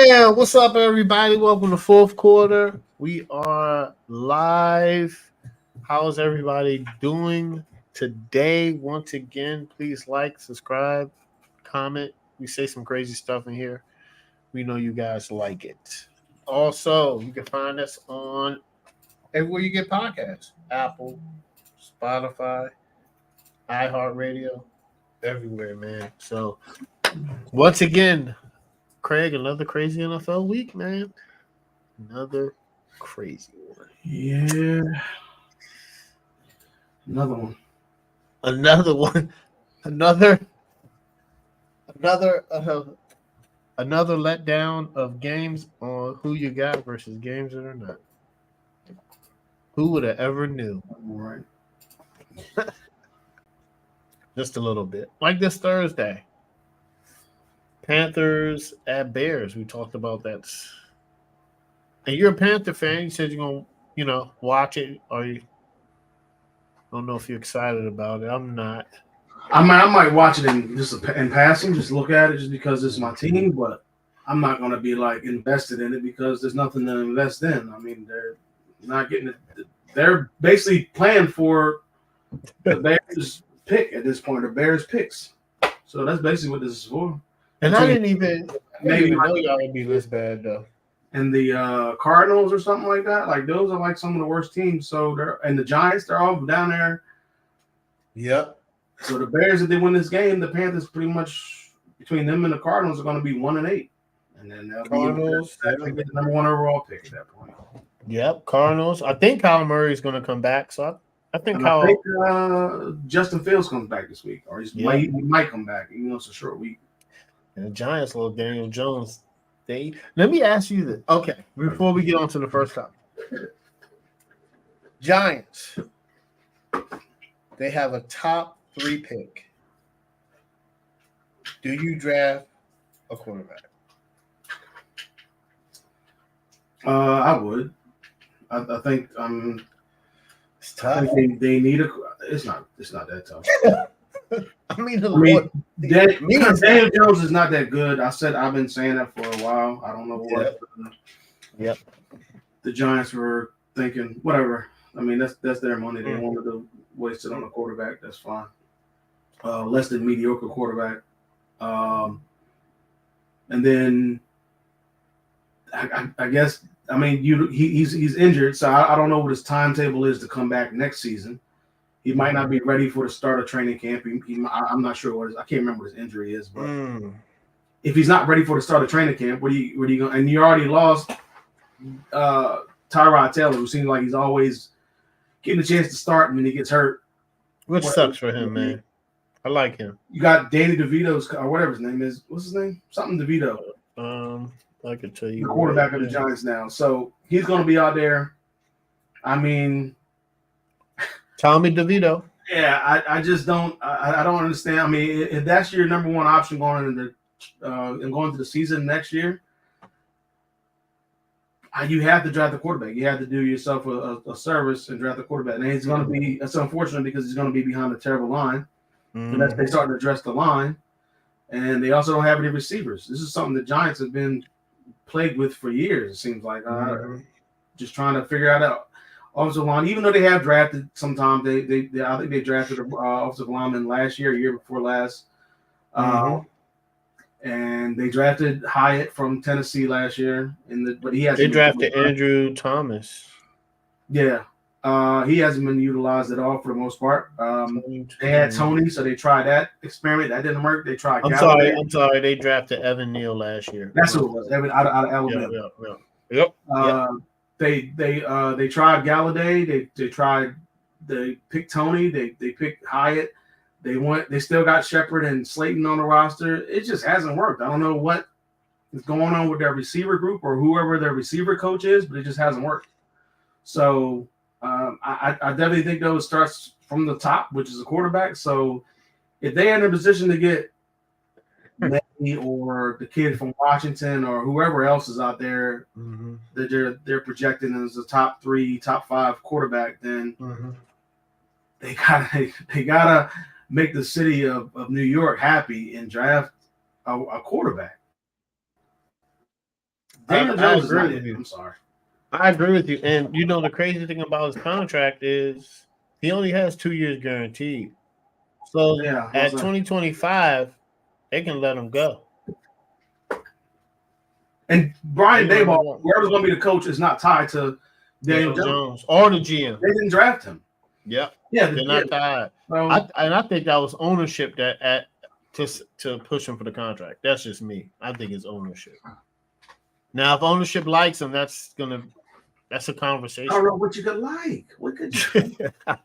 Yeah, what's up, everybody? Welcome to fourth quarter. We are live. How's everybody doing today? Once again, please like, subscribe, comment. We say some crazy stuff in here. We know you guys like it. Also, you can find us on everywhere you get podcasts: Apple, Spotify, iHeartRadio, everywhere, man. So, once again, Craig, another crazy NFL week, man. Another crazy one. Yeah, another one. Another one. Another another another letdown of games on who you got versus games that are not. Who would have ever knew? All right. Just a little bit. Like this Thursday. Panthers at Bears. We talked about that. And you're a Panther fan. You said you're gonna, watch it. Or you don't know if you're excited about it. I'm not. I might watch it in passing, just look at it, just because it's my team. But I'm not gonna be like invested in it because there's nothing to invest in. I mean, they're not getting it. They're basically playing for the Bears pick at this point. The Bears picks. So that's basically what this is for. And I didn't even maybe know y'all would be this bad though. And the Cardinals or something like that. Like those are like some of the worst teams. So the Giants, they're all down there. Yep. So the Bears, if they win this game, the Panthers pretty much between them and the Cardinals are going to be 1-8, and then they'll Cardinals be the number one overall pick at that point. Yep, Cardinals. I think Kyler Murray is going to come back, so I think Justin Fields comes back this week, or he might come back, even though it's a short week. And the Giants, little Daniel Jones. Let me ask you this. Okay, before we get on to the first topic, Giants. They have a top 3 pick. Do you draft a quarterback? I would. I think it's tough. I think they need a. It's not that tough. I mean, Daniel Jones is not that good. I've been saying that for a while. I don't know what. Yep. The Giants were thinking. Whatever. I mean, that's their money. They wanted to waste it on a quarterback. That's fine. Less than mediocre quarterback. And then I guess. I mean, he's injured, so I don't know what his timetable is to come back next season. He might not be ready for the start of training camp. I'm not sure I can't remember what his injury is, but if he's not ready for the start of training camp, what are you going? And you already lost Tyrod Taylor, who seems like he's always getting a chance to start, and then he gets hurt, which sucks for him, man. I like him. You got Danny DeVito's or whatever his name is. What's his name? Something DeVito. I could tell you. The quarterback of the Giants now, so he's going to be out there. I mean. Tommy DeVito. Yeah, I just don't. I don't understand. I mean, if that's your number one option going into the season next year, you have to draft the quarterback. You have to do yourself a service and draft the quarterback. And it's going to be. It's unfortunate because he's going to be behind a terrible line. Unless they start to address the line, and they also don't have any receivers. This is something the Giants have been plagued with for years. It seems like just trying to figure out offensive line, even though they have drafted sometimes I think they drafted an offensive lineman last year before last. And they drafted Hyatt from Tennessee last year. But they drafted Andrew Thomas. Yeah. He hasn't been utilized at all for the most part. They had Tony, so they tried that experiment. That didn't work. They tried Galladay. I'm sorry. They drafted Evan Neal last year. That's who it was. Evan out of Alabama. Yep. They tried Galladay. They picked Tony. They picked Hyatt. They still got Shepard and Slayton on the roster. It just hasn't worked. I don't know what is going on with their receiver group or whoever their receiver coach is, but it just hasn't worked. So I definitely think though it starts from the top, which is a quarterback. So if they're in a position to get Lenny or the kid from Washington or whoever else is out there that they're projecting as a top 3, top 5 quarterback, then they gotta make the city of New York happy and draft a quarterback. Daniel I Jones is agree not with it. you. I'm sorry. I agree with you. And the crazy thing about his contract is he only has 2 years guaranteed. So Yeah. at 2025, they can let him go. And Brian They can let him Daboll, go. whoever's going to be the coach, is not tied to Daniel Jones or the GM. They didn't draft him. Yep. Yeah, They're not tied. So, I think that was ownership to push him for the contract. That's just me. I think it's ownership. Now, if ownership likes him, that's a conversation. I don't know what you could like. What could you?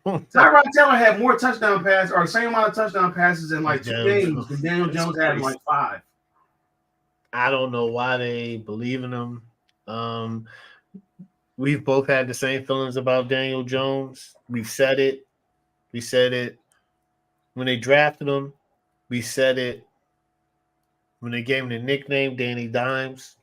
Tyrod Taylor had more touchdown passes, or the same amount of touchdown passes in like 2 games than Daniel Jones had in like 5. I don't know why they believe in him. We've both had the same feelings about Daniel Jones. We said it. When they drafted him. We said it when they gave him the nickname Danny Dimes,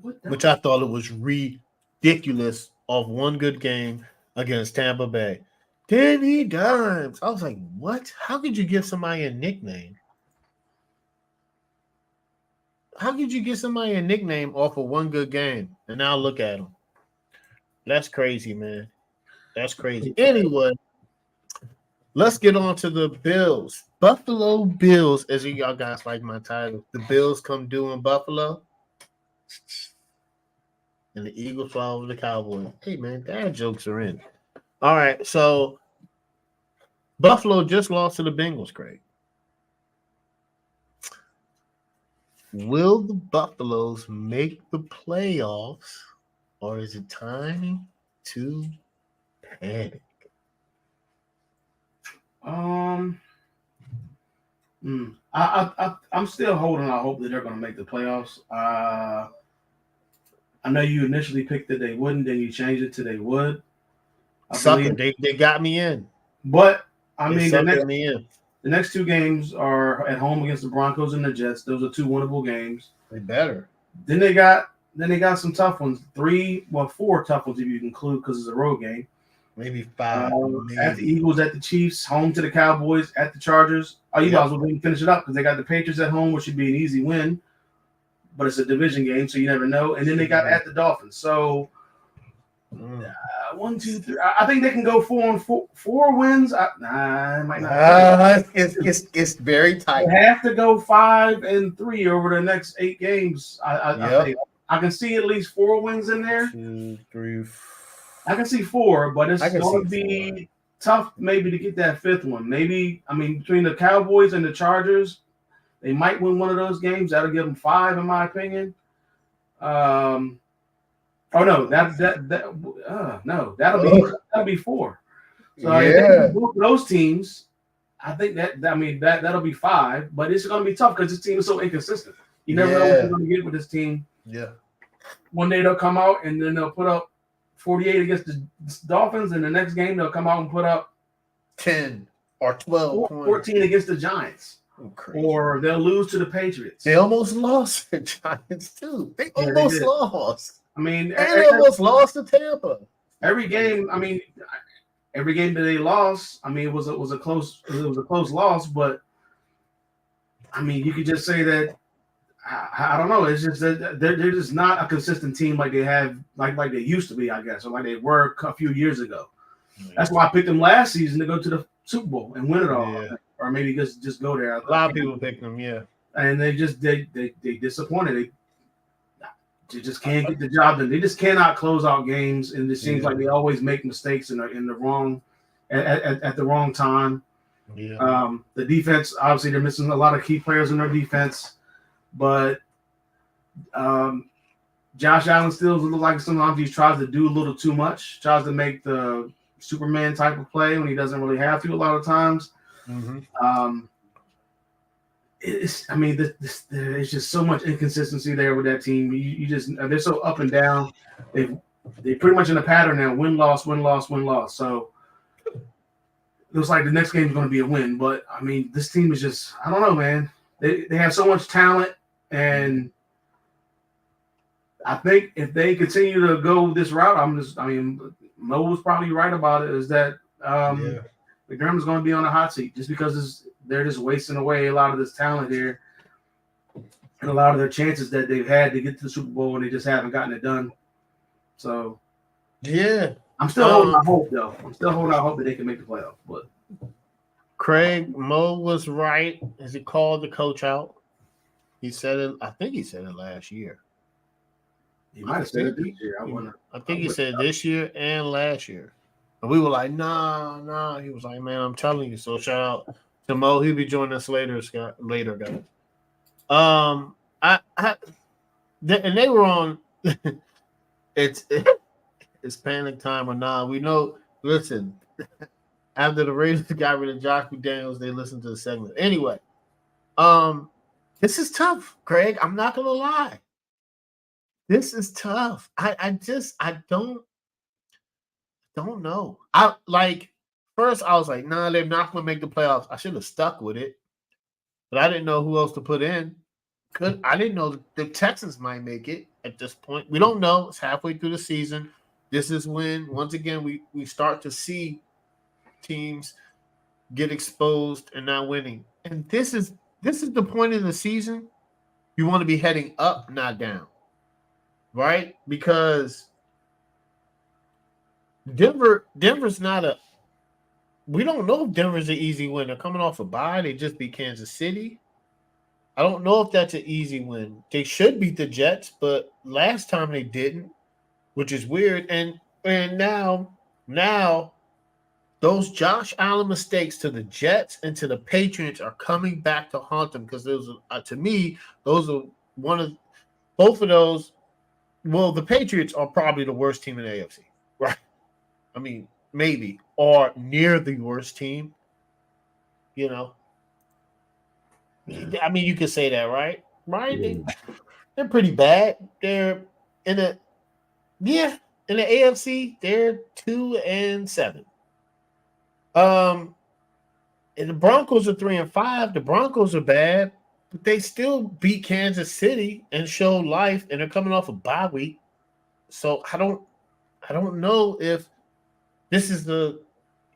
which I thought it was ridiculous off one good game against Tampa Bay. Danny Dimes. I was like, what? How could you give somebody a nickname? How could you give somebody a nickname off of one good game? And now look at him. That's crazy, man. That's crazy. Anyway, let's get on to the Bills. Buffalo Bills, as y'all guys like my title. The Bills come due in Buffalo. And the Eagles fly over the Cowboys. Hey, man, dad jokes are in. All right, so Buffalo just lost to the Bengals, Craig. Will the Buffaloes make the playoffs, or is it time to panic? I'm still holding out hope that they're going to make the playoffs. I know you initially picked that they wouldn't, then you changed it to they would. Sucker, they got me in. But I mean, the next 2 games are at home against the Broncos and the Jets. Those are 2 winnable games. They better. Then they got some tough ones. 4 tough ones if you include because it's a road game. Maybe 5. At the Eagles, at the Chiefs, home to the Cowboys, at the Chargers. Oh, you might as well finish it up because they got the Patriots at home, which should be an easy win. But it's a division game, so you never know. And then they got at the Dolphins. So 1, 2, 3. I think they can go 4 wins. It might not. It's very tight. They have to go 5-3 over the next 8 games. I think I can see at least 4 wins in there. 2, 3, 4. I can see 4, but it's going to be tough maybe to get that 5th one. Maybe, between the Cowboys and the Chargers, they might win one of those games. That'll give them 5, in my opinion. That'll be 4. So both those teams, I think that'll be 5. But it's going to be tough because this team is so inconsistent. You never know what you're going to get with this team. Yeah. One day they'll come out and then they'll put up 48 against the Dolphins, and the next game they'll come out and put up 10 or 12 14 against the Giants. Or they'll lose to the Patriots. They almost lost the Giants too. They almost lost. They almost lost to Tampa. Every game that they lost, it was a close loss, but you could just say that I don't know. It's just that they're just not a consistent team like they have, like they used to be, I guess, or like they were a few years ago. That's why I picked them last season to go to the Super Bowl and win it all, or maybe just go there. A lot of people picked them, and they disappointed. They just can't get the job done. They just cannot close out games, and it seems like they always make mistakes in the wrong at the wrong time. Yeah. The defense, obviously, they're missing a lot of key players in their defense. But Josh Allen still looks like sometimes he tries to do a little too much, tries to make the Superman type of play when he doesn't really have to a lot of times. Mm-hmm. There's just so much inconsistency there with that team. They're so up and down. They're pretty much in a pattern now: win, loss, win, loss, win, loss. So it looks like the next game is going to be a win. But this team is just, I don't know, man. They have so much talent. And I think if they continue to go this route, Mo was probably right about it, is that McDermott's going to be on the hot seat just because they're just wasting away a lot of this talent here. and a lot of their chances that they've had to get to the Super Bowl and they just haven't gotten it done. So Yeah. I'm still holding out hope, though. I'm still holding out hope that they can make the playoffs. But Craig Mo was right as he called the coach out. He said it. I think he said it last year. he might have said it this year. I think he said this year and last year. And we were like, nah. He was like, man, I'm telling you. So shout out to Mo. He'll be joining us later, Scott. Later, guys. And they were on. it's panic time or not. We know. Listen, after the Raiders got rid of Josh McDaniels, they listened to the segment. Anyway, this is tough, Craig. I'm not gonna lie. This is tough. I don't know. First I was like, nah, they're not gonna make the playoffs. I should have stuck with it, but I didn't know who else to put in. I didn't know the Texans might make it at this point. We don't know. It's halfway through the season. This is when, once again, we start to see teams get exposed and not winning. And this is the point in the season you want to be heading up, not down, right? Because Denver's not a. We don't know if Denver's an easy win. They're coming off a bye. They just beat Kansas City. I don't know if that's an easy win. They should beat the Jets, but last time they didn't, which is weird. And now those Josh Allen mistakes to the Jets and to the Patriots are coming back to haunt them because those to me, those are both of those. Well, the Patriots are probably the worst team in the AFC, right? I mean, maybe or near the worst team. You know, I mean, you could say that, right? Right? They're pretty bad. They're in the in the AFC. They're 2-7. And the Broncos are 3-5. The Broncos are bad, but they still beat Kansas City and showed life, and they're coming off a bye week. So I don't know if this is the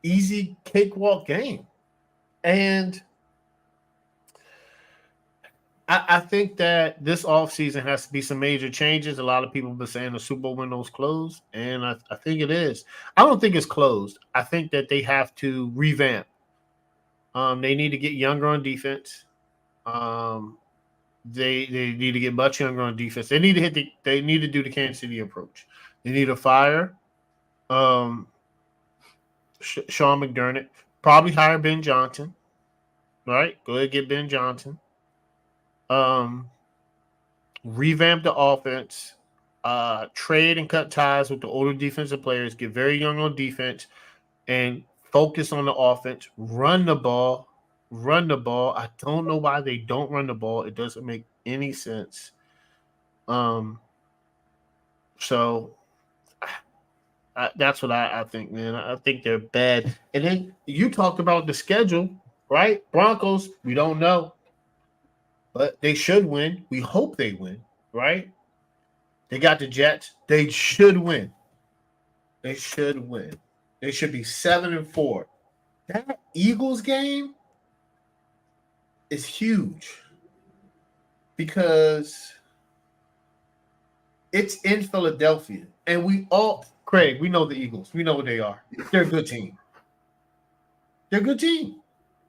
easy cakewalk game. And I think that this offseason has to be some major changes. A lot of people have been saying the Super Bowl window's closed, and I think it is. I don't think it's closed. I think that they have to revamp. They need to get younger on defense. They need to get much younger on defense. They need to do the Kansas City approach. They need to fire Sean McDermott. Probably hire Ben Johnson. Right? Go ahead and get Ben Johnson. Revamp the offense. Trade and cut ties with the older defensive players. Get very young on defense and focus on the offense. Run the ball. I don't know why they don't run the ball. It doesn't make any sense. So that's what I think, man. I think they're bad. And then you talked about the schedule, right? Broncos, we don't know, but they should win. We hope they win, right? They got the Jets. They should win. They should win. They should be 7-4. That Eagles game is huge because it's in Philadelphia, and Craig, we know the Eagles. We know what they are. They're a good team.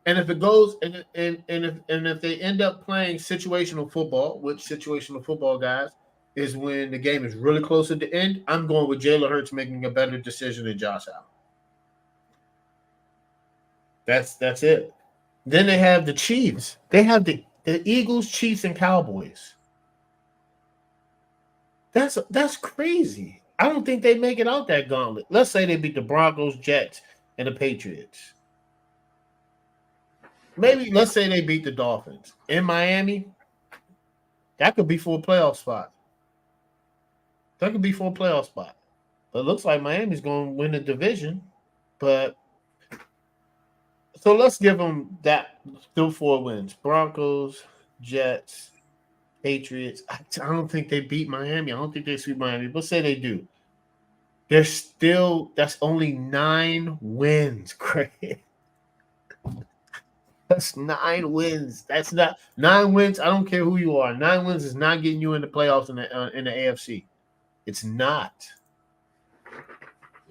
And if it goes and if they end up playing situational football, which situational football, guys, is when the game is really close at the end, I'm going with Jalen Hurts making a better decision than Josh Allen. That's it. Then they have the Chiefs. They have the Eagles, Chiefs, and Cowboys. That's crazy. I don't think they make it out that gauntlet. Let's say they beat the Broncos, Jets, and the Patriots. Maybe let's say they beat the Dolphins in Miami. That could be for a playoff spot. But it looks like Miami's going to win the division. But so let's give them that still 4 wins: Broncos, Jets, Patriots. I don't think they beat Miami. I don't think they sweep Miami. But say they do. That's only 9 wins, Craig. That's 9 wins. That's not 9 wins. I don't care who you are. 9 wins is not getting you in the playoffs in the AFC. It's not.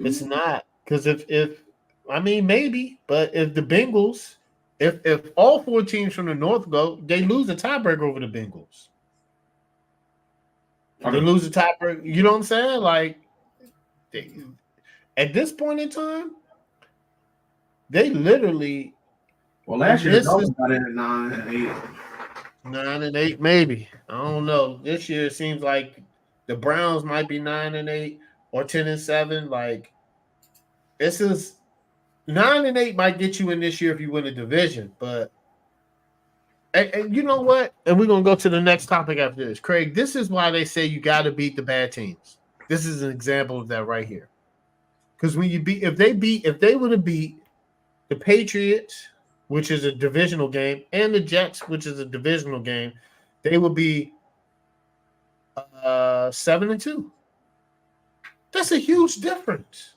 It's not because if I mean maybe, but if the Bengals, if all four teams from the North go, they lose the tiebreaker over the Bengals. They Okay. lose the tiebreaker. You know what I'm saying? Like they, at this point in time, they literally Well, last year the this is Dolphins got in at 9 and 8. 9-8, maybe. I don't know. This year it seems like the Browns might be 9-8 or 10-7. Like this is 9-8 might get you in this year if you win a division, but and you know what? And we're gonna go to the next topic after this, Craig. This is why they say you got to beat the bad teams. This is an example of that right here. Because when you beat, if they would have beat the Patriots, which is a divisional game, and the Jets, which is a divisional game, they would be 7-2. That's a huge difference.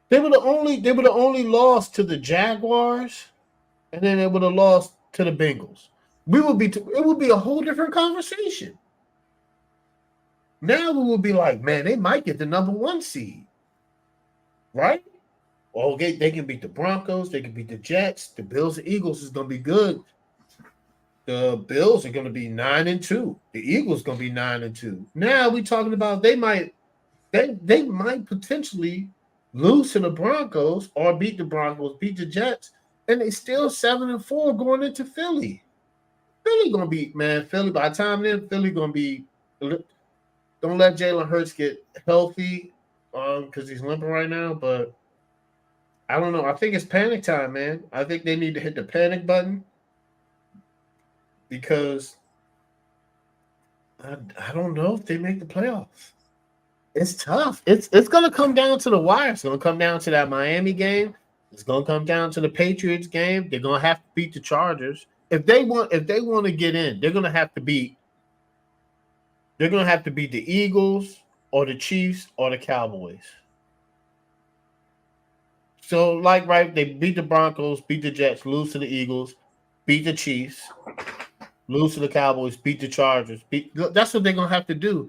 They would have only lost to the Jaguars, and then they would have lost to the Bengals. It would be a whole different conversation. Now we would be like, man, they might get the number 1 seed, right? Well, they can beat the Broncos, they can beat the Jets, the Bills, and Eagles is going to be good. The Bills are going to be 9-2. The Eagles going to be 9-2. Now we talking about they might potentially lose to the Broncos or beat the Broncos, beat the Jets, and they still 7-4 going into Philly. Philly gonna be, man. Philly by the time then, Philly gonna be. Don't let Jalen Hurts get healthy, because he's limping right now. But I don't know. I think it's panic time, man. I think they need to hit the panic button because I don't know if they make the playoffs. It's tough. It's gonna come down to the wire. It's gonna come down to that Miami game. It's gonna come down to the Patriots game. They're gonna have to beat the Chargers. If they want to get in, they're gonna have to beat the Eagles or the Chiefs or the Cowboys. So, like, right, they beat the Broncos, beat the Jets, lose to the Eagles, beat the Chiefs, lose to the Cowboys, beat the Chargers. That's what they're gonna have to do.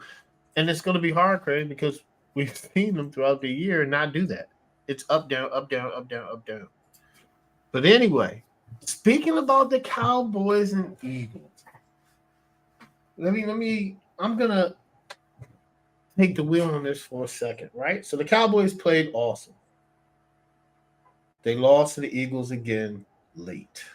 And it's going to be hard, Craig, because we've seen them throughout the year not do that. It's up, down, up, down, up, down, up, down. But anyway, speaking about the Cowboys and Eagles, I'm going to take the wheel on this for a second, right? So the Cowboys played awesome. They lost to the Eagles again late.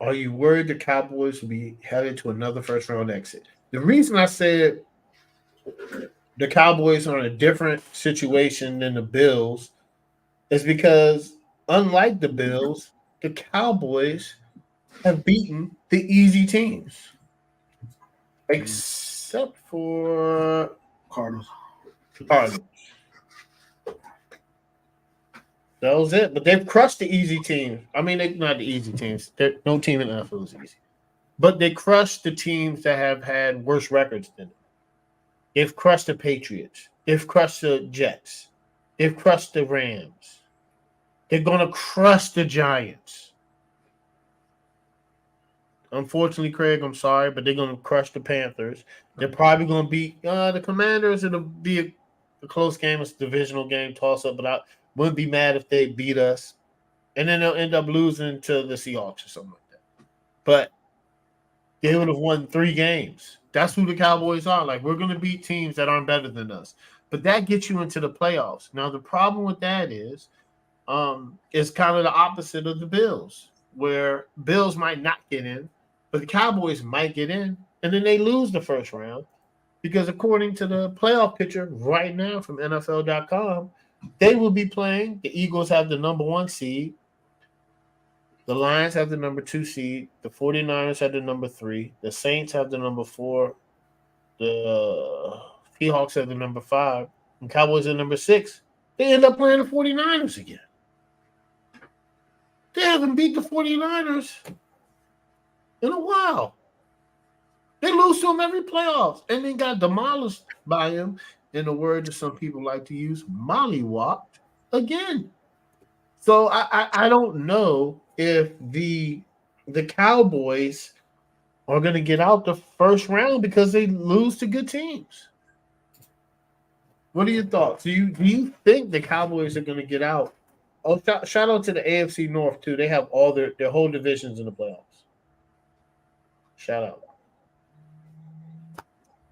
Are you worried the Cowboys will be headed to another first-round exit? The reason I said the Cowboys are in a different situation than the Bills is because, unlike the Bills, the Cowboys have beaten the easy teams, except for Cardinals. That was it. But they've crushed the easy teams. I mean, they're not the easy teams. No team in the NFL is easy. But they crushed the teams that have had worse records than them. They've crushed the Patriots. They've crushed the Jets. They've crushed the Rams. They're going to crush the Giants. Unfortunately, Craig, I'm sorry, but they're going to crush the Panthers. They're probably going to beat the Commanders. It'll be a close game. It's a divisional game, toss-up, but I wouldn't be mad if they beat us. And then they'll end up losing to the Seahawks or something like that. But they would have won 3 games. That's who the Cowboys are. Like, we're going to beat teams that aren't better than us. But that gets you into the playoffs. Now, the problem with that is kind of the opposite of the Bills, where Bills might not get in, but the Cowboys might get in, and then they lose the first round. Because according to the playoff picture right now from NFL.com, they will be playing. The Eagles have the number 1 seed. The Lions have the number 2 seed. The 49ers have the number 3. The Saints have the number 4. The Seahawks have the number 5. And Cowboys are number 6. They end up playing the 49ers again. They haven't beat the 49ers in a while. They lose to them every playoffs and then got demolished by him, in the word that some people like to use, mollywopped again. So I don't know if the Cowboys are going to get out the first round because they lose to good teams. What are your thoughts? Do you think the Cowboys are going to get out? Oh, shout out to the AFC North too. They have all their whole divisions in the playoffs. Shout out.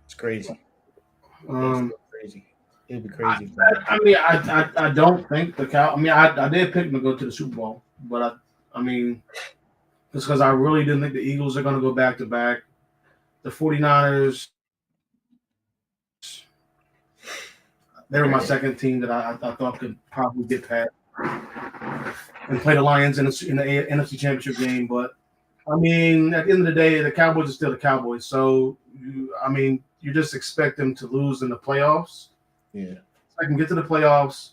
It's crazy. It's Um, crazy. It'd be I, crazy. For I mean, I don't think the Cow. I mean, I did pick them to go to the Super Bowl, but I mean, just because I really didn't think the Eagles are going to go back to back. The 49ers, they were my second team that I thought could probably get past and play the Lions in the NFC Championship game. But I mean, at the end of the day, the Cowboys are still the Cowboys. So I mean, you just expect them to lose in the playoffs. Yeah. I can get to the playoffs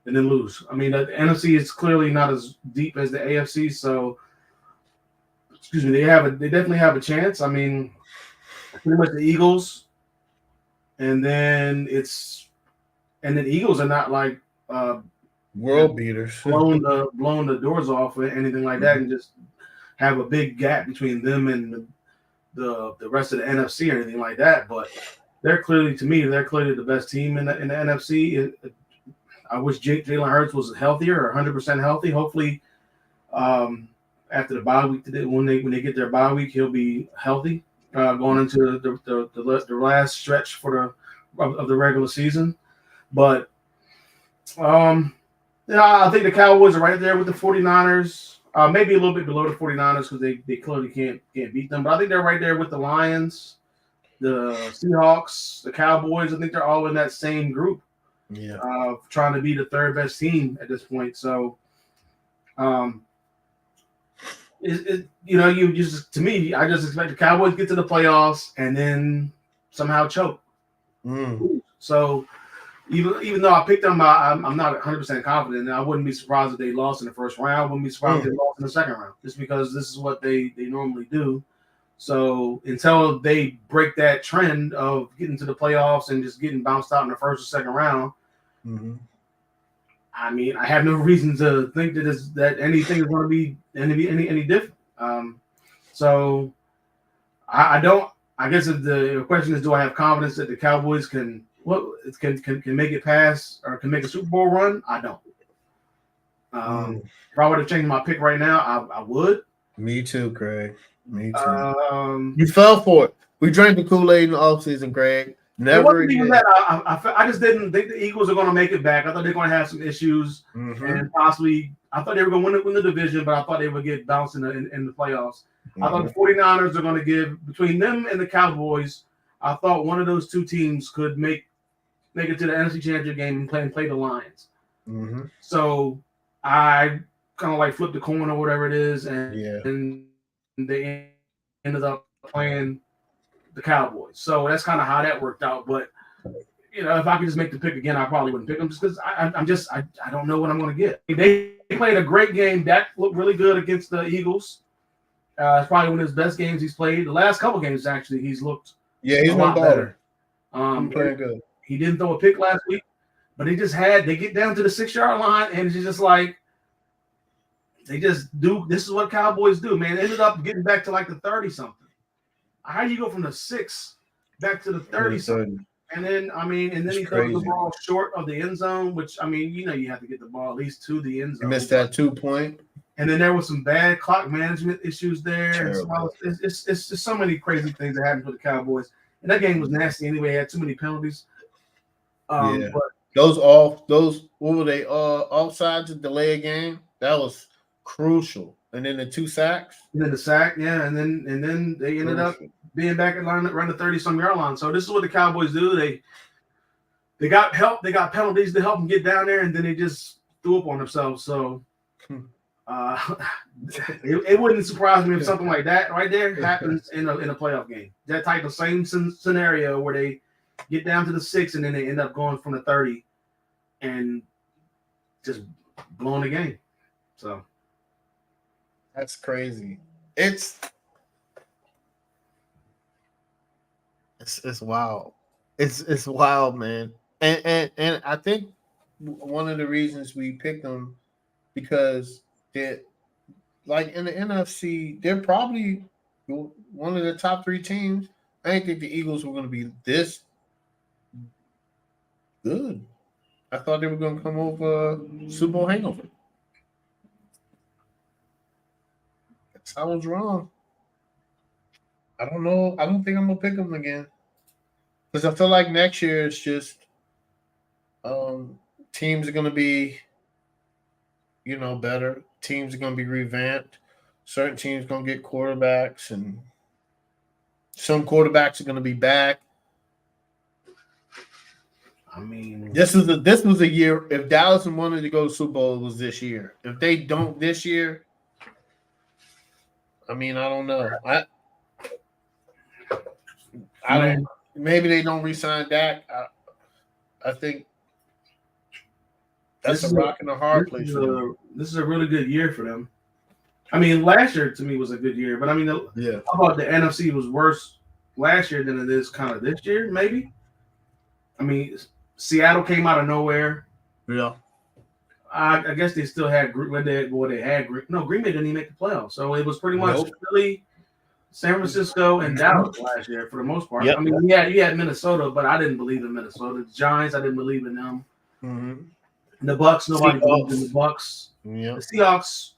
and then lose. I mean, the NFC is clearly not as deep as the AFC. So, excuse me, they definitely have a chance. I mean, pretty much the Eagles, and then the Eagles are not like World beaters. blown the doors off or anything like that, and just have a big gap between them and the rest of the NFC or anything like that. But they're clearly the best team in the NFC. I wish Jalen Hurts was healthier or 100% healthy. Hopefully, after the bye week, when they get their bye week, he'll be healthy going into the last stretch of the regular season. But I think the Cowboys are right there with the 49ers. Maybe a little bit below the 49ers because they clearly can't beat them. But I think they're right there with the Lions, the Seahawks, the Cowboys. I think they're all in that same group. Yeah. Trying to be the third best team at this point. So, you just to me, I just expect the Cowboys to get to the playoffs and then somehow choke. So, even though I picked them, I'm not 100% confident. I wouldn't be surprised if they lost in the first round. I wouldn't be surprised if they lost in the second round, just because this is what they normally do. So until they break that trend of getting to the playoffs and just getting bounced out in the first or second round, I mean, I have no reason to think that anything is going to be any different. So I don't. I guess if the question is, do I have confidence that the Cowboys can make it past or can make a Super Bowl run? I don't. If I were to change my pick right now, I would. Me too, Craig. Me too. You fell for it. We drank the Kool-Aid in the offseason, Craig. Never it wasn't again. even that. I just didn't think the Eagles are going to make it back. I thought they were going to have some issues and possibly. I thought they were going to win the division, but I thought they would get bounced in the playoffs. I thought the 49ers are going to give between them and the Cowboys. I thought one of those two teams could make it to the NFC Championship game and play the Lions. So I kind of like flipped the coin or whatever it is, and they ended up playing the Cowboys. So that's kind of how that worked out. But if I could just make the pick again, I probably wouldn't pick them just because I don't know what I'm going to get. They played a great game. Dak looked really good against the Eagles. It's probably one of his best games he's played. The last couple games, actually, he's looked he's a lot better. Playing good. He didn't throw a pick last week, but they get down to the 6-yard line, and it's just like they just do. This is what Cowboys do, man. They ended up getting back to like the 30-something. How do you go from the 6 back to the 30-something? And then he throws the ball short of the end zone, which you have to get the ball at least to the end zone. You missed that 2-point. And then there was some bad clock management issues there. It's just so many crazy things that happened for the Cowboys. And that game was nasty anyway. It had too many penalties. But those what were they? Offsides to delay a game. That was crucial. And then the 2 sacks. And then the sack, and then they ended up being back at line around the 30-some yard line. So this is what the Cowboys do. They got help. They got penalties to help them get down there, and then they just threw up on themselves. So it wouldn't surprise me if something like that right there happens in a playoff game. That type of same scenario where they get down to the 6 and then they end up going from the 30 and just blowing the game. So that's crazy. It's wild. It's wild, man. And I think one of the reasons we picked them because they're like in the NFC, they're probably one of the top three teams. I didn't think the Eagles were going to be this good. I thought they were going to come over Super Bowl hangover. I was wrong. I don't know. I don't think I'm gonna pick them again because I feel like next year it's just teams are gonna be better. Teams are gonna be revamped. Certain teams gonna get quarterbacks, and some quarterbacks are gonna be back. I mean, this was a year. If Dallas wanted to go to Super Bowl, it was this year. If they don't this year, I mean, I don't know. I don't. Maybe they don't re-sign Dak. I think that's a rock and a hard place for them. This is a really good year for them. I mean, last year to me was a good year, but I mean, Yeah. I thought the NFC was worse last year than it is kind of this year, maybe. I mean, Seattle came out of nowhere. Yeah. I guess they still had Green Bay didn't even make the playoffs, so it was pretty much Philly, San Francisco, and Dallas last year for the most part. Yep. I mean, yeah, you had Minnesota, but I didn't believe in Minnesota. The Giants, I didn't believe in them. Mm-hmm. The Bucks, nobody believed in the Bucks. Yep. The Seahawks,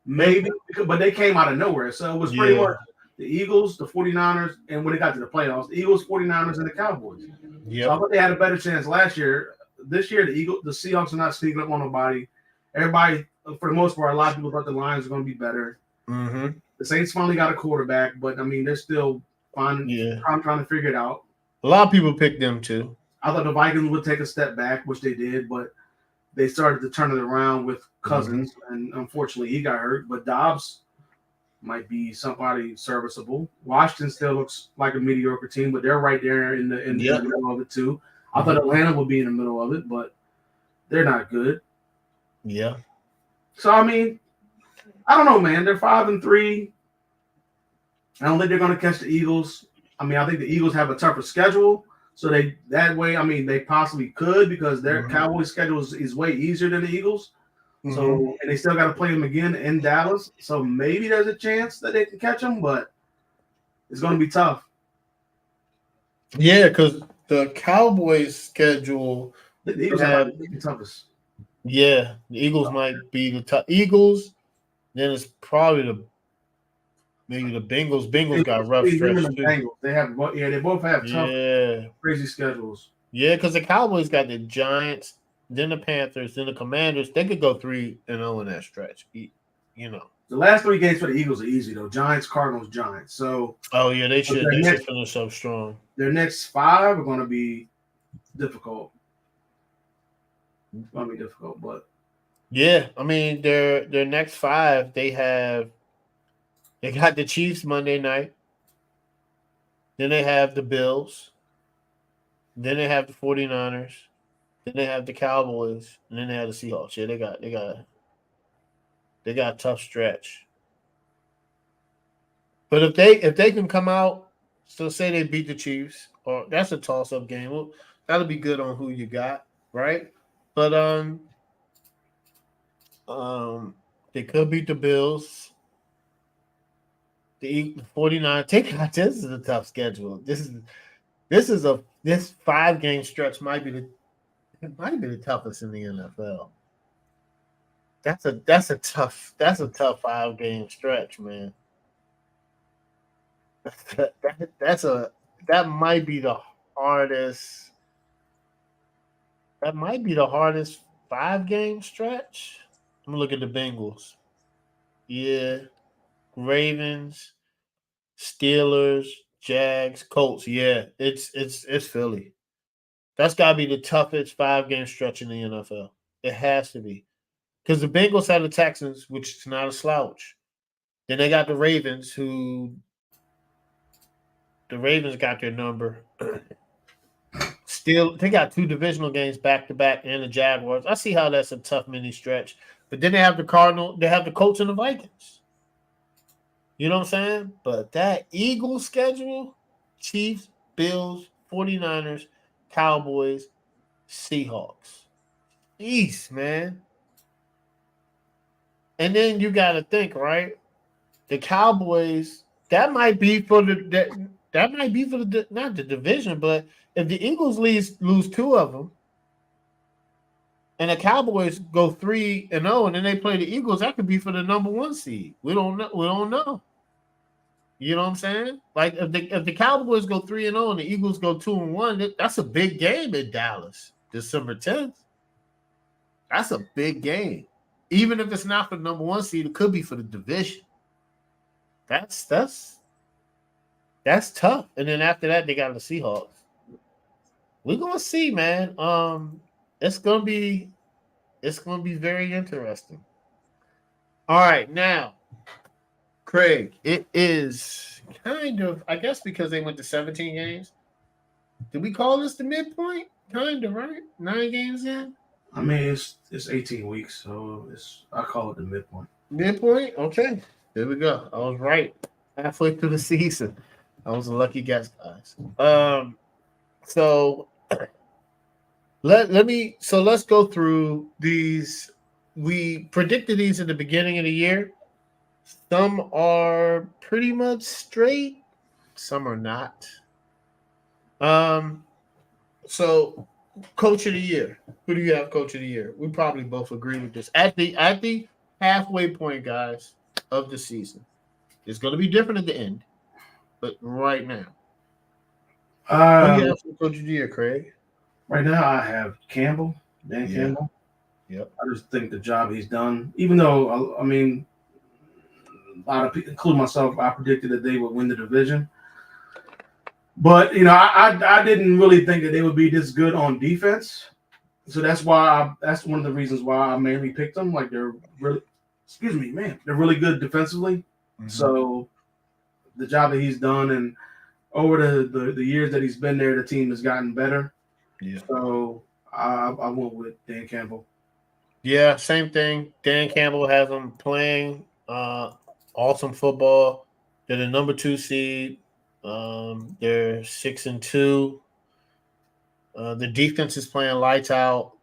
maybe, but they came out of nowhere. So it was pretty much the Eagles, the 49ers, and when it got to the playoffs, the Eagles, 49ers, and the Cowboys. Yep. So I thought they had a better chance last year. This year, the Seahawks are not sneaking up on nobody. Everybody, for the most part, a lot of people thought the Lions were going to be better. Mm-hmm. The Saints finally got a quarterback, but I mean, they're still trying to figure it out. A lot of people picked them too. I thought the Vikings would take a step back, which they did, but they started to turn it around with Cousins, and unfortunately, he got hurt. But Dobbs might be somebody serviceable. Washington still looks like a mediocre team, but they're right there in the middle of it too. I thought Atlanta would be in the middle of it, but they're not good. Yeah. So I mean, I don't know, man. They're 5-3. I don't think they're going to catch the Eagles. I mean, I think the Eagles have a tougher schedule, so they possibly could because their Cowboys schedule is way easier than the Eagles. So and they still got to play them again in Dallas. So maybe there's a chance that they can catch them, but it's going to be tough. Yeah, because the Cowboys schedule, the Eagles have the toughest. Yeah, the Eagles might be the tough. Eagles, then it's probably maybe the Bengals. Bengals got rough stretch too. Bengals. They both have tough, crazy schedules. Yeah, because the Cowboys got the Giants, then the Panthers, then the Commanders. They could go 3-0 in that stretch. The last 3 games for the Eagles are easy though. Giants, Cardinals, Giants. So they should finish up strong. Their next 5 are going to be difficult. It's going to be difficult, but yeah, I mean their next 5 they got the Chiefs Monday night. Then they have the Bills. Then they have the 49ers. Then they have the Cowboys. And then they have the Seahawks. Yeah, they got a tough stretch. But if they can come out, so say they beat the Chiefs, or that's a toss-up game. Well, that'll be good on who you got, right? But they could beat the Bills. The 49ers. This is a tough schedule. This 5-game stretch might be the toughest in the NFL. That's a tough 5-game stretch, man. That might be the hardest. That might be the hardest 5-game stretch. I'm gonna look at the Bengals. Yeah, Ravens, Steelers, Jags, Colts. Yeah, it's Philly. That's got to be the toughest 5-game stretch in the NFL. It has to be. Because the Bengals have the Texans, which is not a slouch. Then they got the Ravens, the Ravens got their number. Still, they got 2 divisional games back-to-back and the Jaguars. I see how that's a tough mini stretch. But then they have the Cardinals, they have the Colts and the Vikings. You know what I'm saying? But that Eagles schedule, Chiefs, Bills, 49ers, Cowboys, Seahawks. Jeez, man. And then you got to think, right? The Cowboys, that might be for that might be for the not the division, but if the Eagles lose two of them, and the Cowboys go 3-0, and then they play the Eagles, that could be for the number one seed. We don't know. We don't know. You know what I'm saying? Like if the Cowboys go 3-0 and the Eagles go 2-1, that's a big game in Dallas, December 10th. That's a big game. Even if it's not for the number one seed, it could be for the division. That's tough. And then after that, they got the Seahawks. We're gonna see, man. It's gonna be very interesting. All right, now, Craig, it is kind of, I guess, because they went to 17 games. Did we call this the midpoint? Kind of, right? 9 games in. I mean, it's 18 weeks, so I call it the midpoint. Midpoint. Okay, there we go. I was right. Halfway through the season, I was a lucky guess, guys. So let's go through these. We predicted these at the beginning of the year. Some are pretty much straight, some are not. So coach of the year. Who do you have coach of the year? We probably both agree with this. At the halfway point, guys, of the season. It's gonna be different at the end, but right now. Who do you have for coach of the year, Craig? Right now, I have Dan Campbell. Yep. I just think the job he's done, even though, I mean, a lot of people, including myself, I predicted that they would win the division. But, I didn't really think that they would be this good on defense. So that's that's one of the reasons why I mainly picked them. Like, they're really, they're really good defensively. Mm-hmm. So the job that he's done, and over the years that he's been there, the team has gotten better. Yeah. So I went with Dan Campbell. Yeah, same thing. Dan Campbell has them playing awesome football. They're the number 2 seed. They're 6-2. The defense is playing lights out.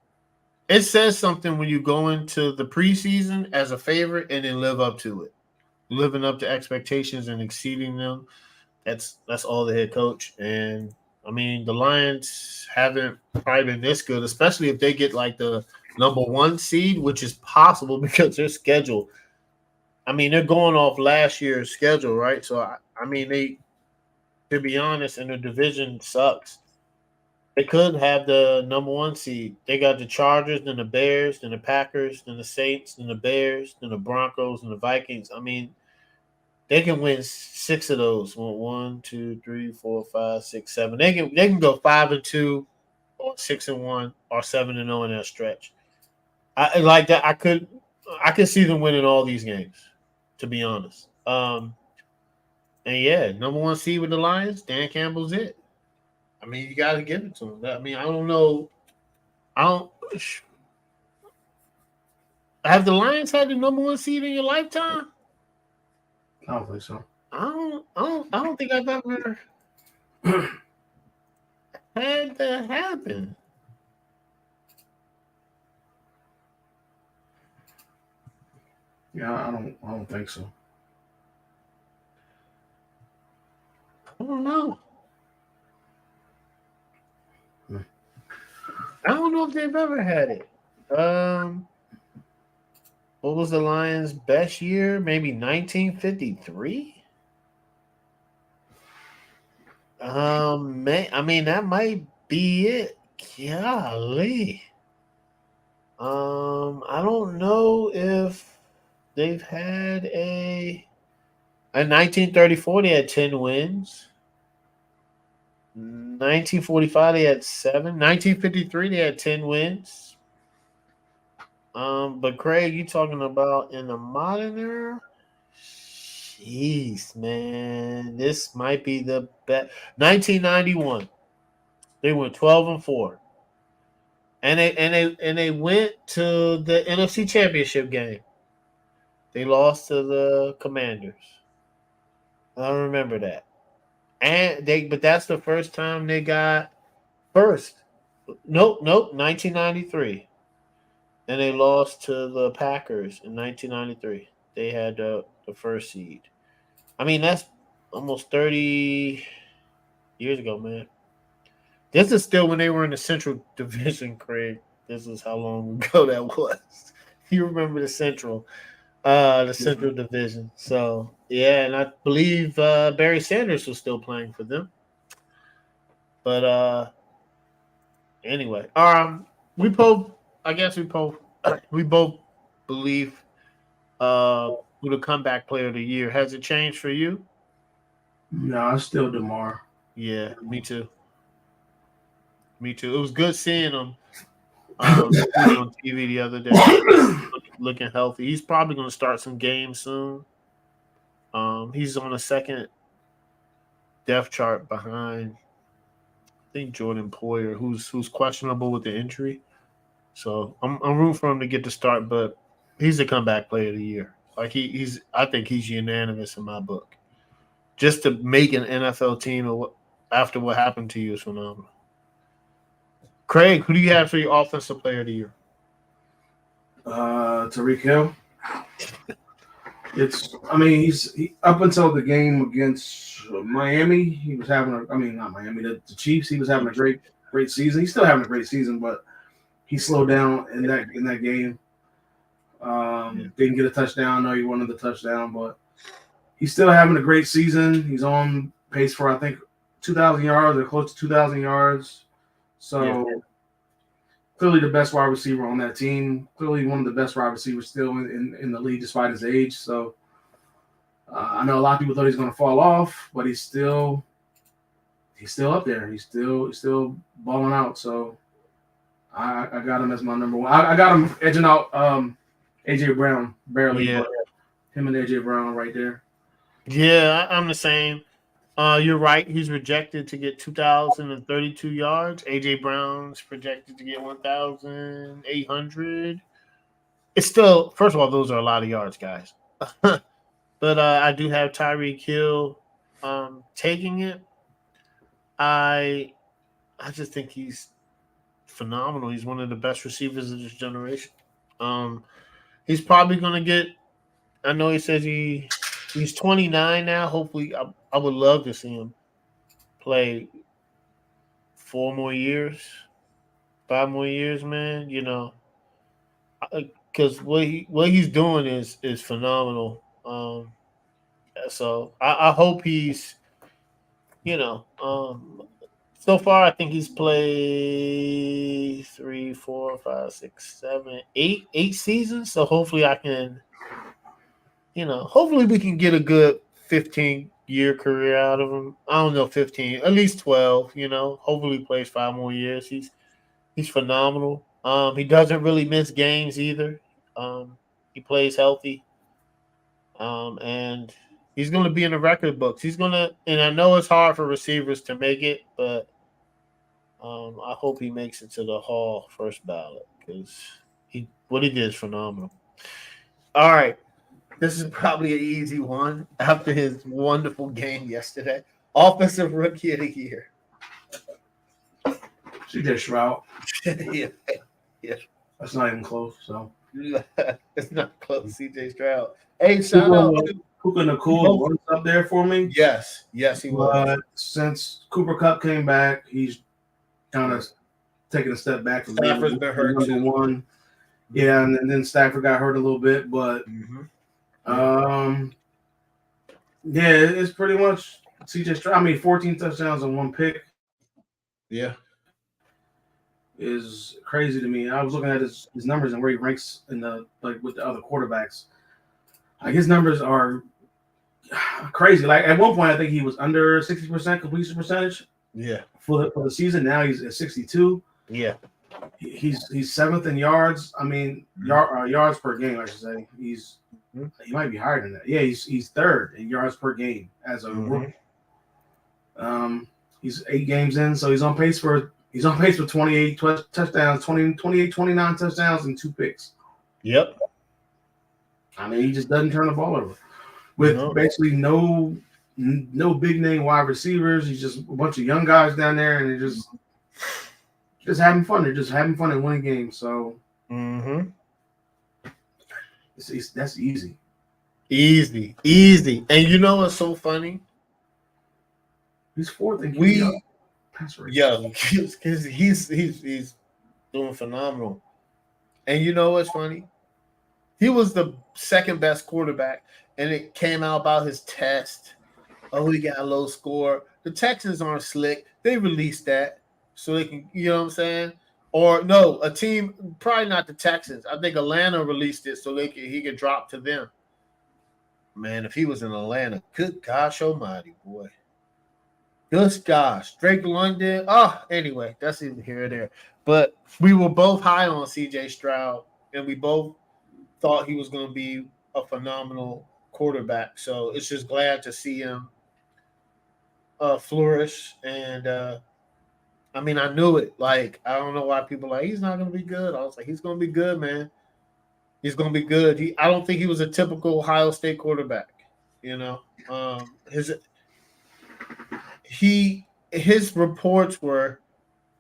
It says something when you go into the preseason as a favorite and then live up to it, living up to expectations and exceeding them. That's all the head coach. And I mean, the Lions haven't probably been this good, especially if they get like the number 1 seed, which is possible because their schedule. I mean, they're going off last year's schedule, right? So I mean, they, to be honest, and the division sucks. They could have the number 1 seed. They got the Chargers, then the Bears, then the Packers, then the Saints, then the Bears, then the Broncos, and the Vikings. I mean, they can win 6 of those. 1, 2, 3, 4, 5, 6, 7. They can go 5-2, or 6-1, or 7-0 in that stretch. I like that. I could see them winning all these games, to be honest. And yeah, number 1 seed with the Lions, Dan Campbell's it. I mean, you got to give it to him. I mean, I don't know. Have the Lions had the number 1 seed in your lifetime? I don't think so. I don't think I've ever had that happen. Yeah, I don't think so. I don't know. I don't know if they've ever had it. What was the Lions' best year? Maybe 1953? I mean, that might be it. Golly. I don't know if they've had in 1934 they had 10 wins. 1945 they had 7. 1953 they had 10 wins. But Craig, you talking about in the modern era? Jeez, man, this might be the best. 1991, they went 12-4, and they went to the NFC Championship game. They lost to the Commanders. I remember that. But that's the first time they got first. Nope. 1993. and they lost to the Packers in 1993. They had the first seed. I mean, that's almost 30 years ago, man. This is still when they were in the Central Division, Craig. This is how long ago that was. You remember the Central Division. So yeah, and I believe Barry Sanders was still playing for them. But anyway, we both, I guess we both believe who the comeback player of the year. Has it changed for you? No, it's still DeMar. Yeah, me too. Me too. It was good seeing him on TV the other day, looking healthy. He's probably going to start some games soon. He's on the second depth chart behind, I think, Jordan Poyer, who's questionable with the injury. So I'm rooting for him to get the start, but he's the comeback player of the year. Like he's I think he's unanimous in my book. Just to make an NFL team after what happened to you is phenomenal. Craig, who do you have for your offensive player of the year? Tyreek Hill. He's up until the game against Miami, he was having not Miami, the Chiefs. He was having a great season. He's still having a great season, but he slowed down in that game. Didn't get a touchdown. No, he wanted the touchdown, but he's still having a great season. He's on pace for, I think, 2,000 yards or close to 2,000 yards. So clearly the best wide receiver on that team. Clearly one of the best wide receivers still in the league despite his age. So I know a lot of people thought he's going to fall off, but he's still up there. He's still balling out. So I got him as my number one. I got him edging out AJ Brown barely. Yeah. Him and AJ Brown right there. Yeah, I'm the same. You're right. He's projected to get 2,032 yards. AJ Brown's projected to get 1,800. It's still, first of all, those are a lot of yards, guys. But I do have Tyreek Hill taking it. I just think he's phenomenal. He's one of the best receivers of this generation. He's probably going to get. I know he says he's 29 now. Hopefully, I would love to see him play 4 more years, 5 more years, man. You know, because what he's doing is phenomenal. So I hope he's, so far I think he's played 3, 4, 5, 6, 7, 8 seasons. So hopefully I can. Hopefully we can get a good 15-year career out of him. I don't know, 15, at least 12, Hopefully he plays 5 more years. He's phenomenal. He doesn't really miss games either. He plays healthy. And he's going to be in the record books. And I know it's hard for receivers to make it, but I hope he makes it to the Hall first ballot because what he did is phenomenal. All right. This is probably an easy one after his wonderful game yesterday. Offensive Rookie of the Year. CJ Stroud. Yeah. That's not even close. So it's not close. CJ Stroud. Hey, shout out to Puka Nacua was up there for me. Yes, he was. But since Cooper Kupp came back, he's kind of taking a step back from Stafford's been hurt too. One. Yeah, and then Stafford got hurt a little bit, but it's pretty much CJ Stroud. 14 touchdowns and 1 pick. Yeah. Is crazy to me. I was looking at his numbers and where he ranks in with the other quarterbacks. Like his numbers are crazy. Like at one point, I think he was under 60% completion percentage. Yeah. For the season, now he's at 62. Yeah. He's 7th in yards. Yards per game, I should say. He might be higher than that. Yeah, he's 3rd in yards per game as a rookie. He's 8 games in, so he's on pace for 28 touchdowns, 29 touchdowns, and 2 picks. Yep. He just doesn't turn the ball over. With basically no big name wide receivers. He's just a bunch of young guys down there, and they're just having fun. They're just having fun and winning games. So That's easy. Easy. And you know what's so funny? He's fourth in We QBR pass rate. Yeah, because he's doing phenomenal. And you know what's funny? He was the second best quarterback, and it came out about his test. Oh, he got a low score. The Texans aren't slick. They released that so they can, you know what I'm saying? Or no, a team, probably not the Texans. I think Atlanta released it so he could drop to them. Man, if he was in Atlanta, good gosh almighty, boy. Good gosh. Drake London. Oh, anyway, that's even here or there. But we were both high on CJ Stroud, and we both thought he was going to be a phenomenal quarterback. So it's just glad to see him flourish. And I mean, I knew it. Like, I don't know why people are like, he's not going to be good. I was like, he's going to be good, man. He's going to be good. I don't think he was a typical Ohio State quarterback. You know, his reports were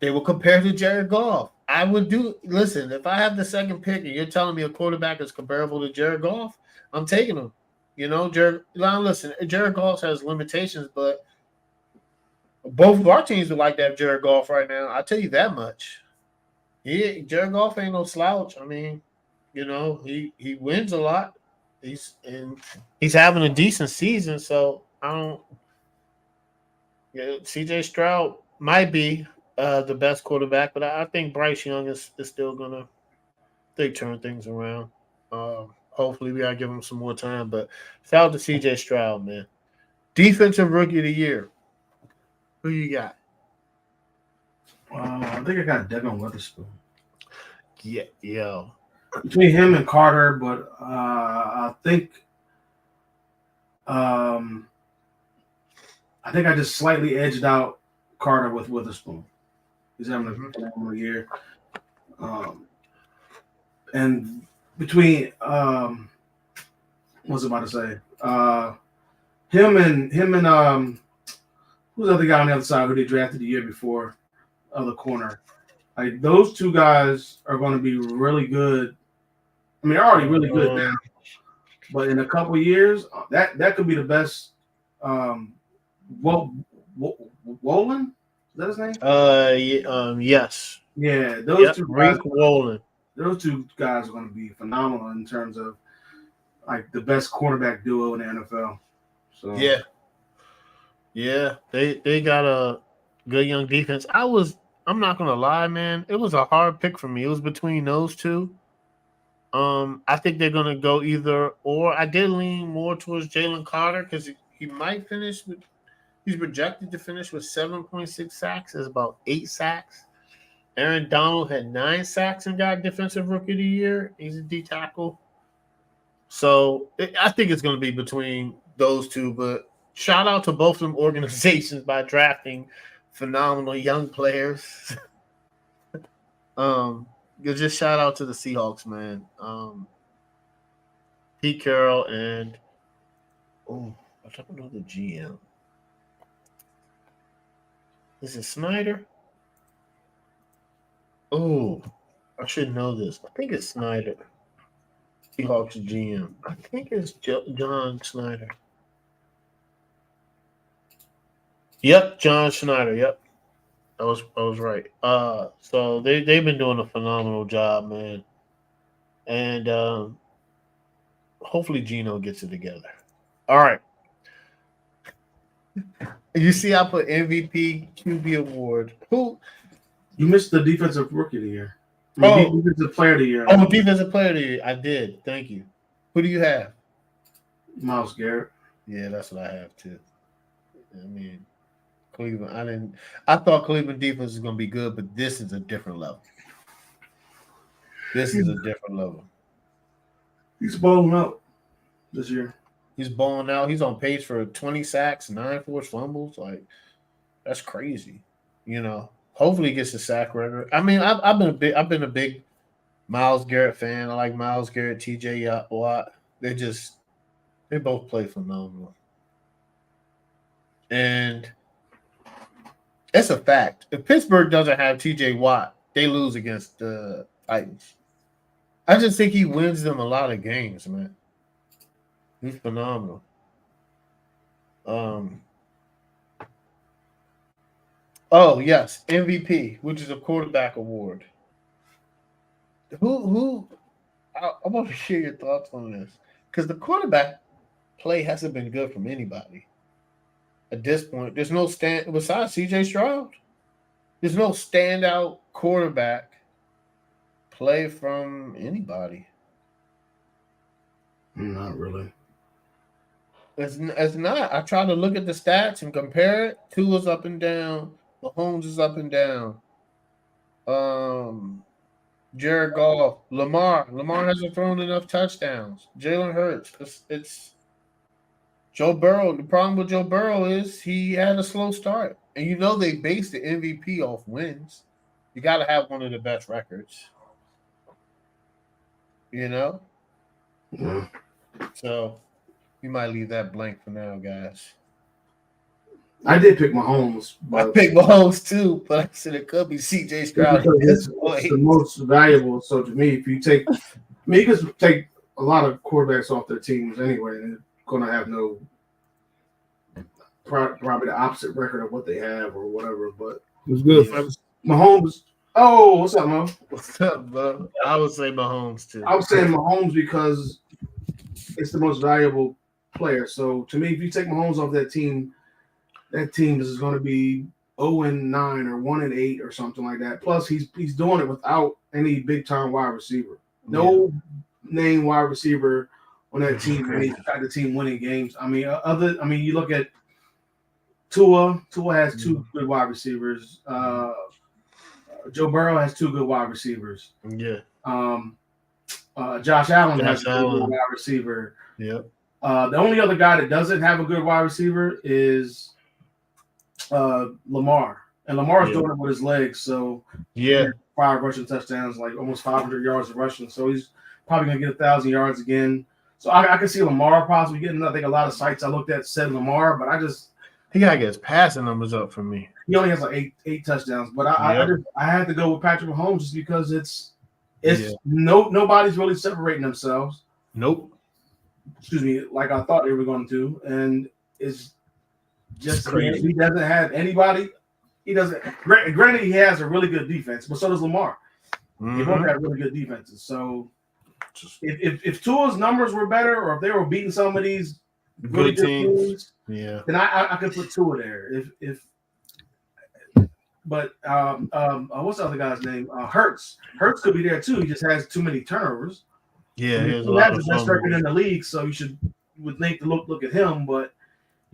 they were compared to Jared Goff. I would listen, if I have the second pick and you're telling me a quarterback is comparable to Jared Goff, I'm taking him. You know, Jared Goff has limitations, but both of our teams would like to have Jared Goff right now. I'll tell you that much. Jared Goff ain't no slouch. I mean, you know, he wins a lot. He's having a decent season, so I don't. Yeah, CJ Stroud might be the best quarterback, but I think Bryce Young is still gonna turn things around. Hopefully, we gotta give him some more time. But shout out to CJ Stroud, man. Defensive Rookie of the Year. Who you got? I think I got Devin Witherspoon. Yeah, yo. Between him and Carter, but I think I just slightly edged out Carter with Witherspoon. He's having a phenomenal year. And between what was I about to say? Him and who's the other guy on the other side who they drafted the year before, other corner. Like those two guys are going to be really good. I mean, they're already really good now, but in a couple of years, that could be the best. Wolin, is that his name? Yes. Yeah, those two guys. Rick Wolin. Those two guys are going to be phenomenal in terms of like the best quarterback duo in the NFL. So yeah, they got a good young defense. I'm not gonna lie, man. It was a hard pick for me. It was between those two. I think they're gonna go either or. I did lean more towards Jalen Carter because he might finish with. He's projected to finish with 7.6 sacks. That's about 8 sacks. Aaron Donald had 9 sacks and got Defensive Rookie of the Year. He's a D tackle. So I think it's going to be between those two. But shout out to both of them organizations by drafting phenomenal young players. Just shout out to the Seahawks, man. Pete Carroll and I don't know the GM. Is it Snyder? Oh, I should know this. I think it's Snyder. Seahawks GM. I think it's John Snyder. Yep, John Schneider. Yep, I was right. So they've been doing a phenomenal job, man, and hopefully Gino gets it together. All right. You see, I put MVP QB award. Who? You missed the defensive rookie of the year. Defensive player of the year. Defensive player of the year. I did. Thank you. Who do you have? Myles Garrett. Yeah, that's what I have too. I mean, Cleveland. I thought Cleveland defense was going to be good, but this is a different level. He's balling out this year. He's balling out. He's on pace for 20 sacks, 9 forced fumbles. Like, that's crazy. You know, hopefully he gets a sack record. I mean, I've been a big Myles Garrett fan. I like Myles Garrett, TJ Watt. They both play phenomenal. And it's a fact. If Pittsburgh doesn't have TJ Watt, they lose against the Titans. I just think he wins them a lot of games, man. He's phenomenal. Um. Oh yes, MVP, which is a quarterback award. Who? I want to hear your thoughts on this because the quarterback play hasn't been good from anybody at this point. There's no stand besides C.J. Stroud. There's no standout quarterback play from anybody. Not really. It's not. I try to look at the stats and compare it. Tua's up and down. Mahomes is up and down. Um, Jared Goff, Lamar. Lamar hasn't thrown enough touchdowns. Jalen Hurts. It's Joe Burrow. The problem with Joe Burrow is he had a slow start, and you know they based the MVP off wins. You got to have one of the best records. You know, Yeah. so we might leave that blank for now, guys. I did pick Mahomes, I but picked Mahomes too, but I said it could be C.J. Stroud. because it's the most valuable. So to me, if you take, you could take a lot of quarterbacks off their teams anyway, and they're going to have no probably the opposite record of what they have or whatever. But It was good. Yeah. Mahomes. Oh, what's up, Mo? What's up, bro? I would say Mahomes too. I was saying Mahomes because it's the most valuable player. So to me, if you take Mahomes off that team is going to be 0-9 or 1-8 or something like that. Plus, he's doing it without any big time wide receiver. No name wide receiver on that team, and he's got the team winning games. I mean, you look at Tua. Tua has two good wide receivers. Joe Burrow has two good wide receivers. Yeah. Josh Allen has a good wide receiver. Yep. The only other guy that doesn't have a good wide receiver is Lamar. And Lamar's doing it with his legs. So 5 rushing touchdowns, like almost 500 yards of rushing. So he's probably going to get 1,000 yards again. So I can see Lamar possibly getting. I think a lot of sites I looked at said Lamar, but he got to get his passing numbers up for me. He only has like eight touchdowns, but I had to go with Patrick Mahomes just because it's nobody's really separating themselves. Nope. Excuse me, like I thought they were going to, and it's just crazy. He doesn't have anybody. He doesn't. Granted, he has a really good defense, but so does Lamar. They both have really good defenses. So if Tua's numbers were better, or if they were beating some of these really good teams, then I could put Tua there. But what's the other guy's name? Hurts. Hurts could be there too. He just has too many turnovers. Yeah, he has the best record in the league, so you would think to look at him, but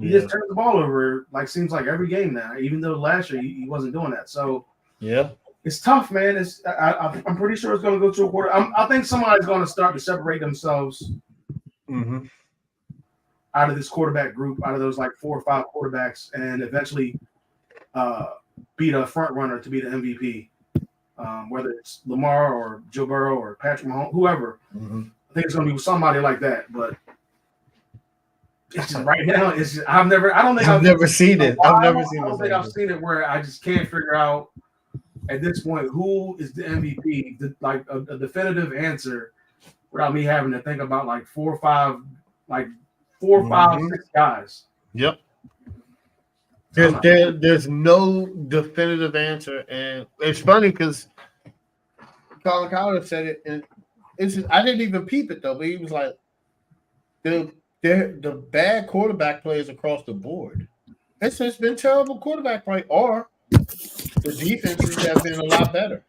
he just turns the ball over seems like every game now. Even though last year he wasn't doing that, so it's tough, man. I'm pretty sure it's going to go to a quarter. I think somebody's going to start to separate themselves out of this quarterback group, out of those 4 or 5 quarterbacks, and eventually beat a front runner to be the MVP. Whether it's Lamar or Joe Burrow or Patrick Mahomes, whoever. I think it's going to be somebody like that. But it's just right now, it's just, I've never seen it. I don't think I've seen it where I just can't figure out at this point who is the MVP. A definitive answer without me having to think about 4 or 5, 6 guys. Yep. There's no definitive answer, and it's funny because Colin Cowherd said it, and I didn't even peep it though, but he was like, the bad quarterback plays across the board. It's just been terrible quarterback play, or the defenses have been a lot better.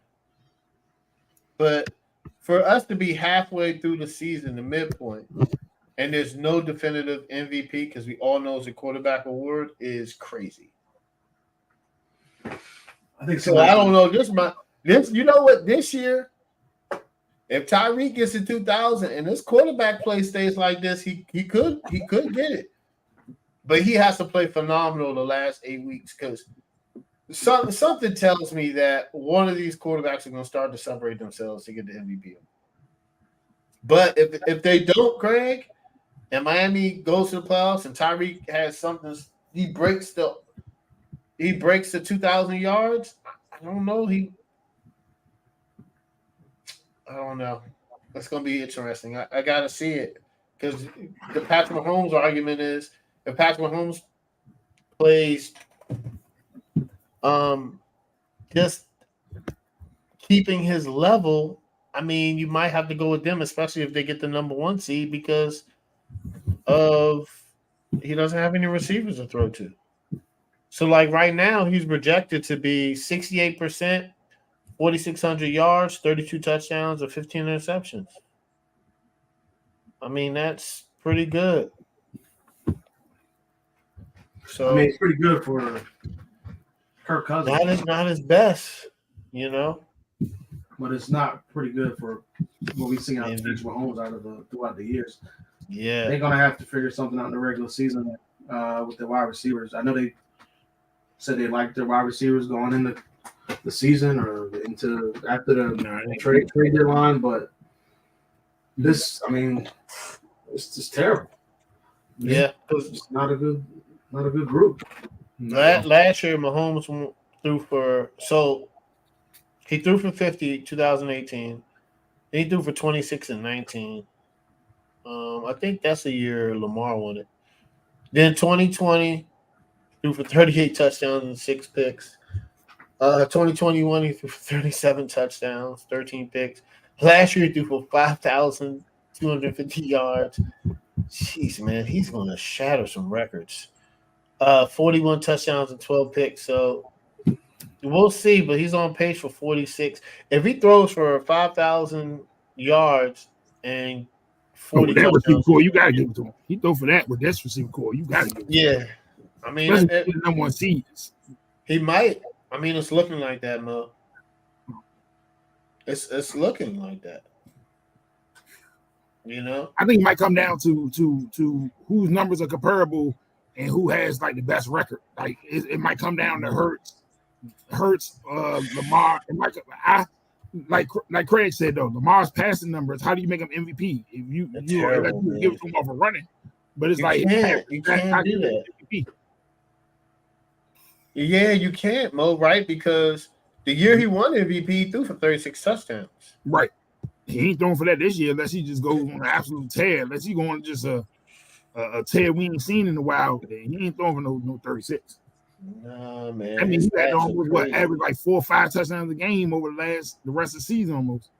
But for us to be halfway through the season, the midpoint, and there's no definitive MVP because we all know it's a quarterback award is crazy. I think so. I don't know. You know what? This year, if Tyreek gets to 2,000 and this quarterback play stays like this, he could get it. But he has to play phenomenal the last 8 weeks because something tells me that one of these quarterbacks are going to start to separate themselves to get the MVP. But if they don't, Craig, and Miami goes to the playoffs and Tyreek has something, he breaks the 2,000 yards. I don't know. I don't know. That's going to be interesting. I got to see it because the Patrick Mahomes argument is if Patrick Mahomes plays um, just keeping his level, I mean, you might have to go with them, especially if they get the number 1 seed because of he doesn't have any receivers to throw to. So, like right now, he's projected to be 68%, 4,600 yards, 32 touchdowns, or 15 interceptions. I mean, that's pretty good. So, I mean, it's pretty good for Kirk Cousins. not his best, you know. But it's not pretty good for what we've seen out of MVP. Patrick Mahomes throughout the years. Yeah, They're gonna have to figure something out in the regular season with the wide receivers. I know they said they liked their wide receivers going into the season or after the trade deadline, but this, I mean, it's just terrible. yeah. It's not a good group. Last year, Mahomes threw for he threw for 50 2018. He threw for 26 and 19. I think that's the year Lamar won it. Then 2020 threw for 38 touchdowns and 6 picks. 2021 he threw for 37 touchdowns, 13 picks. Last year he threw for 5,250 yards. Jeez, man, he's going to shatter some records. 41 touchdowns and 12 picks. So we'll see, but he's on pace for 46. If he throws for 5,000 yards and 40 that touchdowns, receiver core, you gotta give it to him. He throw for that with this receiver core, you gotta give it to him. yeah. I mean, Especially the number 1 seeds. he might. I mean, it's looking like that, Mo. It's looking like that. You know, I think it might come down to whose numbers are comparable and who has like the best record. Like it might come down to Hurts, Lamar. It might. Like Craig said though, Lamar's passing numbers. How do you make him MVP? If you give it to him off of running, but it's you like can't do that. MVP. Yeah, you can't, Mo. Right? Because the year he won MVP, he threw for 36 touchdowns. Right. He ain't throwing for that this year unless he just goes on an absolute tear. Unless he going just a tear we ain't seen in a while. He ain't throwing for no 36. Nah, man. I mean, he had almost average like 4 or 5 touchdowns a game over the rest of the season almost.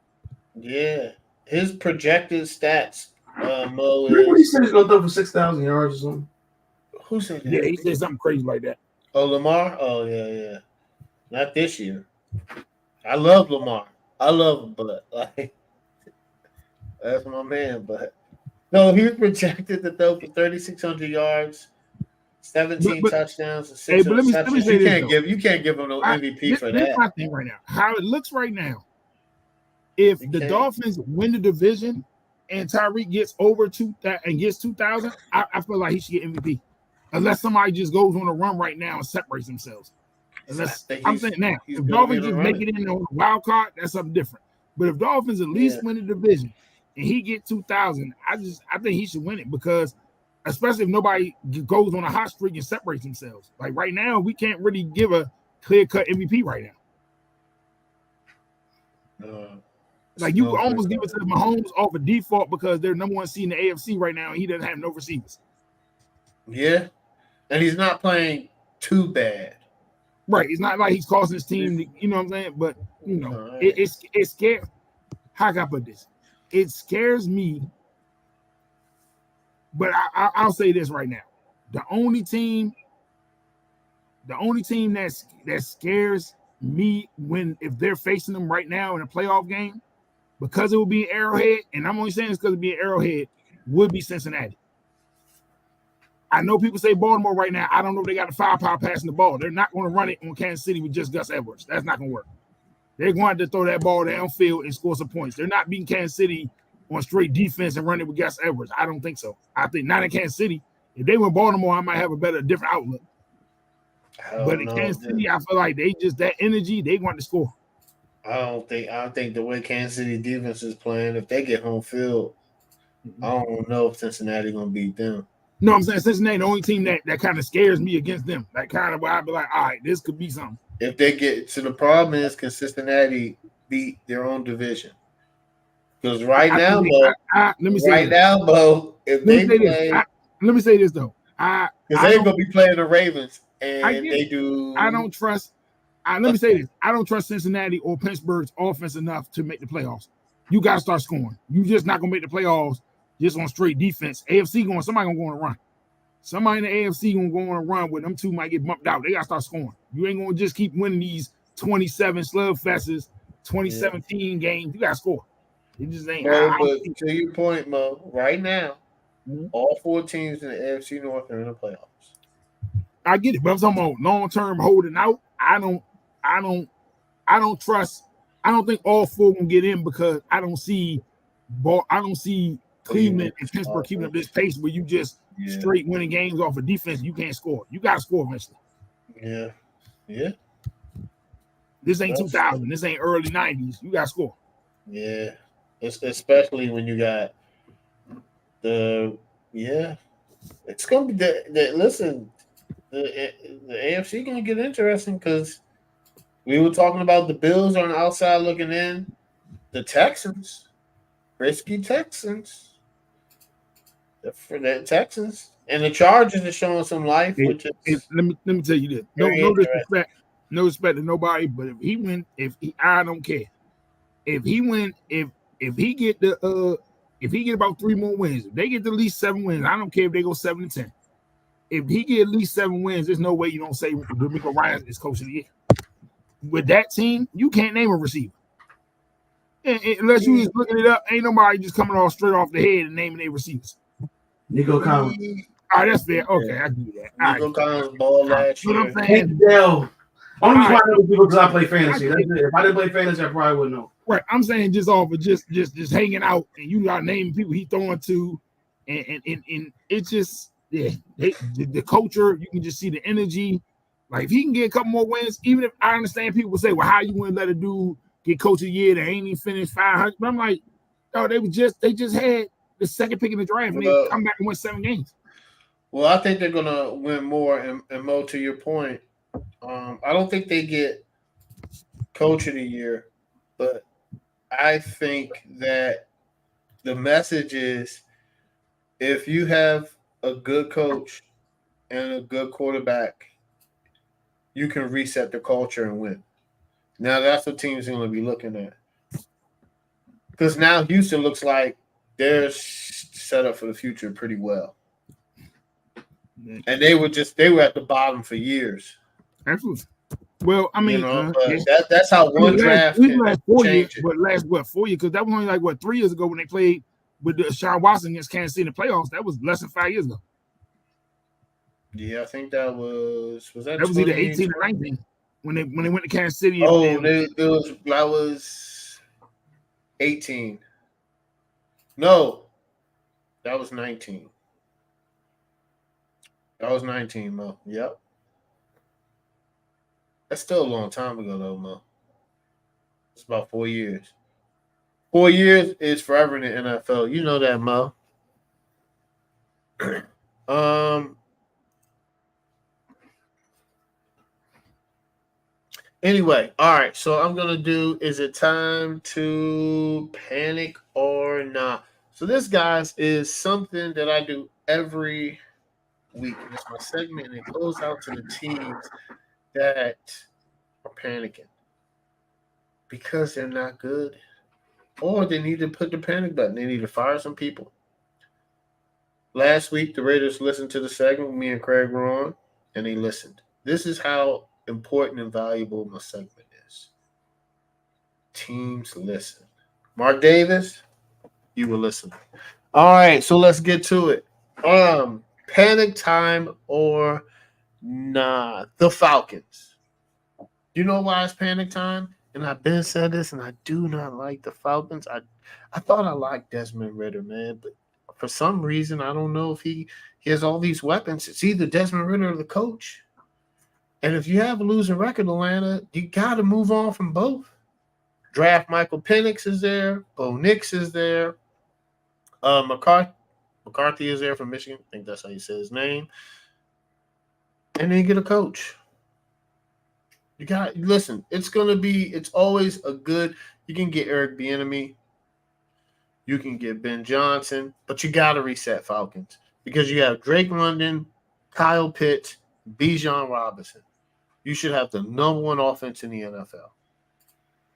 Yeah, his projected stats, Mo. He said he's gonna throw for 6,000 yards or something. Who said that? Yeah, he said something crazy like that. Oh, Lamar. Oh, yeah. Not this year. I love Lamar. I love him, but like that's my man. But no, he was projected to throw for 3,600 yards. 17 touchdowns and 6 interceptions. You can't give him no MVP for that. That's my thing right now. How it looks right now. If the Dolphins win the division and Tyreek gets over 2,000 and gets 2,000, I feel like he should get MVP. Unless somebody just goes on a run right now and separates themselves. Unless I'm saying now, if Dolphins just make it in on a wild card, that's something different. But if Dolphins at least win the division and he get 2,000, I think he should win it because. Especially if nobody goes on a hot streak and separates themselves. Like right now, we can't really give a clear-cut MVP right now. Like you can almost give it to the Mahomes off of default because they're number 1 seed in the AFC right now, and he doesn't have no receivers. Yeah, and he's not playing too bad. Right, it's not like he's causing his team. You know what I'm saying? But you know, it's scared. How can I put this? It scares me. But I'll say this right now: the only team that scares me if they're facing them right now in a playoff game, because it will be an Arrowhead, and I'm only saying this because it be an Arrowhead, would be Cincinnati. I know people say Baltimore right now. I don't know if they got the firepower passing the ball. They're not going to run it on Kansas City with just Gus Edwards. That's not going to work. They're going to throw that ball downfield and score some points. They're not beating Kansas City on straight defense and running with Gus Edwards. I don't think so. I think not in Kansas City. If they were Baltimore, I might have a different outlook. But in Kansas City, I feel like they just that energy, they want to score. I don't think the way Kansas City defense is playing, if they get home field, I don't know if Cincinnati gonna beat them. No, I'm saying Cincinnati, the only team that kind of scares me against them. That kind of where I'd be like, all right, this could be something. If they get to the problem is, can Cincinnati beat their own division? Because right I now, think Mo, let me say right this. now, Mo, if Let me they say this. play, Let me say this though. because I they're don't gonna be playing the Ravens, I and get they it. do. I don't trust. Let me say this. I don't trust Cincinnati or Pittsburgh's offense enough to make the playoffs. You got to start scoring. You just not gonna make the playoffs just on straight defense. AFC going. Somebody gonna go on a run. Somebody in the AFC gonna go on a run where them two might get bumped out. They gotta start scoring. You ain't gonna just keep winning these 27 slugfests, 2017 games. You gotta score. It just ain't. Mo, but to your point, Mo, right now, Mhm. all 4 teams in the AFC North are in the playoffs. I get it, but I'm talking about long-term holding out. I don't trust. I don't think all 4 gonna get in because I don't see Cleveland and Pittsburgh keeping up this pace where you just straight winning games off of defense. You can't score. You gotta score eventually. Yeah. This ain't 2000. This ain't early 90s. You gotta score. Yeah, especially when you got the It's gonna be listen. The AFC gonna get interesting because we were talking about the Bills on the outside looking in, the Texans, risky Texans, the Texans, and the Chargers are showing some life, which is let me tell you this. No disrespect to nobody, but I don't care. If he get about 3 more wins, if they get at least 7 wins, I don't care if they go 7-10. If he get at least 7 wins, there's no way you don't say D'Amico Ryan is coach of the year. With that team, you can't name a receiver. Unless you just looking it up, ain't nobody just coming off straight off the head and naming their receivers. Nico Collins. All right, that's fair. Okay, I do that. Nico Collins ball last year. What I'm saying, only reason why I know people because I play fantasy. That's it. If I didn't play fantasy, I probably wouldn't know. Right, I'm saying just off of just hanging out, and you got naming people he throwing to, and it's just the culture. You can just see the energy. Like if he can get a couple more wins, even if I understand people say, well, how you want to let a dude get coach of the year that ain't even finished 500? But I'm like, no, they just had the second pick in the draft, and they come back and win 7 games. Well, I think they're gonna win more, and Mo, to your point, I don't think they get coach of the year, but I think that the message is if you have a good coach and a good quarterback, you can reset the culture and win. Now that's what teams are going to be looking at. Because now Houston looks like they're set up for the future pretty well. And they were at the bottom for years. Absolutely. Well, I mean, that's how one draft can change it. But last 4 years? Because that was only like 3 years ago when they played with Sean Watson against Kansas City in the playoffs. That was less than 5 years ago. Yeah, I think that was that was either 18 or 19 when they went to Kansas City. That was 18. No, that was 19. That was 19, Mo. Yep. That's still a long time ago, though, Mo. It's about 4 years. 4 years is forever in the NFL. You know that, Mo. Anyway, all right. So I'm gonna do. Is it time to panic or not? So this, guys, is something that I do every week. It's my segment, and it goes out to the teams that are panicking because they're not good, or they need to put the panic button. They need to fire some people. Last week, the Raiders listened to the segment me and Craig were on, and they listened. This is how important and valuable my segment is. Teams listen. Mark Davis, you were listening. All right, so let's get to it. Panic time or nah? The Falcons. You know why it's panic time? And I've been said this, and I do not like the Falcons. I thought I liked Desmond Ridder, man, but for some reason, I don't know if he has all these weapons. It's either Desmond Ridder or the coach. And if you have a losing record, Atlanta, you got to move on from both. Draft Michael Penix is there. Bo Nix is there. McCarthy is there from Michigan. I think that's how you say his name. And then you get a coach. Listen, it's always a good, you can get Eric Bieniemy. You can get Ben Johnson, but you got to reset Falcons because you have Drake London, Kyle Pitts, Bijan Robinson. You should have the number one offense in the NFL.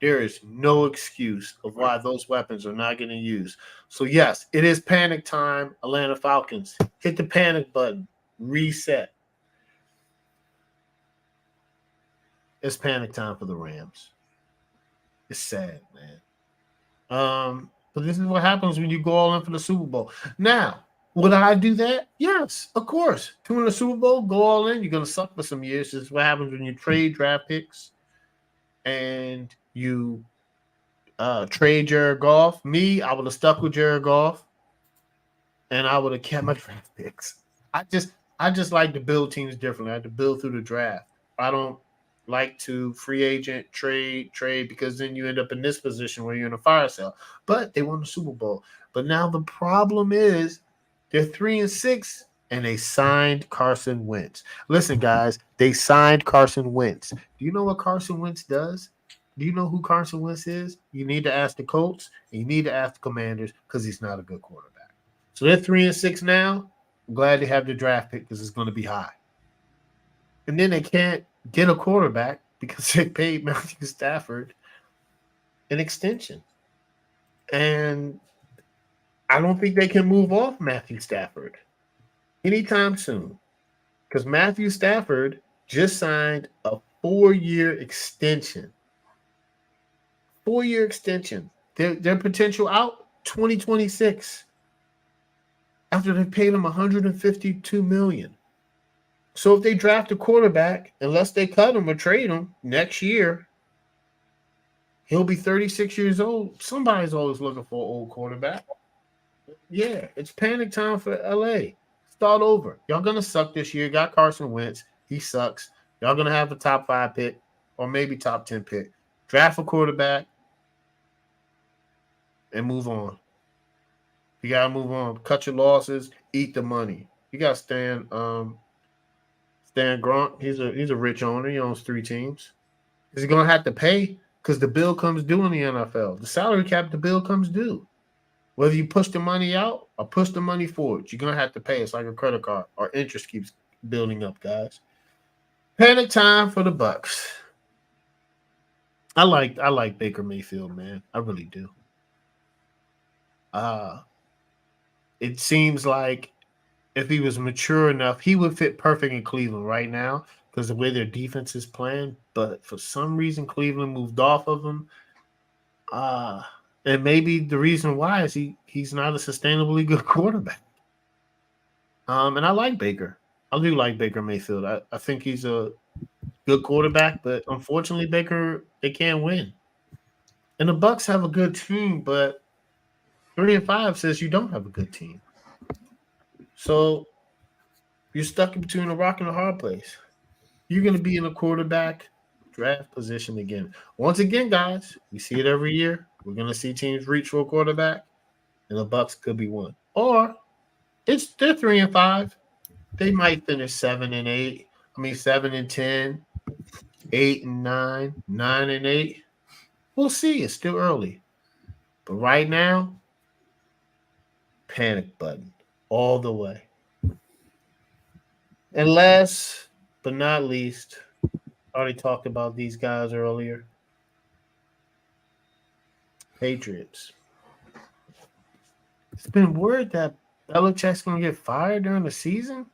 There is no excuse of why those weapons are not getting used. So, yes, it is panic time, Atlanta Falcons. Hit the panic button. Reset. It's panic time for the Rams. It's sad, man. But this is what happens when you go all in for the Super Bowl. Now, would I do that? Yes, of course. To win the Super Bowl, go all in. You're going to suck for some years. This is what happens when you trade draft picks and you trade Jared Goff. Me, I would have stuck with Jared Goff, and I would have kept my draft picks. I just like to build teams differently. I like to build through the draft. I don't like to free agent trade because then you end up in this position where you're in a fire sale. But they won the Super Bowl. But now the problem is they're 3-6 and they signed Carson Wentz. Listen, guys, they signed Carson Wentz. Do you know what Carson Wentz does? Do you know who Carson Wentz is? You need to ask the Colts and you need to ask the Commanders because he's not a good quarterback. So they're 3-6 now. I'm glad they have the draft pick because it's going to be high. And then they can't get a quarterback because they paid Matthew Stafford an extension. And I don't think they can move off Matthew Stafford anytime soon because Matthew Stafford just signed a 4-year extension. 4-year extension. Their potential out 2026 after they paid him $152 million. So if they draft a quarterback, unless they cut him or trade him next year, he'll be 36 years old. Somebody's always looking for an old quarterback. Yeah, it's panic time for LA. Start over. Y'all gonna suck this year. Got Carson Wentz. He sucks. Y'all gonna have a top 5 pick or maybe top 10 pick. Draft a quarterback and move on. You gotta move on. Cut your losses. Eat the money. You got Stan Grant. He's a rich owner. He owns 3 teams. Is he gonna have to pay? Because the bill comes due in the NFL. The salary cap, the bill comes due. Whether you push the money out or push the money forward, you're gonna have to pay. It's like a credit card. Our interest keeps building up, guys. Panic time for the Bucks. I like Baker Mayfield, man. I really do. It seems like if he was mature enough, he would fit perfect in Cleveland right now because the way their defense is playing. But for some reason, Cleveland moved off of him. And maybe the reason why is he's not a sustainably good quarterback. And I like Baker. I do like Baker Mayfield. I think he's a good quarterback, but unfortunately, Baker, they can't win. And the Bucks have a good team, but 3-5 says you don't have a good team. So you're stuck in between a rock and a hard place. You're going to be in a quarterback draft position again. Once again, guys, we see it every year. We're going to see teams reach for a quarterback, and the Bucks could be one. Or they're 3-5. They might finish 7-8. 7-10, 8-9, 9-8. We'll see. It's still early. But right now, panic button all the way. And last but not least, I already talked about these guys earlier. Patriots. It's been word that Belichick's going to get fired during the season.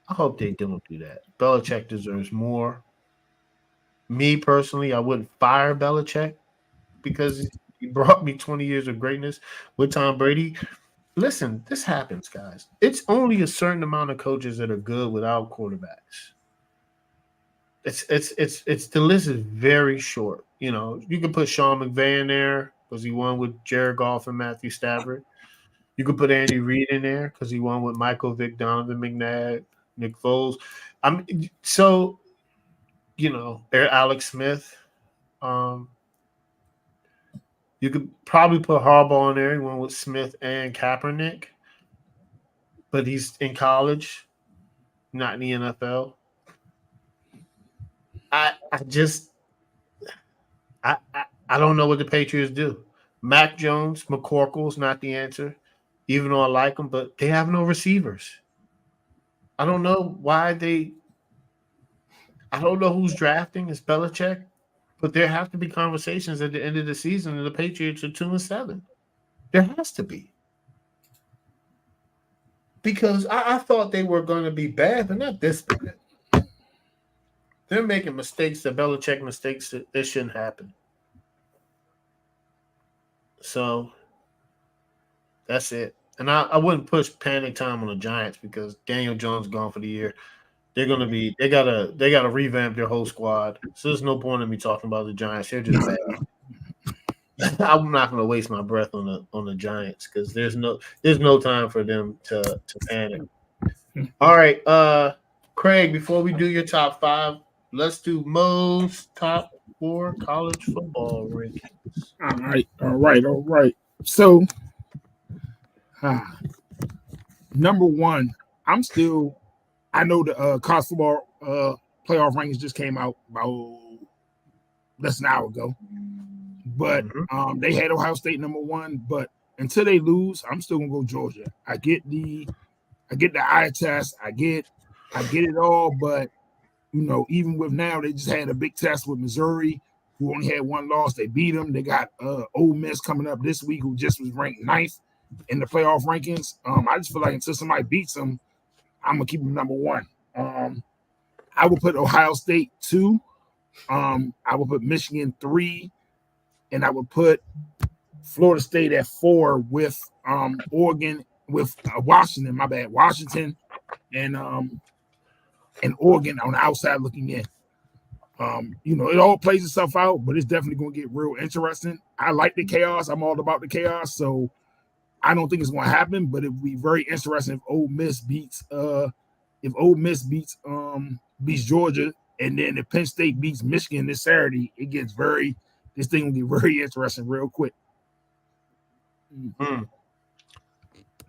I hope they don't do that. Belichick deserves more. Me personally, I wouldn't fire Belichick because he brought me 20 years of greatness with Tom Brady. Listen, this happens, guys. It's only a certain amount of coaches that are good without quarterbacks. It's the list is very short. You know, you can put Sean McVay in there because he won with Jared Goff and Matthew Stafford. You could put Andy Reid in there because he won with Michael Vick, Donovan McNabb, Nick Foles. Alex Smith. You could probably put Harbaugh in there. He won with Smith and Kaepernick, but he's in college, not in the NFL. I don't know what the Patriots do. Mac Jones, McCorkle's not the answer, even though I like him, but they have no receivers. I don't know why they. I don't know who's drafting. It's Belichick, but there have to be conversations at the end of the season, and the Patriots are 2-7. There has to be because I thought they were going to be bad, but not this bad. They're making mistakes, the Belichick mistakes that shouldn't happen. So that's it. And I wouldn't push panic time on the Giants because Daniel Jones gone for the year. They gotta revamp their whole squad. So there's no point in me talking about the Giants. They're just bad. I'm not gonna waste my breath on the Giants because there's no time for them to panic. All right, Craig, before we do your top five, let's do Mo's top 4 college football rankings. All right. So, number one, I know the college football playoff rankings just came out about less than an hour ago, but they had Ohio State number one. But until they lose, I'm still gonna go Georgia. I get the eye test, I get it all, but even with now, they just had a big test with Missouri, who only had one loss. They beat them. They got Ole Miss coming up this week, who just was ranked 9th in the playoff rankings. I just feel like until somebody beats them, I'm gonna keep them number one. I will put Ohio State 2. I will put Michigan 3, and I would put Florida State at 4 with Oregon, with Washington. My bad, Washington, and Oregon on the outside looking in. It all plays itself out, but it's definitely going to get real interesting. I like the chaos. I'm all about the chaos, so I don't think it's going to happen. But it would be very interesting if Ole Miss beats Georgia, and then if Penn State beats Michigan this Saturday. This thing will get very interesting real quick.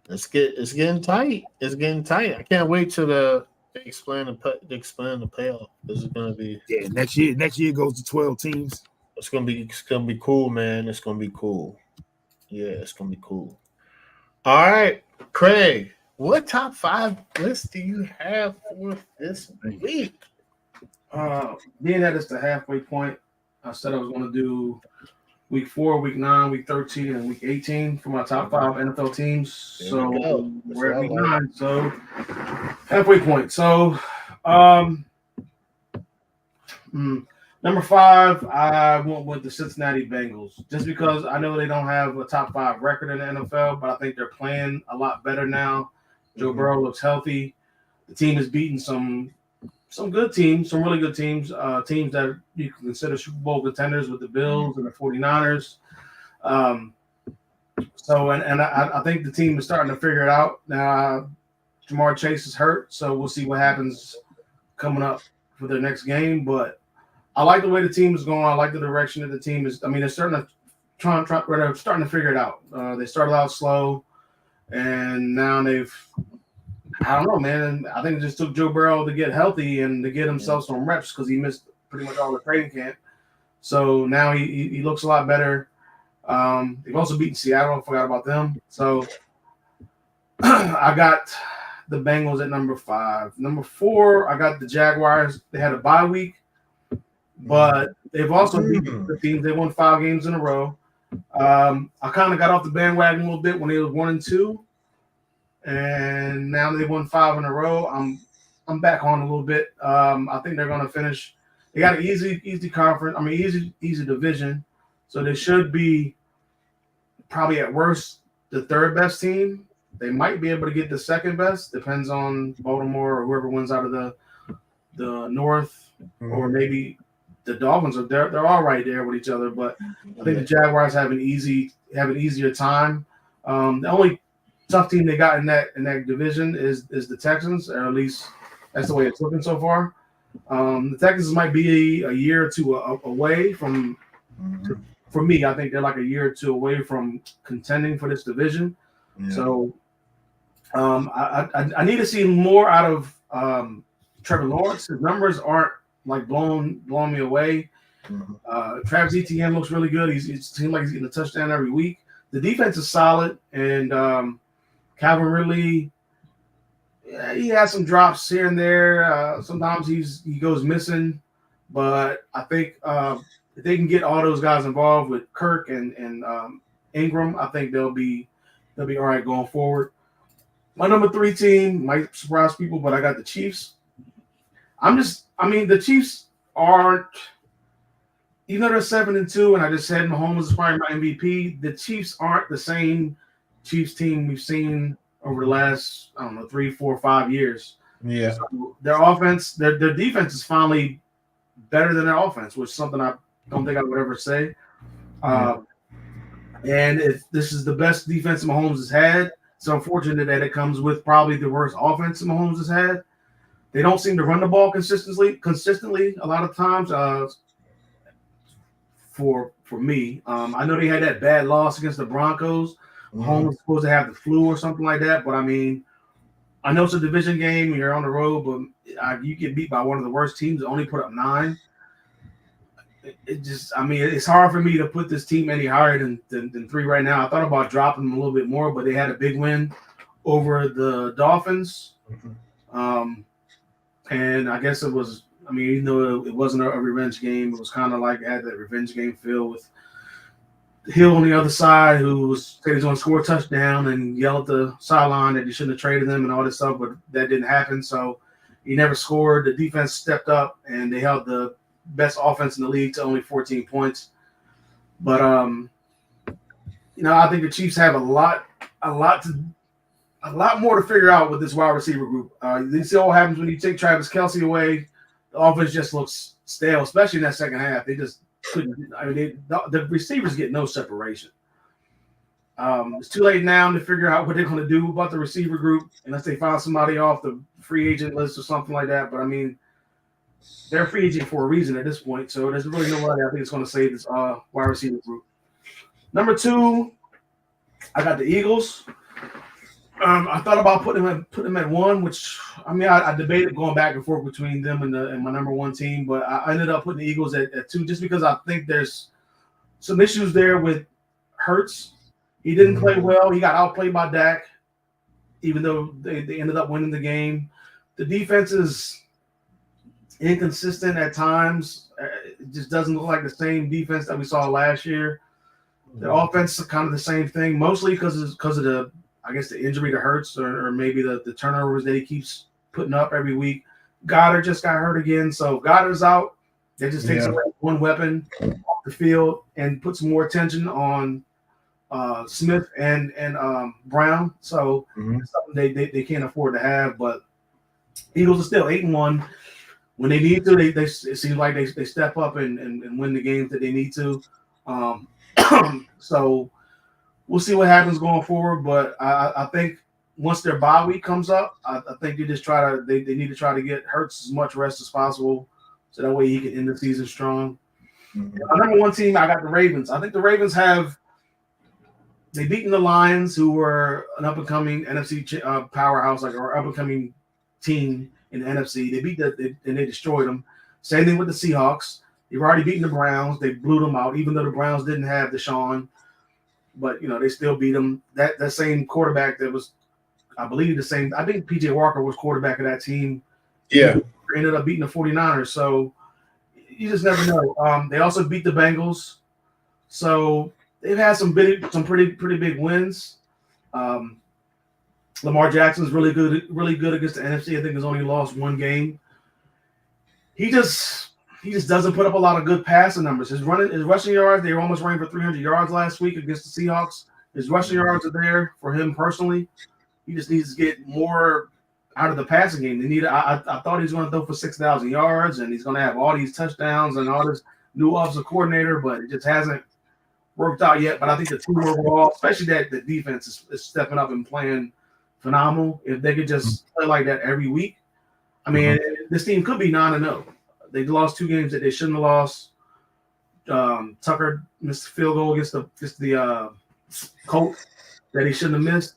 It's getting tight. It's getting tight. I can't wait till they explain the payoff. This is gonna be next year. Next year goes to 12 teams. It's gonna be cool, man. It's gonna be cool. Yeah, it's gonna be cool. All right, Craig, what top 5 list do you have for this week? Being that it's the halfway point, I said I was going to do week 4, week 9, week 13, and week 18 for my top 5 NFL teams. So we're at week 9. So halfway point. So number 5, I went with the Cincinnati Bengals just because I know they don't have a top 5 record in the NFL, but I think they're playing a lot better now. Joe Burrow looks healthy. The team has beaten some good teams, some really good teams, teams that you can consider Super Bowl contenders with the Bills and the 49ers. I think the team is starting to figure it out. Now, Jamar Chase is hurt, so we'll see what happens coming up for their next game. But I like the way the team is going. I like the direction that the team is. I mean, they're starting to figure it out. They started out slow, and now I don't know, man. I think it just took Joe Burrow to get healthy and to get himself some reps because he missed pretty much all the training camp. So now he looks a lot better. They've also beaten Seattle. I forgot about them. So I got the Bengals at number 5. Number 4, I got the Jaguars. They had a bye week, but they've also beaten the teams. They won 5 games in a row. I kind of got off the bandwagon a little bit when they was 1-2. And now they won 5 in a row. I'm back on a little bit. I think they're going to finish. They got an easy conference. I mean, easy division. So they should be probably at worst the 3rd best team. They might be able to get the 2nd best. Depends on Baltimore or whoever wins out of the North, or maybe the Dolphins. They're all right there with each other. But I think the Jaguars have an easier time. The only tough team they got in that division is the Texans, or at least that's the way it's looking so far. The Texans might be a year or 2 away from. For me, I think they're like a year or 2 away from contending for this division. Yeah. So I need to see more out of Trevor Lawrence. His numbers aren't like blowing me away. Travis Etienne looks really good. It seems like he's getting a touchdown every week. The defense is solid, and Calvin Ridley, yeah, he has some drops here and there. Sometimes he goes missing, but I think if they can get all those guys involved with Kirk and Ingram, I think they'll be all right going forward. My number 3 team might surprise people, but I got the Chiefs. The Chiefs aren't, even though they're 7-2, and I just said Mahomes is probably my MVP. The Chiefs aren't the same Chiefs team we've seen over the last 3, 4, 5 years. Yeah, so their offense, their defense is finally better than their offense, which is something I don't think I would ever say. And if this is the best defense Mahomes has had, it's unfortunate that it comes with probably the worst offense Mahomes has had. They don't seem to run the ball consistently a lot of times. For me, I know they had that bad loss against the Broncos. Mahomes was supposed to have the flu or something like that, but I know it's a division game and you're on the road, but you get beat by one of the worst teams that only put up 9. It's hard for me to put this team any higher than 3 right now. I thought about dropping them a little bit more, but they had a big win over the Dolphins. And I guess it was, even though it wasn't a revenge game, it was kind of like it had that revenge game feel with Hill on the other side, who said he was going to score a touchdown and yell at the sideline that he shouldn't have traded them and all this stuff, but that didn't happen. So he never scored. The defense stepped up and they held the best offense in the league to only 14 points. But I think the Chiefs have a lot more to figure out with this wide receiver group. You see what happens when you take Travis Kelce away. The offense just looks stale, especially in that second half. They just couldn't. The receivers get no separation. It's too late now to figure out what they're going to do about the receiver group unless they find somebody off the free agent list or something like that. But they're a free agent for a reason at this point, so there's really nobody I think is going to save this wide receiver group. Number 2, I got the Eagles. I thought about putting them at 1, which I debated going back and forth between them and my number 1 team, but I ended up putting the Eagles at 2 just because I think there's some issues there with Hurts. He didn't play well. He got outplayed by Dak, even though they ended up winning the game. The defense is inconsistent at times. It just doesn't look like the same defense that we saw last year. The offense is kind of the same thing, mostly because of the injury to Hurts or maybe the turnovers that he keeps putting up every week. Goddard just got hurt again, so Goddard's out. That just takes away one weapon off the field and puts more attention on Smith and Brown. So it's something they can't afford to have. But Eagles are still 8-1. When they need to, it seems like they step up and win the games that they need to. So we'll see what happens going forward. But I think once their bye week comes up, I think they need to try to get Hurts as much rest as possible, so that way he can end the season strong. My number 1 team, I got the Ravens. I think the Ravens they've beaten the Lions, who were an up-and-coming NFC powerhouse, or up-and-coming team in the NFC. They beat and they destroyed them. Same thing with the Seahawks. They've already beaten the Browns. They blew them out, even though the Browns didn't have Deshaun. But, they still beat them. That same quarterback that was, I believe, the same. I think P.J. Walker was quarterback of that team. Yeah. He ended up beating the 49ers. So you just never know. They also beat the Bengals. So they've had some pretty big wins. Lamar Jackson's really good against the NFC. I think he's only lost 1 game. He just doesn't put up a lot of good passing numbers. His rushing yards, they were almost running for 300 yards last week against the Seahawks. His rushing yards are there for him personally. He just needs to get more out of the passing game. I thought he was going to throw for 6,000 yards and he's going to have all these touchdowns and all this new offensive coordinator, but it just hasn't worked out yet. But I think the team overall, especially that the defense is stepping up and playing phenomenal. If they could just play like that every week, this team could be 9-0. They lost 2 games that they shouldn't have lost. Tucker missed a field goal against the Colts that he shouldn't have missed.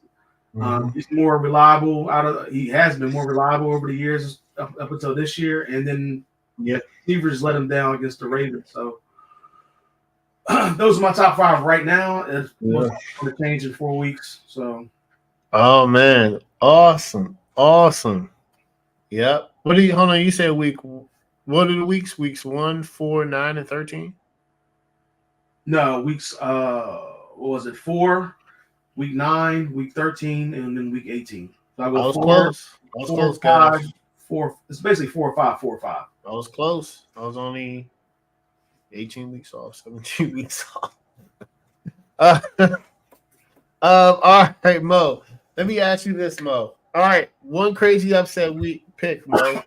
He's more reliable he has been more reliable over the years up until this year, and then receivers let him down against the Ravens. So those are my top 5 right now. It's Yeah. going to change in 4 weeks. So, Oh man, awesome. Yep. What do you hold on? You said week. What are the weeks? Weeks 1, 4, 9, and 13. no, weeks, what was it? 4, week 9, week 13, and then week 18. So I I go was 4, close. I was 4, close, 5, guys. 4. It's basically 4 or 5, 4 or 5. I was close. I was only 18 weeks off, 17 weeks off. All right, Mo. Let me ask you this, Mo. All right, one crazy upset week pick, Mo.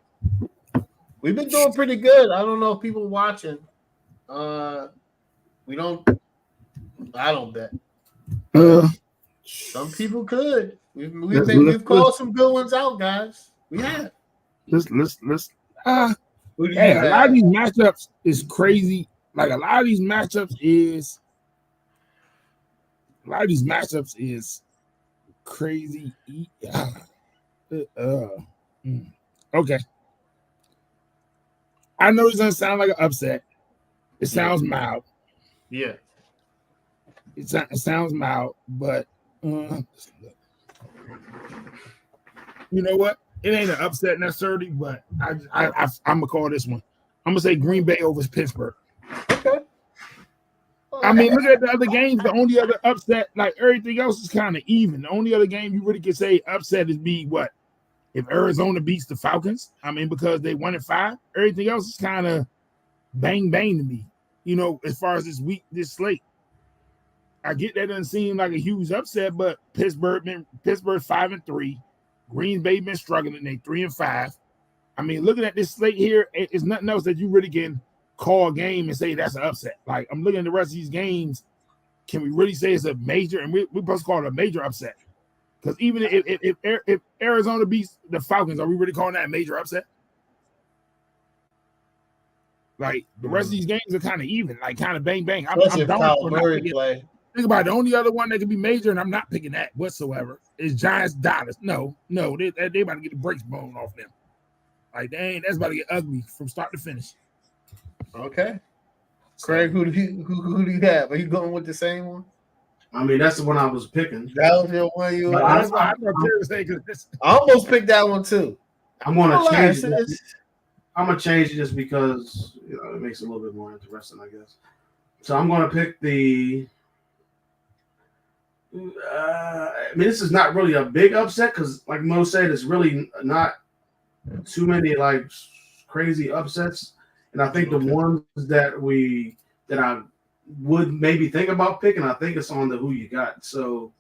We've been doing pretty good. I don't know if people watching. We don't. I don't bet. Uh, Some people could. let's We've called some good ones out, guys. We have. let's. Uh, Who do hey, you a lot of have? these matchups is crazy. Like a lot of these matchups is crazy. Okay. I know it doesn't sound like an upset. It sounds mild. Yeah. It sounds mild, but you know what? It ain't an upset necessarily, but I'm gonna call this one. I'm gonna say Green Bay over Pittsburgh. Okay. I mean, look at the other games. The only other upset, like everything else, is kind of even. The only other game you really can say upset is be what if Arizona beats the Falcons. I mean, because they 1-5. Everything else is kind of bang bang to me. You know, as far as this slate. I get that doesn't seem like a huge upset, but Pittsburgh 5-3. Green Bay been struggling. They 3-5. I mean, looking at this slate here, it's nothing else that you really can call a game and say that's an upset. Like I'm looking at the rest of these games. Can we really say it's a major? And we're supposed to call it a major upset. Because even if Arizona beats the Falcons, are we really calling that a major upset? Like the rest of these games are kind of even, like kind of bang bang. Especially I'm if down Kyle for not Murray picking. play. Think about it, the only other one that can be major, and I'm not picking that whatsoever, is Giants Dallas. No, they about to get the brakes blown off them. Like that's about to get ugly from start to finish. Okay. Craig, who do you have? Are you going with the same one? I mean, that's the one I was picking. That was your one you. But I almost picked that one too. I'm going to change it. It's- I'm going to change it just because it makes it a little bit more interesting, I guess. So I'm going to pick the. I mean, this is not really a big upset because, like Mo said, it's really not too many like crazy upsets. And I think the ones that I would maybe think about picking, I think it's on the who you got. So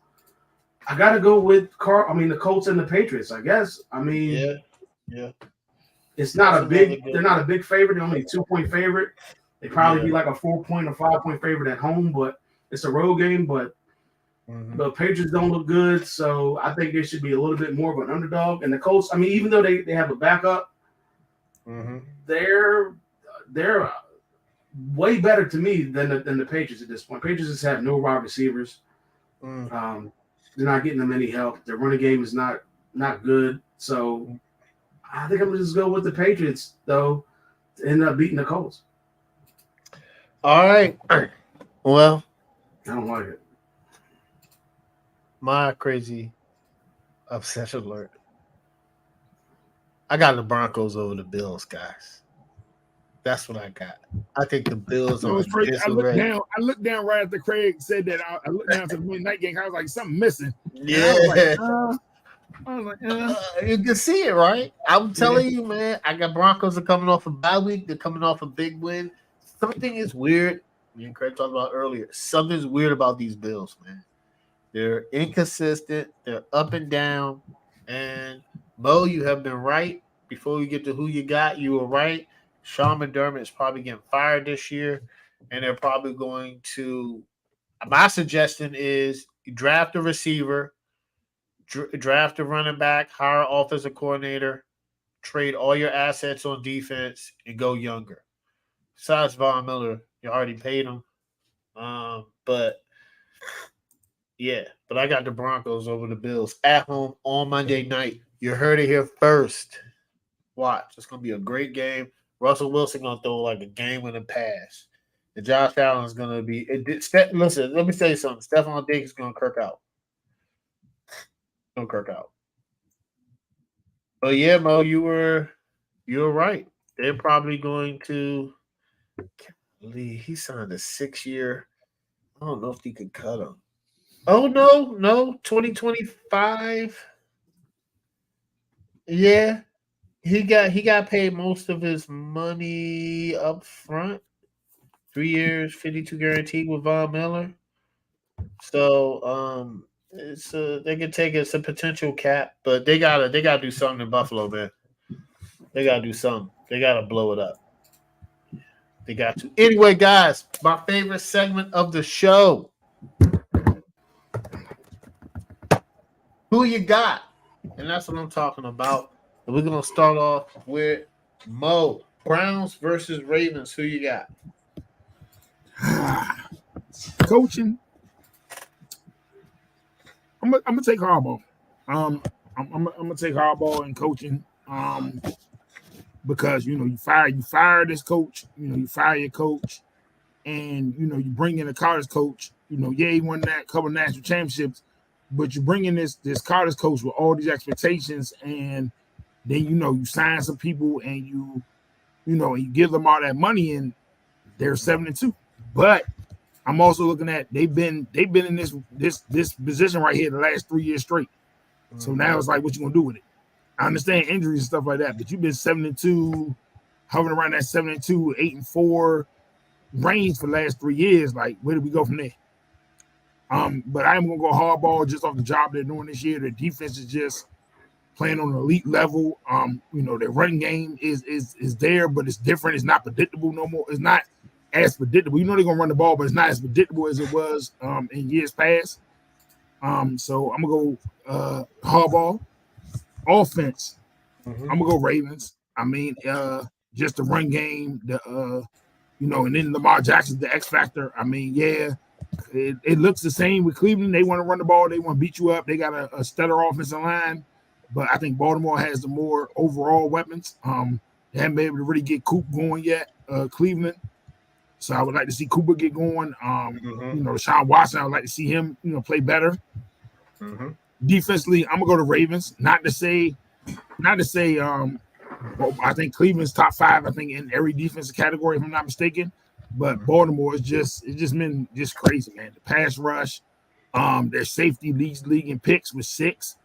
I got to go with the Colts and the Patriots. I guess. I mean, yeah. It's not a big. They're not a big favorite. They're only a 2-point favorite. They probably be like a 4-point or 5-point favorite at home, but it's a road game. But the Patriots don't look good, so I think they should be a little bit more of an underdog. And the Colts, I mean, even though they have a backup, they're way better to me than the Patriots at this point. Patriots just have no wide receivers. They're not getting them any help. Their running game is not good. So I think I'm gonna just go with the Patriots though to end up beating the Colts. All right. Well, I don't like it. My crazy upset alert. I got the Broncos over the Bills, guys. That's what I got. I think the Bills are. I looked down right after Craig said that. I looked down to the Monday night game. I was like, something missing. Yeah. I was like, you can see it, right? I'm telling you, man. I got Broncos are coming off a bye week. They're coming off a big win. Something is weird. Me and Craig talked about earlier. Something's weird about these Bills, man. They're inconsistent. They're up and down. And Mo, you have been right. Before we get to who you got, you were right. Sean McDermott is probably getting fired this year, and they're probably going to. My suggestion is you draft a receiver, draft a running back, hire an offensive coordinator, trade all your assets on defense, and go younger. Besides Von Miller, you already paid him. But I got the Broncos over the Bills at home on Monday night. You heard it here first. Watch. It's going to be a great game. Russell Wilson going to throw like a game-winning pass. And Josh Allen is going to be. Listen, let me tell you something. Stephon Diggs is going to kirk out. Going to kirk out. But yeah, Mo, you're right. They're probably going to. He signed a 6-year. I don't know if he could cut him. Oh no, 2025. Yeah, he got paid most of his money up front. 3 years, 52 guaranteed with Von Miller. So they can take it's a potential cap, but they gotta do something in Buffalo, man. They gotta do something. They gotta blow it up. They got to. Anyway, guys, my favorite segment of the show. Who you got? And that's what I'm talking about. And we're gonna start off with Mo. Browns versus Ravens. Who you got? Coaching. I'm gonna take Harbaugh. I'm gonna take Harbaugh in coaching. Because you fire this coach. You fire your coach, and you bring in a college coach. He won that couple of national championships, but you bring in this college coach with all these expectations, and then you sign some people, and you give them all that money, and they're 7-2. But I'm also looking at they've been in this position right here the last 3 years straight. So now it's like, what you gonna do with it? I understand injuries and stuff like that, but you've been 7-2, hovering around that 7-2, 8-4 range for the last 3 years. Like, where do we go from there? But I am gonna go hardball just off the job they're doing this year. Their defense is just playing on an elite level. Their running game is there, but it's different. It's not predictable no more. It's not as predictable. They're gonna run the ball, but it's not as predictable as it was in years past. So I'm gonna go hardball. Offense, I'm gonna go Ravens. I mean, just the run game, and then Lamar Jackson's the X factor. I mean, yeah, it looks the same with Cleveland. They want to run the ball, they want to beat you up. They got a stellar offensive line, but I think Baltimore has the more overall weapons. They haven't been able to really get Coop going yet, Cleveland. So I would like to see Cooper get going. Deshaun Watson, I would like to see him, play better. Defensively, I'm gonna go to Ravens. Not to say, I think Cleveland's top 5. I think in every defensive category, if I'm not mistaken. But Baltimore is just been just crazy, man. The pass rush, their safety leads league in picks with 6.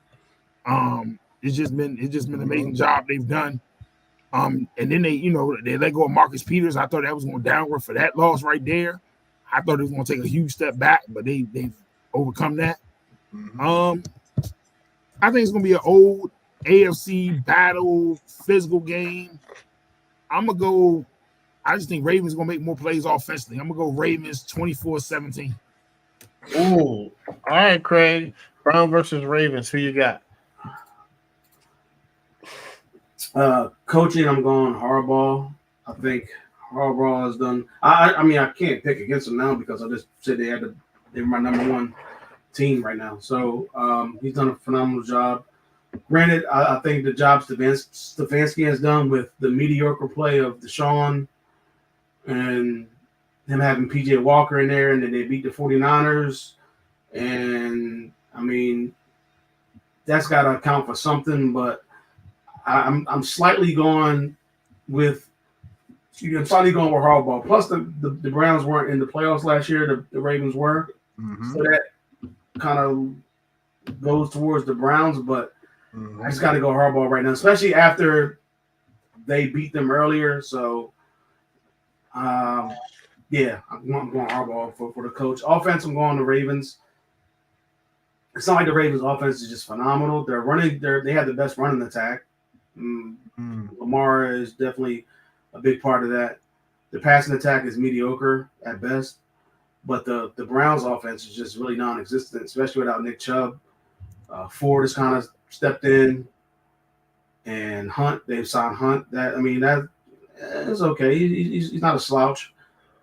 It's just been an amazing job they've done. And then they let go of Marcus Peters. I thought that was going downward for that loss right there. I thought it was going to take a huge step back, but they've overcome that. I think it's going to be an old AFC battle, physical game. I'm going to go. I just think Ravens going to make more plays offensively. I'm going to go Ravens 24-17. Ooh. All right, Craig. Brown versus Ravens. Who you got? Coaching, I'm going Harbaugh. I think Harbaugh has done. I mean, I can't pick against them now because I just said they were my number 1 team right now. So he's done a phenomenal job. Granted, I think the job Stefanski has done with the mediocre play of Deshaun and him having PJ Walker in there, and then they beat the 49ers. And I mean, that's got to account for something, but I'm slightly going with Harbaugh. Plus, the Browns weren't in the playoffs last year. The Ravens were. So that kind of goes towards the Browns, but I just got to go Harbaugh right now, especially after they beat them earlier. So, I'm going Harbaugh for the coach. Offense, I'm going the Ravens. It's not like the Ravens' offense is just phenomenal. They're running. They have the best running attack. Lamar is definitely a big part of that. The passing attack is mediocre at best, but the Browns' offense is just really non-existent, especially without Nick Chubb. Ford has kind of stepped in, and Hunt. They've signed Hunt. That is okay. He's not a slouch,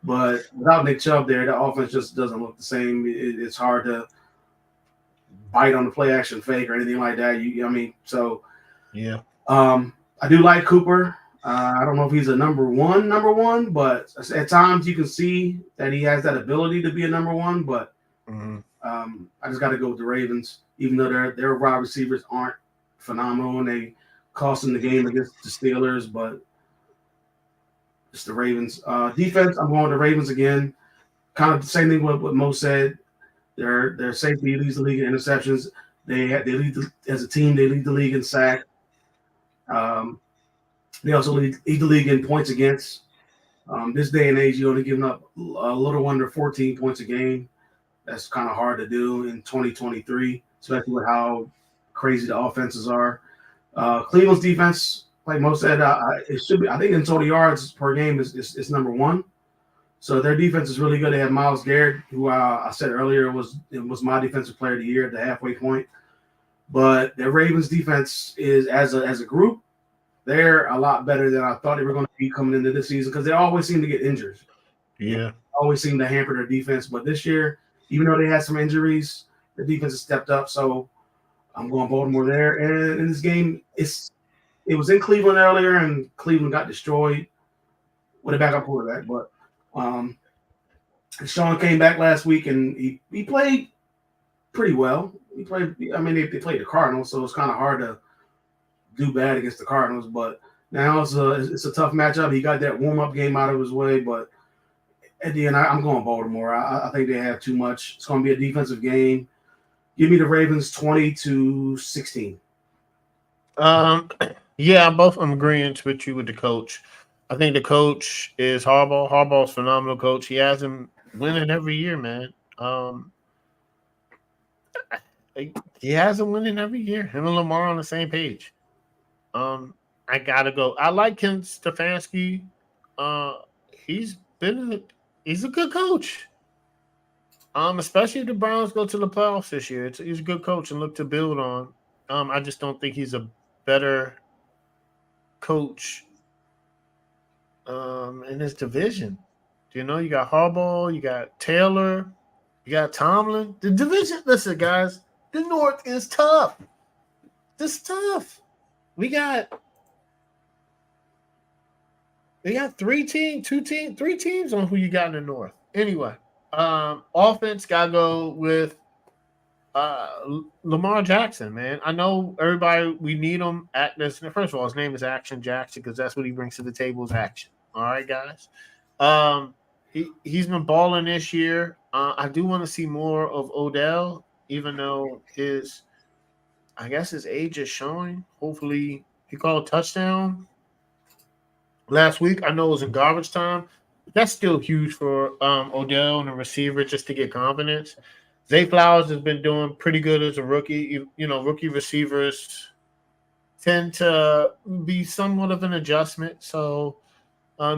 but without Nick Chubb there, the offense just doesn't look the same. It's hard to bite on the play action fake or anything like that. So. Yeah. I do like Cooper. I don't know if he's a number one, but at times you can see that he has that ability to be a number one. But I just got to go with the Ravens, even though their wide receivers aren't phenomenal and they cost them the game against the Steelers. But it's the Ravens. Defense, I'm going with the Ravens again. Kind of the same thing with what Mo said. Their safety leads the league in interceptions. They lead as a team. They lead the league in sack. They also lead the league in points against. This day and age, you're only giving up a little under 14 points a game. That's kind of hard to do in 2023, especially with how crazy the offenses are. Cleveland's defense, like Mo said, it should be. I think in total yards per game is number one. So their defense is really good. They have Myles Garrett, who I said earlier was my defensive player of the year at the halfway point. But their Ravens defense is as a group, they're a lot better than I thought they were going to be coming into this season because they always seem to get injured. Yeah, always seem to hamper their defense. But this year, even though they had some injuries, the defense has stepped up. So I'm going Baltimore there. And in this game, it was in Cleveland earlier, and Cleveland got destroyed with a backup quarterback. But Sean came back last week, and he played pretty well. They played the Cardinals, so it's kind of hard to do bad against the Cardinals. But now it's a tough matchup. He got that warm-up game out of his way, but at the end, I'm going Baltimore. I think they have too much. It's going to be a defensive game. Give me the Ravens 20-16. Yeah, I'm agreeing with you with the coach. I think the coach is Harbaugh. Harbaugh's a phenomenal coach. He has him winning every year, man. He has him winning every year. Him and Lamar on the same page. I gotta go. I like Ken Stefanski. He's a good coach. Especially if the Browns go to the playoffs this year. He's a good coach and look to build on. I just don't think he's a better coach in his division. You know, you got Harbaugh, you got Taylor, you got Tomlin. The division, listen, guys, the North is tough. It's tough. We got three teams on who you got in the North. Anyway, offense gotta go with Lamar Jackson, man. I know everybody, we need him at this. First of all, his name is Action Jackson because that's what he brings to the table is action. All right, guys. He's been balling this year. I do want to see more of Odell, even though his age is showing. Hopefully, he called a touchdown last week. I know it was in garbage time. That's still huge for Odell and a receiver just to get confidence. Zay Flowers has been doing pretty good as a rookie. You know, rookie receivers tend to be somewhat of an adjustment. So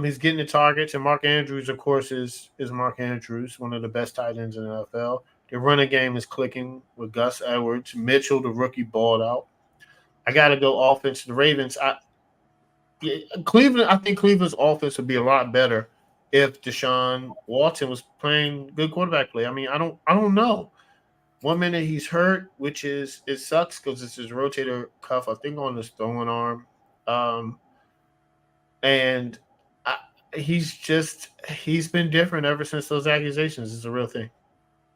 he's getting the targets. And Mark Andrews, of course, is Mark Andrews, one of the best tight ends in the NFL. The running game is clicking with Gus Edwards. Mitchell, the rookie, balled out. I got to go offense. The Ravens. Cleveland. I think Cleveland's offense would be a lot better if Deshaun Watson was playing good quarterback play. I mean, I don't know. 1 minute he's hurt, which it sucks because it's his rotator cuff, I think, on his throwing arm. And he's been different ever since those accusations. It's a real thing.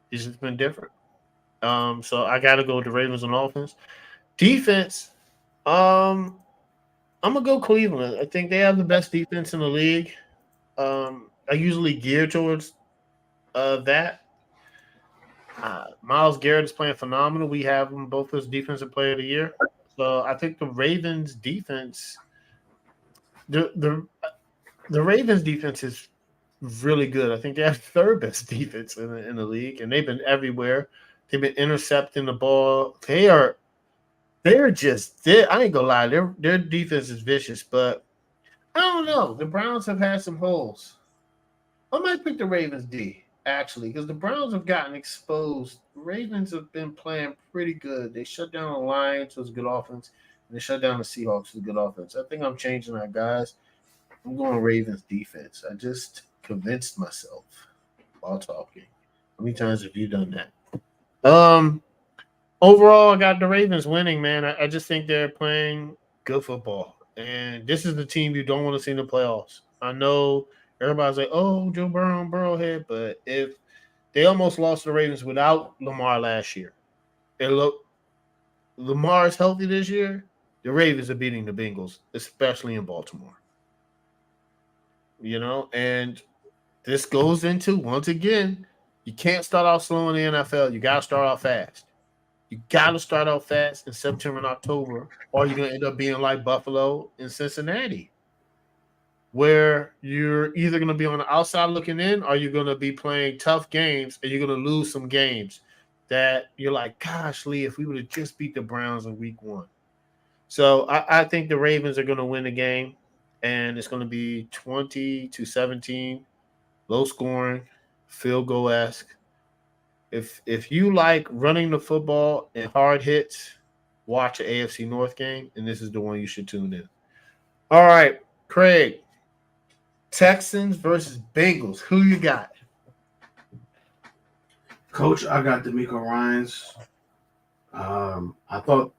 He's just been different. So I got to go with the Ravens on offense. Defense, I'm going to go Cleveland. I think they have the best defense in the league. I usually gear towards that. Myles Garrett is playing phenomenal. We have him both as defensive player of the year. So I think the Ravens defense, the Ravens defense is really good. I think they have third best defense in the league, and they've been everywhere. They've been intercepting the ball. They're just I ain't gonna lie, their defense is vicious, but I don't know. The Browns have had some holes. I might pick the Ravens D, actually, because the Browns have gotten exposed. The Ravens have been playing pretty good. They shut down the Lions, was a good offense, and they shut down the Seahawks, was a good offense. I think I'm changing that, guys. I'm going Ravens defense. I just convinced myself while talking. How many times have you done that? Overall, I got the Ravens winning, man. I just think they're playing good football. And this is the team you don't want to see in the playoffs. I know everybody's like, "Oh, Joe Burrow, Burrowhead," but if they almost lost to the Ravens without Lamar last year, and look, Lamar is healthy this year. The Ravens are beating the Bengals, especially in Baltimore. And this goes into once again, you can't start out slow in the NFL. You got to start out fast. You got to start out fast in September and October, or you're going to end up being like Buffalo and Cincinnati, where you're either going to be on the outside looking in, or you're going to be playing tough games, and you're going to lose some games that you're like, gosh, Lee, if we would have just beat the Browns in week 1. So I think the Ravens are going to win the game, and it's going to be 20-17, low scoring, field goal esque. If you like running the football and hard hits, watch an AFC North game, and this is the one you should tune in. All right, Craig, Texans versus Bengals. Who you got? Coach, I got D'Amico Ryans. I thought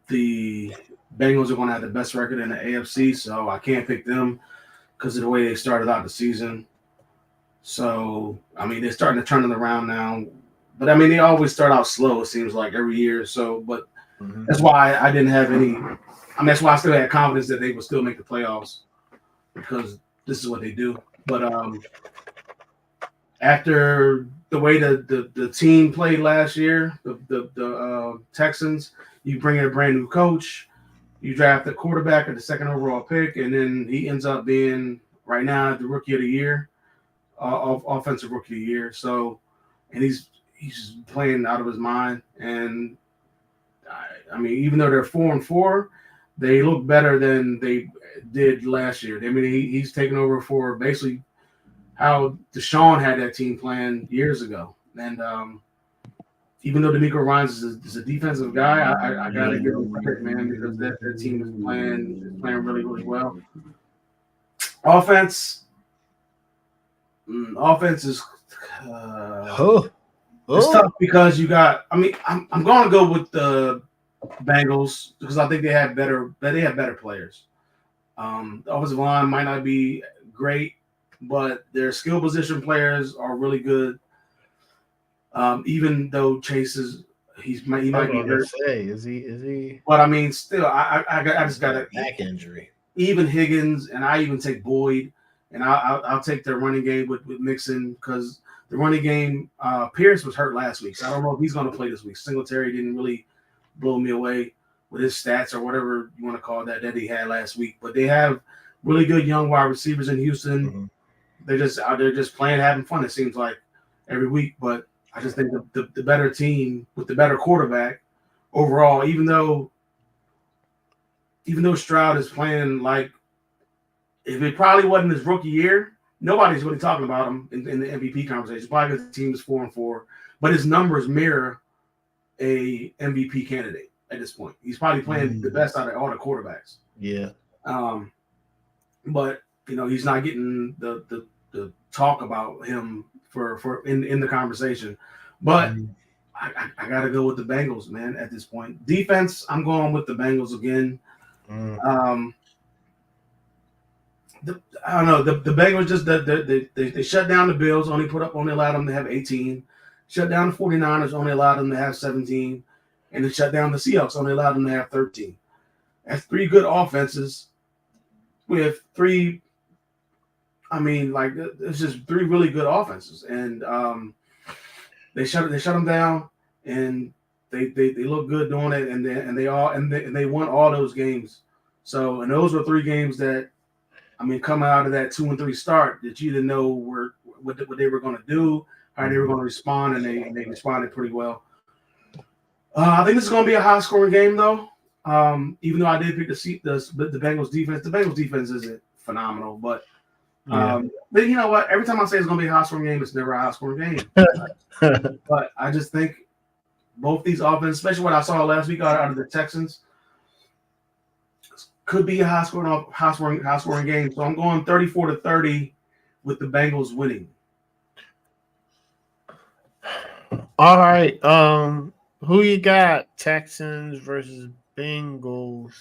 the Bengals are going to have the best record in the AFC, so I can't pick them because of the way they started out the season. So, I mean, they're starting to turn it around now. But, I mean, they always start out slow, it seems like, every year. So, but that's why I didn't have any – I mean, that's why I still had confidence that they would still make the playoffs because this is what they do. But after the way the team played last year, the Texans, you bring in a brand new coach, you draft a quarterback at the second overall pick, and then he ends up being, right now, the rookie of the year. Offensive rookie of the year. So, and he's playing out of his mind. And I mean, even though they're 4-4, they look better than they did last year. I mean, he's taken over for basically how Deshaun had that team playing years ago. And even though D'Amico Ryans is a defensive guy, I gotta give him credit, man, because that team is playing really, really well. Offense is it's tough because you got. I mean, I'm going to go with the Bengals because I think they have better players. The offensive line might not be great, but their skill position players are really good. Even though Chase he might be hurt. Is he? But I mean, still, I just got a back injury. Even Higgins, and I even take Boyd. And I'll take their running game with Mixon because the running game, Pierce was hurt last week. So I don't know if he's going to play this week. Singletary didn't really blow me away with his stats or whatever you want to call that he had last week. But they have really good young wide receivers in Houston. Mm-hmm. They're just out there just playing, having fun, it seems like, every week. But I just think the better team with the better quarterback overall, even though Stroud is playing like, if it probably wasn't his rookie year, nobody's really talking about him in the MVP conversation. Probably because the team is 4-4, but his numbers mirror a MVP candidate at this point. He's probably playing the best out of all the quarterbacks. Yeah. But he's not getting the talk about him for in the conversation. But I got to go with the Bengals, man. At this point, defense, I'm going with the Bengals again. I don't know. The Bengals just they shut down the Bills, only allowed them to have 18. Shut down the 49ers, only allowed them to have 17. And they shut down the Seahawks, only allowed them to have 13. That's 3 good offenses with 3. I mean, like, it's just 3 really good offenses, and they shut them down, and they look good doing it, and they won all those games. So, and those were 3 games that, I mean, coming out of that 2-3 start, that you didn't know what they were going to do, how they were going to respond, and they responded pretty well. I think this is going to be a high-scoring game, though. Even though I did pick the Bengals defense, the Bengals defense isn't phenomenal, but you know what? Every time I say it's going to be a high-scoring game, it's never a high-scoring game. But I just think both these offenses, especially what I saw last week out of the Texans, could be a high-scoring game. So I'm going 34-30 with the Bengals winning. All right. Who you got? Texans versus Bengals.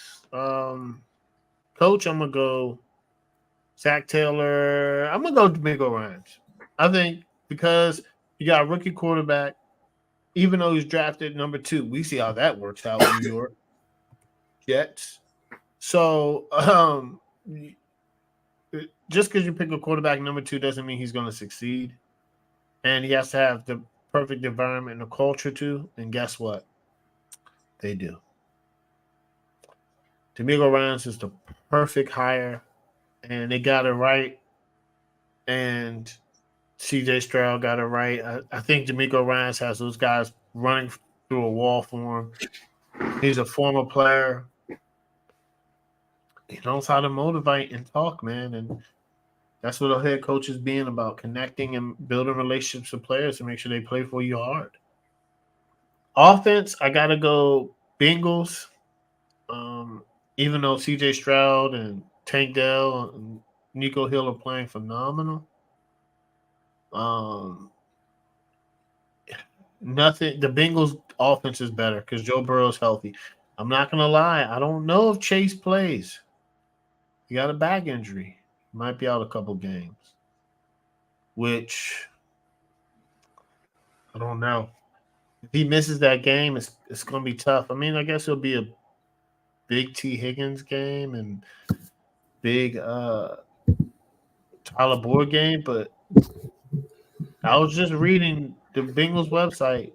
Coach, I'm gonna go Zach Taylor. I'm gonna go D'Amico Ryans. I think because you got a rookie quarterback, even though he's drafted number 2, we see how that works out. New York Jets. So just because you pick a quarterback number 2 doesn't mean he's going to succeed, and he has to have the perfect environment and the culture too. And guess what? They do. D'Amico Ryans is the perfect hire, and they got it right. And CJ Stroud got it right. I think D'Amico Ryans has those guys running through a wall for him. He's a former player. He knows how to motivate and talk, man. And that's what a head coach is being about, connecting and building relationships with players to make sure they play for you hard. Offense, I got to go Bengals. Even though CJ Stroud and Tank Dell and Nico Hill are playing phenomenal. Nothing. The Bengals offense is better because Joe Burrow's healthy. I'm not gonna lie. I don't know if Chase plays. He got a back injury. He might be out a couple games. Which I don't know. If he misses that game, it's gonna be tough. I mean, I guess it'll be a big T. Higgins game and big Tyler Boyd game, but I was just reading the Bengals website.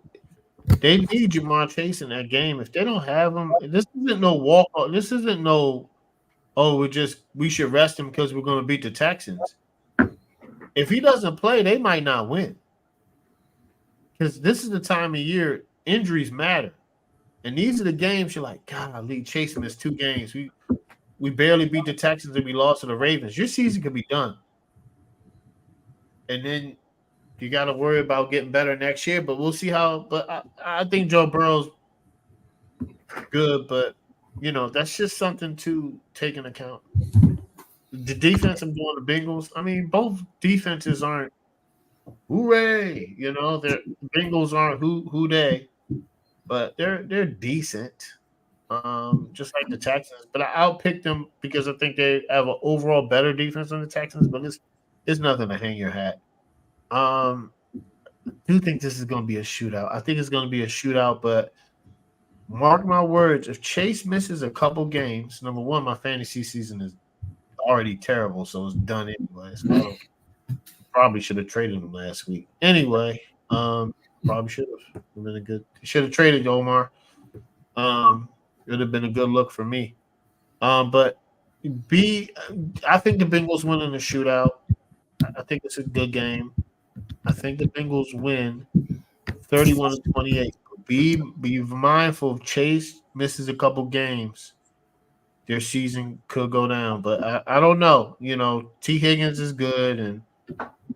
They need Jamar Chase in that game. If they don't have him, this isn't no walk. This isn't no. Oh, we should rest him because we're going to beat the Texans. If he doesn't play, they might not win. Because this is the time of year injuries matter, and these are the games you're like, God, Chase missed 2 games. We barely beat the Texans and we lost to the Ravens. Your season could be done, and then you got to worry about getting better next year, but we'll see how. But I think Joe Burrow's good, but, that's just something to take into account. The defense, I'm doing the Bengals. I mean, both defenses aren't hooray. The Bengals aren't who they, but they're decent, just like the Texans. But I outpicked them because I think they have an overall better defense than the Texans, but it's nothing to hang your hat. I do think this is going to be a shootout. I think it's going to be a shootout, but mark my words, if Chase misses a couple games, number one, my fantasy season is already terrible, so it's done anyway. So probably should have traded him last week. Anyway, probably should have been a good. Should have traded Omar. It would have been a good look for me. But I think the Bengals win in the shootout. I think it's a good game. I think the Bengals win 31-28. Be mindful if Chase misses a couple games, their season could go down. But I don't know. T. Higgins is good, and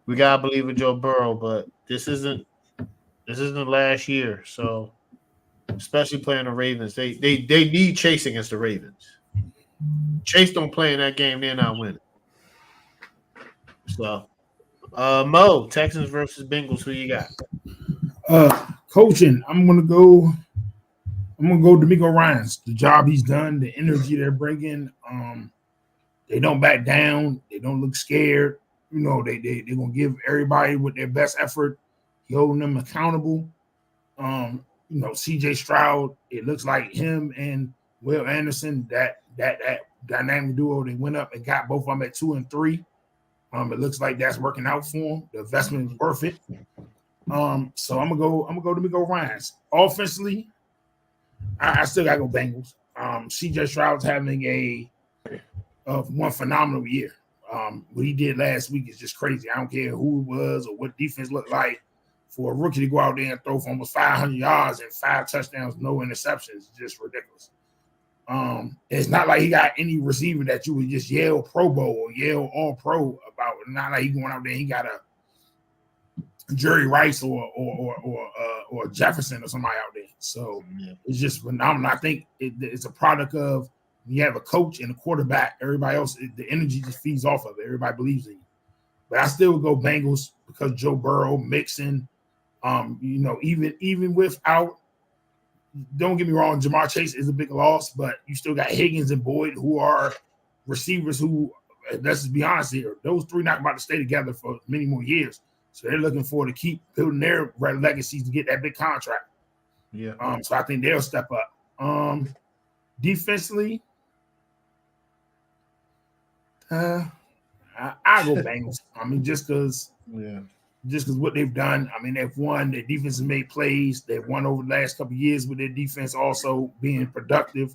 we gotta believe in Joe Burrow. But this isn't last year. So, especially playing the Ravens, they need Chase against the Ravens. Chase don't play in that game, they're not winning. So, Mo, Texans versus Bengals. Who you got? Coaching, I'm gonna go D'Amico Ryans. The job he's done, the energy they're bringing. They don't back down. They don't look scared. They're gonna give everybody with their best effort. He holding them accountable. CJ Stroud. It looks like him and Will Anderson. That dynamic duo. They went up and got both of them at 2 and 3. It looks like that's working out for them. The investment is worth it. So I'm gonna go D'Amico Ryans. Offensively, I still gotta go Bengals. CJ Stroud's having a one phenomenal year. What he did last week is just crazy. I don't care who it was or what defense looked like. For a rookie to go out there and throw for almost 500 yards and 5 touchdowns, no interceptions, is just ridiculous. It's not like he got any receiver that you would just yell Pro Bowl or yell All Pro about. Not like he going out there, he got a Jerry Rice or Jefferson or somebody out there. So It's just phenomenal. I think it's a product of you have a coach and a quarterback. Everybody else, the energy just feeds off of it. Everybody believes in you. But I still would go Bengals because Joe Burrow, Mixon, even without, don't get me wrong, Jamar Chase is a big loss, but you still got Higgins and Boyd who are receivers who, let's just be honest here, those three not about to stay together for many more years. So they're looking forward to keep building their legacies to get that big contract. Yeah. So I think they'll step up. Defensively, I go Bengals. I mean, just because what they've done. I mean, they've won. Their defense has made plays. They've won over the last couple of years with their defense also being productive.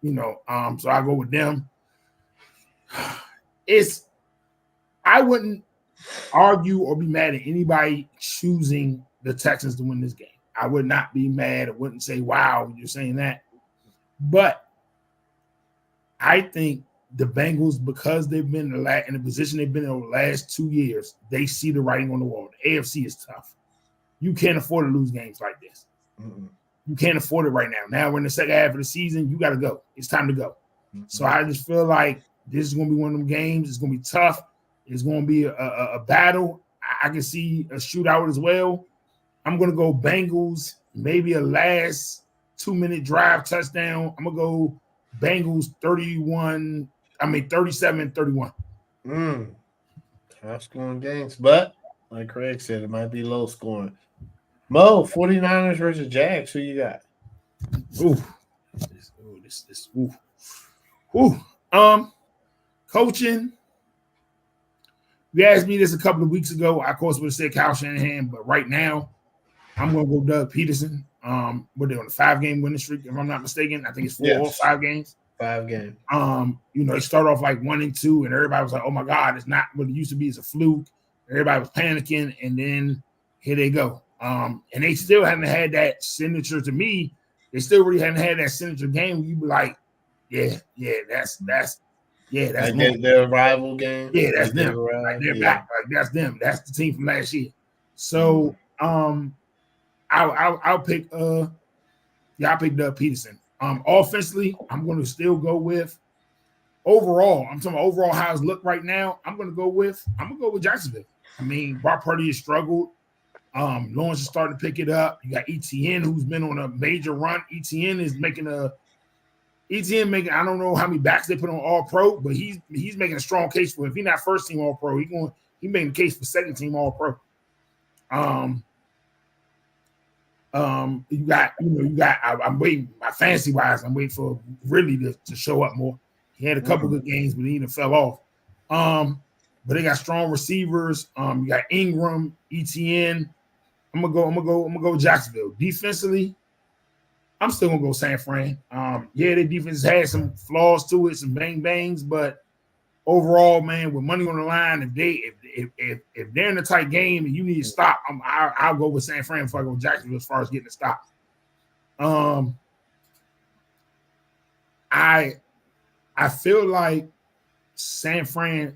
So I go with them. I wouldn't argue or be mad at anybody choosing the Texans to win this game. I would not be mad. I wouldn't say, wow, you're saying that. But I think the Bengals, because they've been in the position they've been in over the last 2 years, they see the writing on the wall. The AFC is tough. You can't afford to lose games like this. Mm-mm. You can't afford it right now. Now we're in the second half of the season. You got to go. It's time to go. Mm-hmm. So I just feel like this is going to be one of them games. It's going to be tough. It's going to be a battle. I can see a shootout as well. I'm going to go Bengals, maybe a last 2-minute drive touchdown. I'm going to go Bengals 37-31. High scoring games. But like Craig said, it might be low scoring. Mo, 49ers versus Jags. Who you got? Coaching. You asked me this a couple of weeks ago. I, of course, would have said Kyle Shanahan, but right now, I'm going to go Doug Peterson. But they're on a 5-game winning streak, if I'm not mistaken. I think it's 4 or 5 games. 5 games. They start off like 1-2, and everybody was like, "Oh my God, it's not what it used to be. It's a fluke." Everybody was panicking, and then here they go. And they still hadn't had that signature. To me, they still really hadn't had that signature game where you be like, that's like their rival game. Yeah, that's them. Like they're back. Like that's them. That's the team from last year. So I'll pick I'll pick Doug Peterson. Offensively, I'm going to still go with overall. I'm talking about overall how it's look right now. I'm going to go with Jacksonville. I mean, Brock Purdy has struggled. Lawrence is starting to pick it up. You got ETN, who's been on a major run. ETN making I don't know how many backs they put on All Pro, but he's making a strong case for it. If he's not first team All Pro, he's making a case for second team All Pro. You got I'm waiting my fantasy wise, I'm waiting for Ridley to show up more. He had a couple good games, but he even fell off. But they got strong receivers. You got Ingram, ETN. I'm gonna go Jacksonville. Defensively, I'm still gonna go San Fran. Their defense has some flaws to it, some bangs, but overall, man, with money on the line, if they're in a tight game and you need to stop, I'll go with San Fran before I go Jacksonville as far as getting a stop. I feel like San Fran's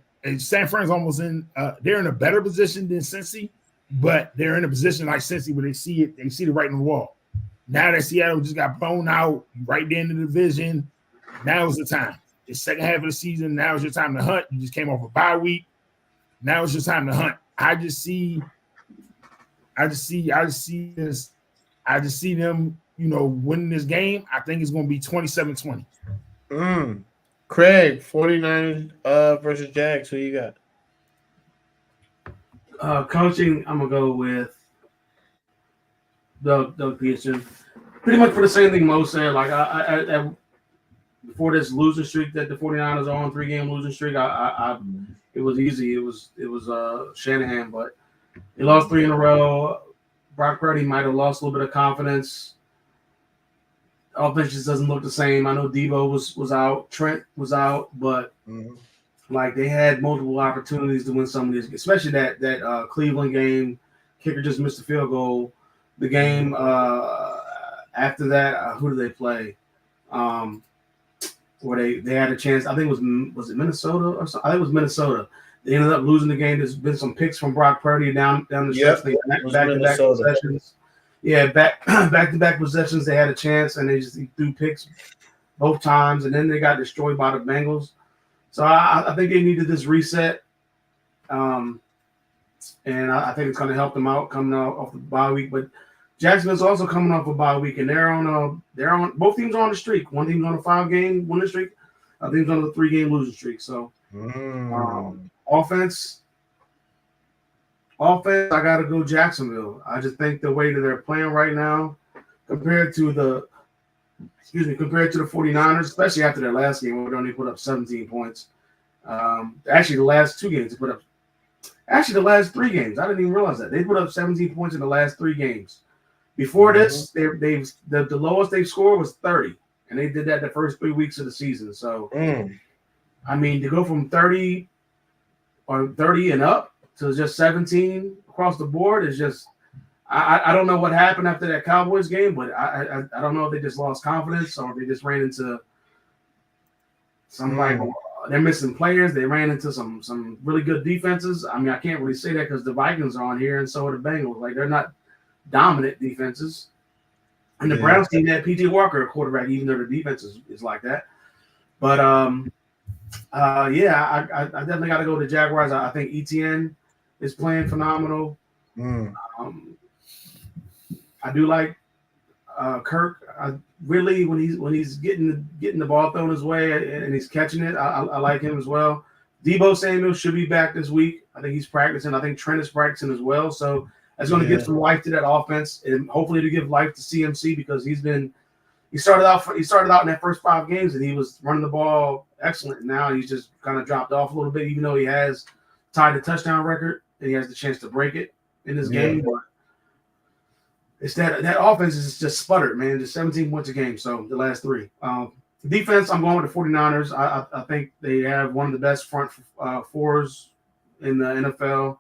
almost in. They're in a better position than Cincy, but they're in a position like Cincy where they see the writing on the wall. Now that Seattle just got blown out right there in the division, now is the time. The second half of the season, now is your time to hunt. You just came off a bye week. Now it's your time to hunt. I just see them, winning this game. I think it's going to be 27-20. Craig, 49ers versus Jags. Who you got? Coaching, I'm going to go with Doug Peterson. Pretty much for the same thing Mo said. Like, I before this losing streak that the 49ers are on, 3-game losing streak, it was easy. It was Shanahan, but they lost 3 in a row. Brock Purdy might have lost a little bit of confidence. Offense just doesn't look the same. I know Debo was out, Trent was out, but like they had multiple opportunities to win some of these, especially that Cleveland game. Kicker just missed a field goal. The game after that, who did they play? Where they had a chance. I think was it Minnesota or something? I think it was Minnesota. They ended up losing the game. There's been some picks from Brock Purdy down the stretch. Back-to-back possessions. Yeah, back-to-back possessions. They had a chance, and they just threw picks both times, and then they got destroyed by the Bengals. So I think they needed this reset, and I think it's going to help them out coming out off the bye week. But Jacksonville's also coming off a bye week, and they're on both teams are on the streak. One team's on a 5-game winning streak. I think he's on a 3-game losing streak. So offense, I got to go Jacksonville. I just think the way that they're playing right now, compared to the 49ers, especially after their last game, where they only put up 17 points. Actually, the last 2 games, they put up. Actually, the last 3 games, I didn't even realize that they put up 17 points in the last 3 games. Before this, the lowest they scored was 30, and they did that the first 3 weeks of the season. So, I mean, to go from 30 and up to just 17 across the board is just. I don't know what happened after that Cowboys game, but I don't know if they just lost confidence or they just ran into some they're missing players. They ran into some really good defenses. I mean, I can't really say that because the Vikings are on here and so are the Bengals. Like, they're not dominant defenses. And the Browns team had P.J. Walker at quarterback, even though the defense is like that. But I definitely got to go to Jaguars. I think ETN is playing phenomenal. I do like Kirk. Really, when he's getting the ball thrown his way and he's catching it, I like him as well. Deebo Samuel should be back this week. I think he's practicing. I think Trent is practicing as well. So that's going to give some life to that offense, and hopefully to give life to CMC because he started out in that first 5 games and he was running the ball excellent. And now he's just kind of dropped off a little bit, even though he has tied the touchdown record and he has the chance to break it in this game. But it's that offense is just sputtered, man. Just 17 points a game. So the last 3. Defense, I'm going with the 49ers. I think they have one of the best front fours in the NFL.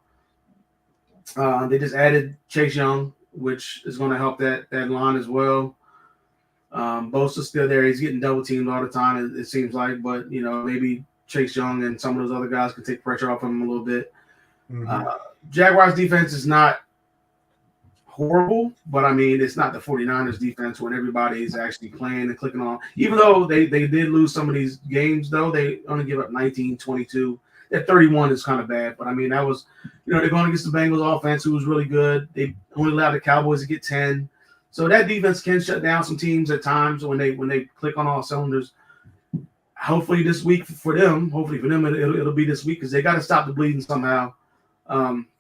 They just added Chase Young, which is going to help that line as well. Bosa's still there. He's getting double teamed all the time, it seems like. But, maybe Chase Young and some of those other guys can take pressure off him a little bit. Jaguars defense is not horrible, but I mean, it's not the 49ers defense when everybody is actually playing and clicking on. Even though they did lose some of these games, though, they only give up 19, 22. That 31 is kind of bad, but I mean, that was, they're going against the Bengals offense, who was really good. They only allowed the Cowboys to get 10. So that defense can shut down some teams at times when they click on all cylinders. Hopefully this week for them, it'll be this week because they got to stop the bleeding somehow.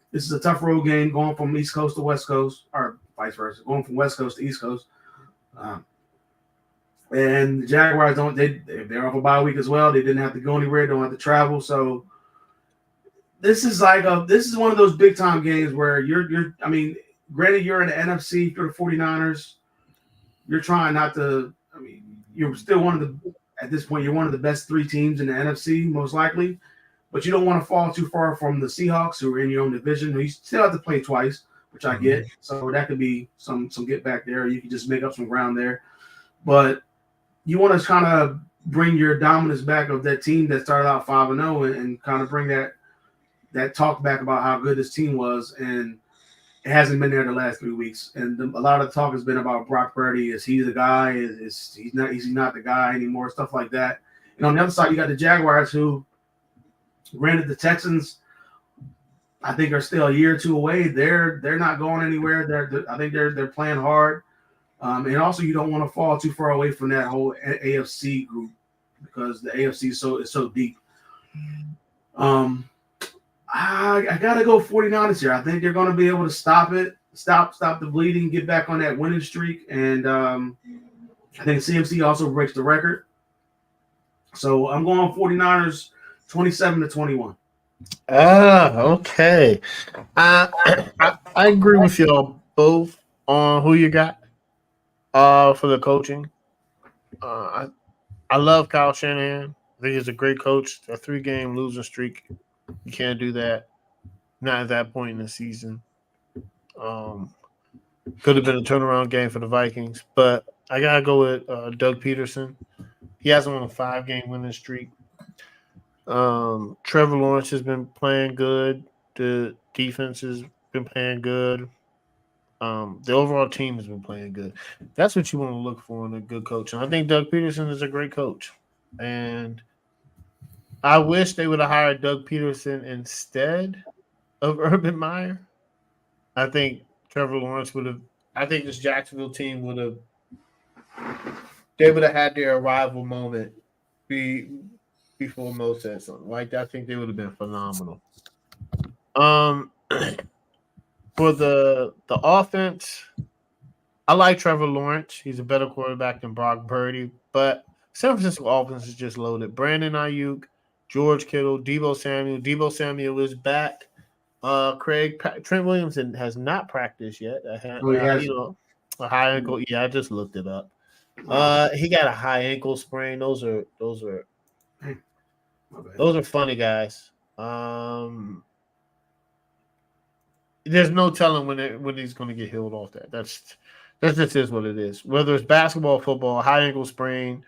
This is a tough road game going from East Coast to West Coast, or vice versa, going from West Coast to East Coast. And the Jaguars they're off a bye week as well. They didn't have to go anywhere, don't have to travel. So this is one of those big time games where granted you're in the NFC, you're the 49ers, you're trying not to, you're still at this point, you're one of the best 3 teams in the NFC, most likely. But you don't want to fall too far from the Seahawks, who are in your own division. You still have to play twice, which I get. So that could be some get back there. You can just make up some ground there. But you want to kind of bring your dominance back of that team that started out 5-0 and kind of bring that talk back about how good this team was. And it hasn't been there the last 3 weeks. And a lot of the talk has been about Brock Purdy. Is he the guy? Is he not the guy anymore? Stuff like that. And on the other side, you got the Jaguars, who, granted, the Texans, I think, are still a year or 2 away. They're not going anywhere. I think they're playing hard. And also, you don't want to fall too far away from that whole AFC group because the AFC is so deep. I gotta go 49ers here. I think they're going to be able to stop the bleeding, get back on that winning streak, and I think CMC also breaks the record. So I'm going 49ers 27-21. Okay. I agree with y'all both on who you got for the coaching. I love Kyle Shanahan. I think he's a great coach. A 3-game losing streak. You can't do that. Not at that point in the season. Could have been a turnaround game for the Vikings, but I gotta go with Doug Peterson. He has him on a 5-game winning streak. Trevor Lawrence has been playing good. The defense has been playing good. The overall team has been playing good. That's what you want to look for in a good coach. And I think Doug Peterson is a great coach. And I wish they would have hired Doug Peterson instead of Urban Meyer. I think Trevor Lawrence would have. I think this Jacksonville team would have. They would have had their arrival moment before Mo said something like that. I think they would have been phenomenal. Um, for the offense, I like Trevor Lawrence. He's a better quarterback than Brock Purdy, but San Francisco offense is just loaded. Brandon Ayuk, George Kittle, Debo Samuel. Debo Samuel is back. Trent Williams has not practiced yet. Oh, he has. A high ankle. Yeah, I just looked it up. He got a high ankle sprain. Those are funny guys. There's no telling when he's going to get healed off that. That just is what it is. Whether it's basketball, or football, high ankle sprain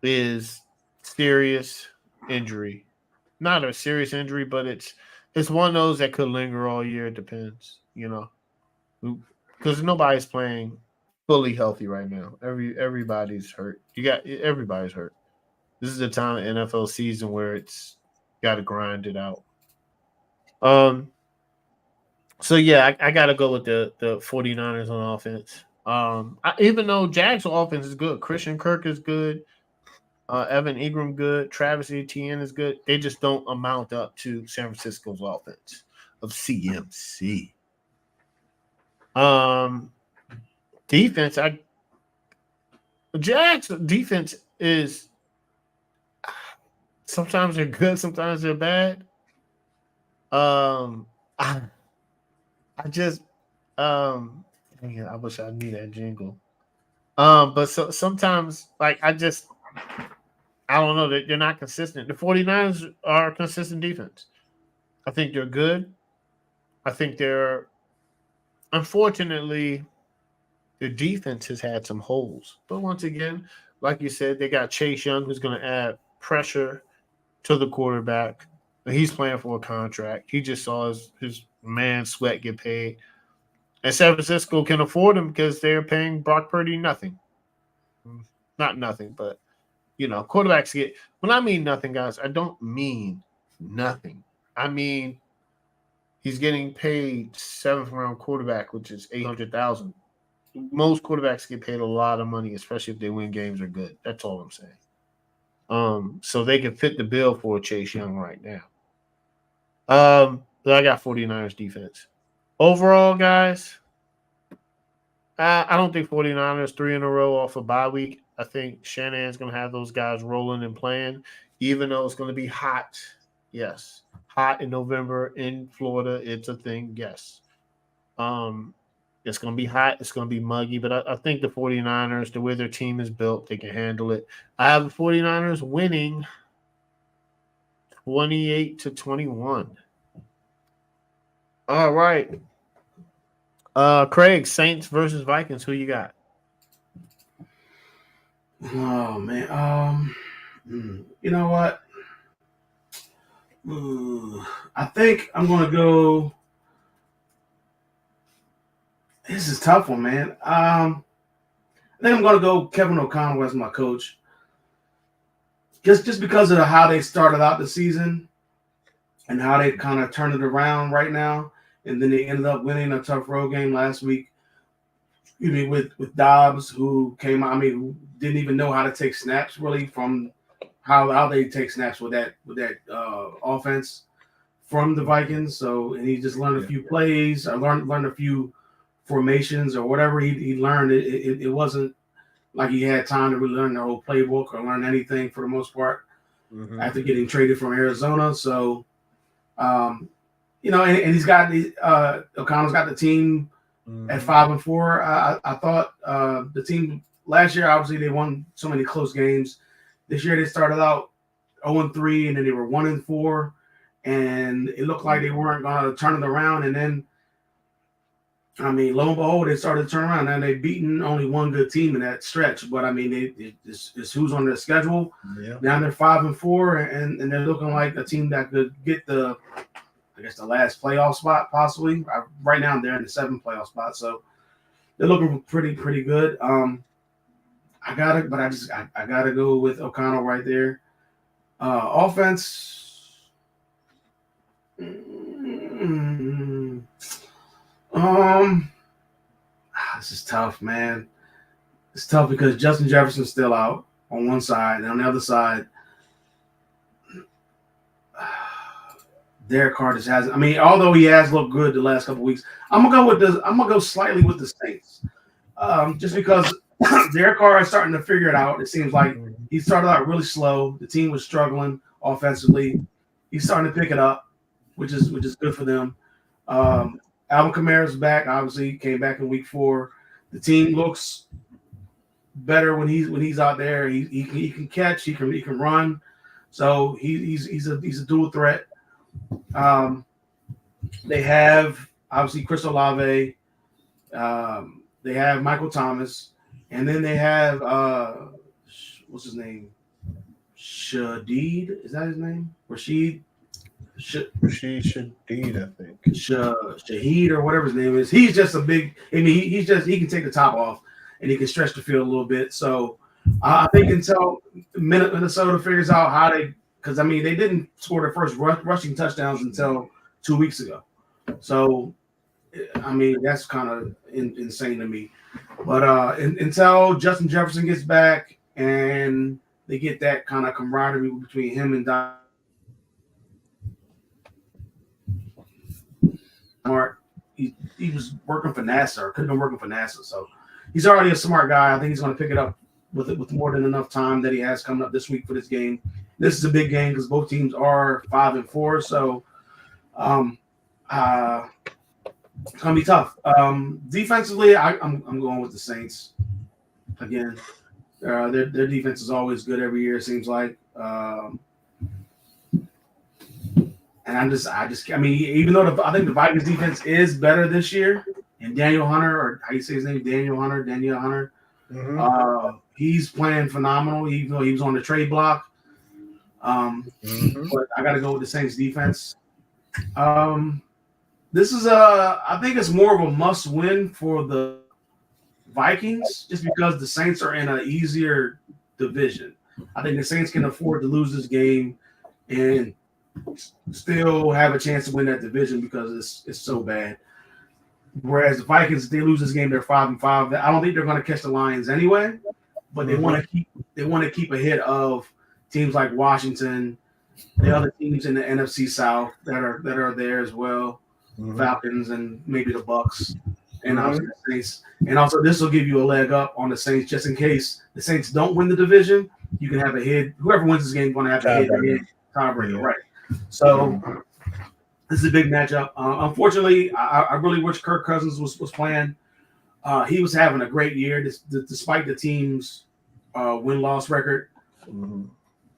is serious injury. Not a serious injury, but it's one of those that could linger all year. It depends, because nobody's playing fully healthy right now. Everybody's hurt. Everybody's hurt. This is the time of NFL season where it's got to grind it out. So yeah, I got to go with the 49ers on offense. Even though Jags' offense is good, Christian Kirk is good, Evan Ingram good, Travis Etienne is good. They just don't amount up to San Francisco's offense of CMC. Defense, Jags' defense is sometimes they're good, sometimes they're bad. I just I wish I knew that jingle. But sometimes like I don't know, they're not consistent. The 49ers are a consistent defense. I think they're good. I think unfortunately the defense has had some holes. But once again, like you said, they got Chase Young who's going to add pressure to the quarterback. He's playing for a contract. He just saw his man Sweat get paid. And San Francisco can afford him because they're paying Brock Purdy nothing. Not nothing, but, quarterbacks get – when I mean nothing, guys, I don't mean nothing. I mean he's getting paid 7th-round quarterback, which is $800,000. Most quarterbacks get paid a lot of money, especially if they win games or good. That's all I'm saying. So they can fit the bill for Chase Young right now. But I got 49ers defense. Overall, guys, I don't think 49ers 3 in a row off a bye week. I think Shanahan's going to have those guys rolling and playing, even though it's going to be hot. Yes. Hot in November in Florida. It's a thing. Yes. It's going to be hot. It's going to be muggy. But I think the 49ers, the way their team is built, they can handle it. I have the 49ers winning 28-21. All right. Craig, Saints versus Vikings. Who you got? Oh man. You know what? I think I'm gonna go. This is a tough one, man. I think I'm gonna go Kevin O'Connell as my coach. Just because of how they started out the season and how they kind of turned it around right now. And then they ended up winning a tough road game last week. With Dobbs, who came out, who didn't even know how to take snaps really from how they take snaps with that offense from the Vikings. So, and he just learned a few plays, or learned a few formations or whatever he learned. It wasn't like he had time to really learn the whole playbook or learn anything for the most part after getting traded from Arizona. So, and he's got O'Connell's got the team at 5-4. I thought the team last year, obviously they won so many close games. This year they started out 0-3 and then they were 1-4, and it looked like they weren't going to turn it around. And then, lo and behold, they started to turn around, and they've beaten only one good team in that stretch. But it's who's on their schedule. Yeah. Now they're 5-4, and they're looking like a team that could get the last playoff spot possibly. Right now they're in the 7th playoff spot, so they're looking pretty good. I gotta go with O'Connell right there. Offense. This is tough, man. It's tough because Justin Jefferson's still out on one side, and on the other side, Derek Carr just hasn't. I mean, although he has looked good the last couple of weeks, I'm gonna go slightly with the Saints, just because Derek Carr is starting to figure it out. It seems like he started out really slow. The team was struggling offensively. He's starting to pick it up, which is good for them. Alvin Kamara's back. Obviously, he came back in week 4. The team looks better when he's out there. He can catch. He can run. So he's a dual threat. They have obviously Chris Olave. They have Michael Thomas, and then they have what's his name? Shadid, is that his name? Rashid Shadid, I think. Shahid or whatever his name is. He's just a big. I mean, he can take the top off and he can stretch the field a little bit. So I think until Minnesota figures out how they, because I mean they didn't score their first rushing touchdowns until 2 weeks ago. So I mean that's kind of insane to me. But until Justin Jefferson gets back and they get that kind of camaraderie between him and Don Mark, he was working for NASA, or could have been working for NASA. So he's already a smart guy. I think he's going to pick it up with more than enough time that he has coming up this week for this game. This is a big game because both teams are 5-4. So it's going to be tough. Defensively, I'm going with the Saints again. Their defense is always good every year, it seems like. And I mean, even though I think the Vikings defense is better this year, and Daniel Hunter, or how you say his name, Daniel Hunter, he's playing phenomenal, even though he was on the trade block. But I got to go with the Saints defense. This is I think it's more of a must-win for the Vikings, just because the Saints are in an easier division. I think the Saints can afford to lose this game and still have a chance to win that division because it's so bad. Whereas the Vikings, if they lose this game, they're 5-5. I don't think they're going to catch the Lions anyway, but they want to keep ahead of teams like Washington, the other teams in the NFC South that are there as well, Falcons and maybe the Bucks, and obviously the Saints. And also, this will give you a leg up on the Saints just in case the Saints don't win the division. You can have a head. Whoever wins this game is going to have a head-to-head tiebreaker, right? So this is a big matchup. Unfortunately, I really wish Kirk Cousins was playing. He was having a great year despite the team's win-loss record.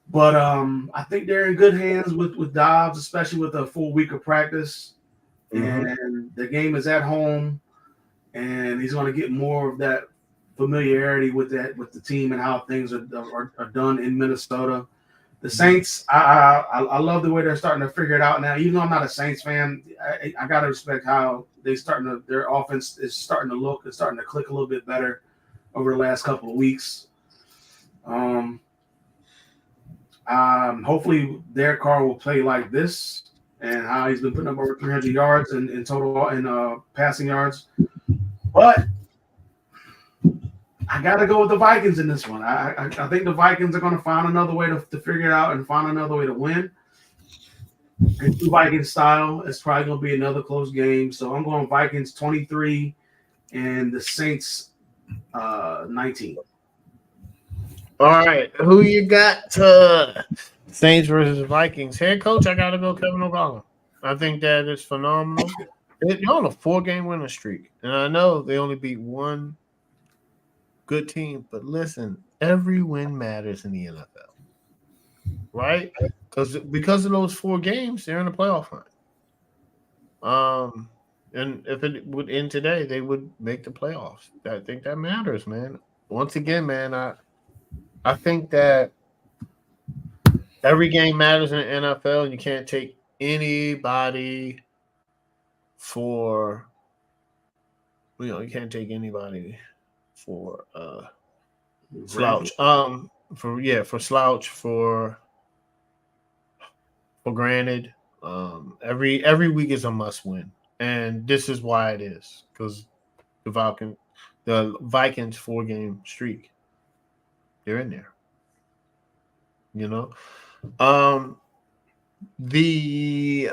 But I think they're in good hands with Dobbs, especially with a full week of practice. And the game is at home, and he's going to get more of that familiarity with the team and how things are done in Minnesota. The Saints, I love the way they're starting to figure it out now. Even though I'm not a Saints fan, I gotta respect how their offense is starting to click a little bit better over the last couple of weeks. Hopefully Derek Carr will play like this, and how he's been putting up over 300 yards in total in passing yards. But I got to go with the Vikings in this one. I think the Vikings are going to find another way to figure it out and find another way to win. And Vikings style, it's probably going to be another close game. So I'm going Vikings 23 and the Saints 19. All right. Who you got? Saints versus Vikings. Head coach, I got to go Kevin O'Connell. I think that is phenomenal. They're on a 4-game winning streak. And I know they only beat one good team, but listen, every win matters in the NFL, right? Because of those 4 games, they're in the playoff hunt. And if it would end today, they would make the playoffs. I think that matters, man. Once again, man, I think that every game matters in the NFL, and you can't take anybody for you can't take anybody for slouch. For slouch for granted. Every week is a must win. And this is why it is, because the Vikings 4-game streak, they're in there. You know, um, the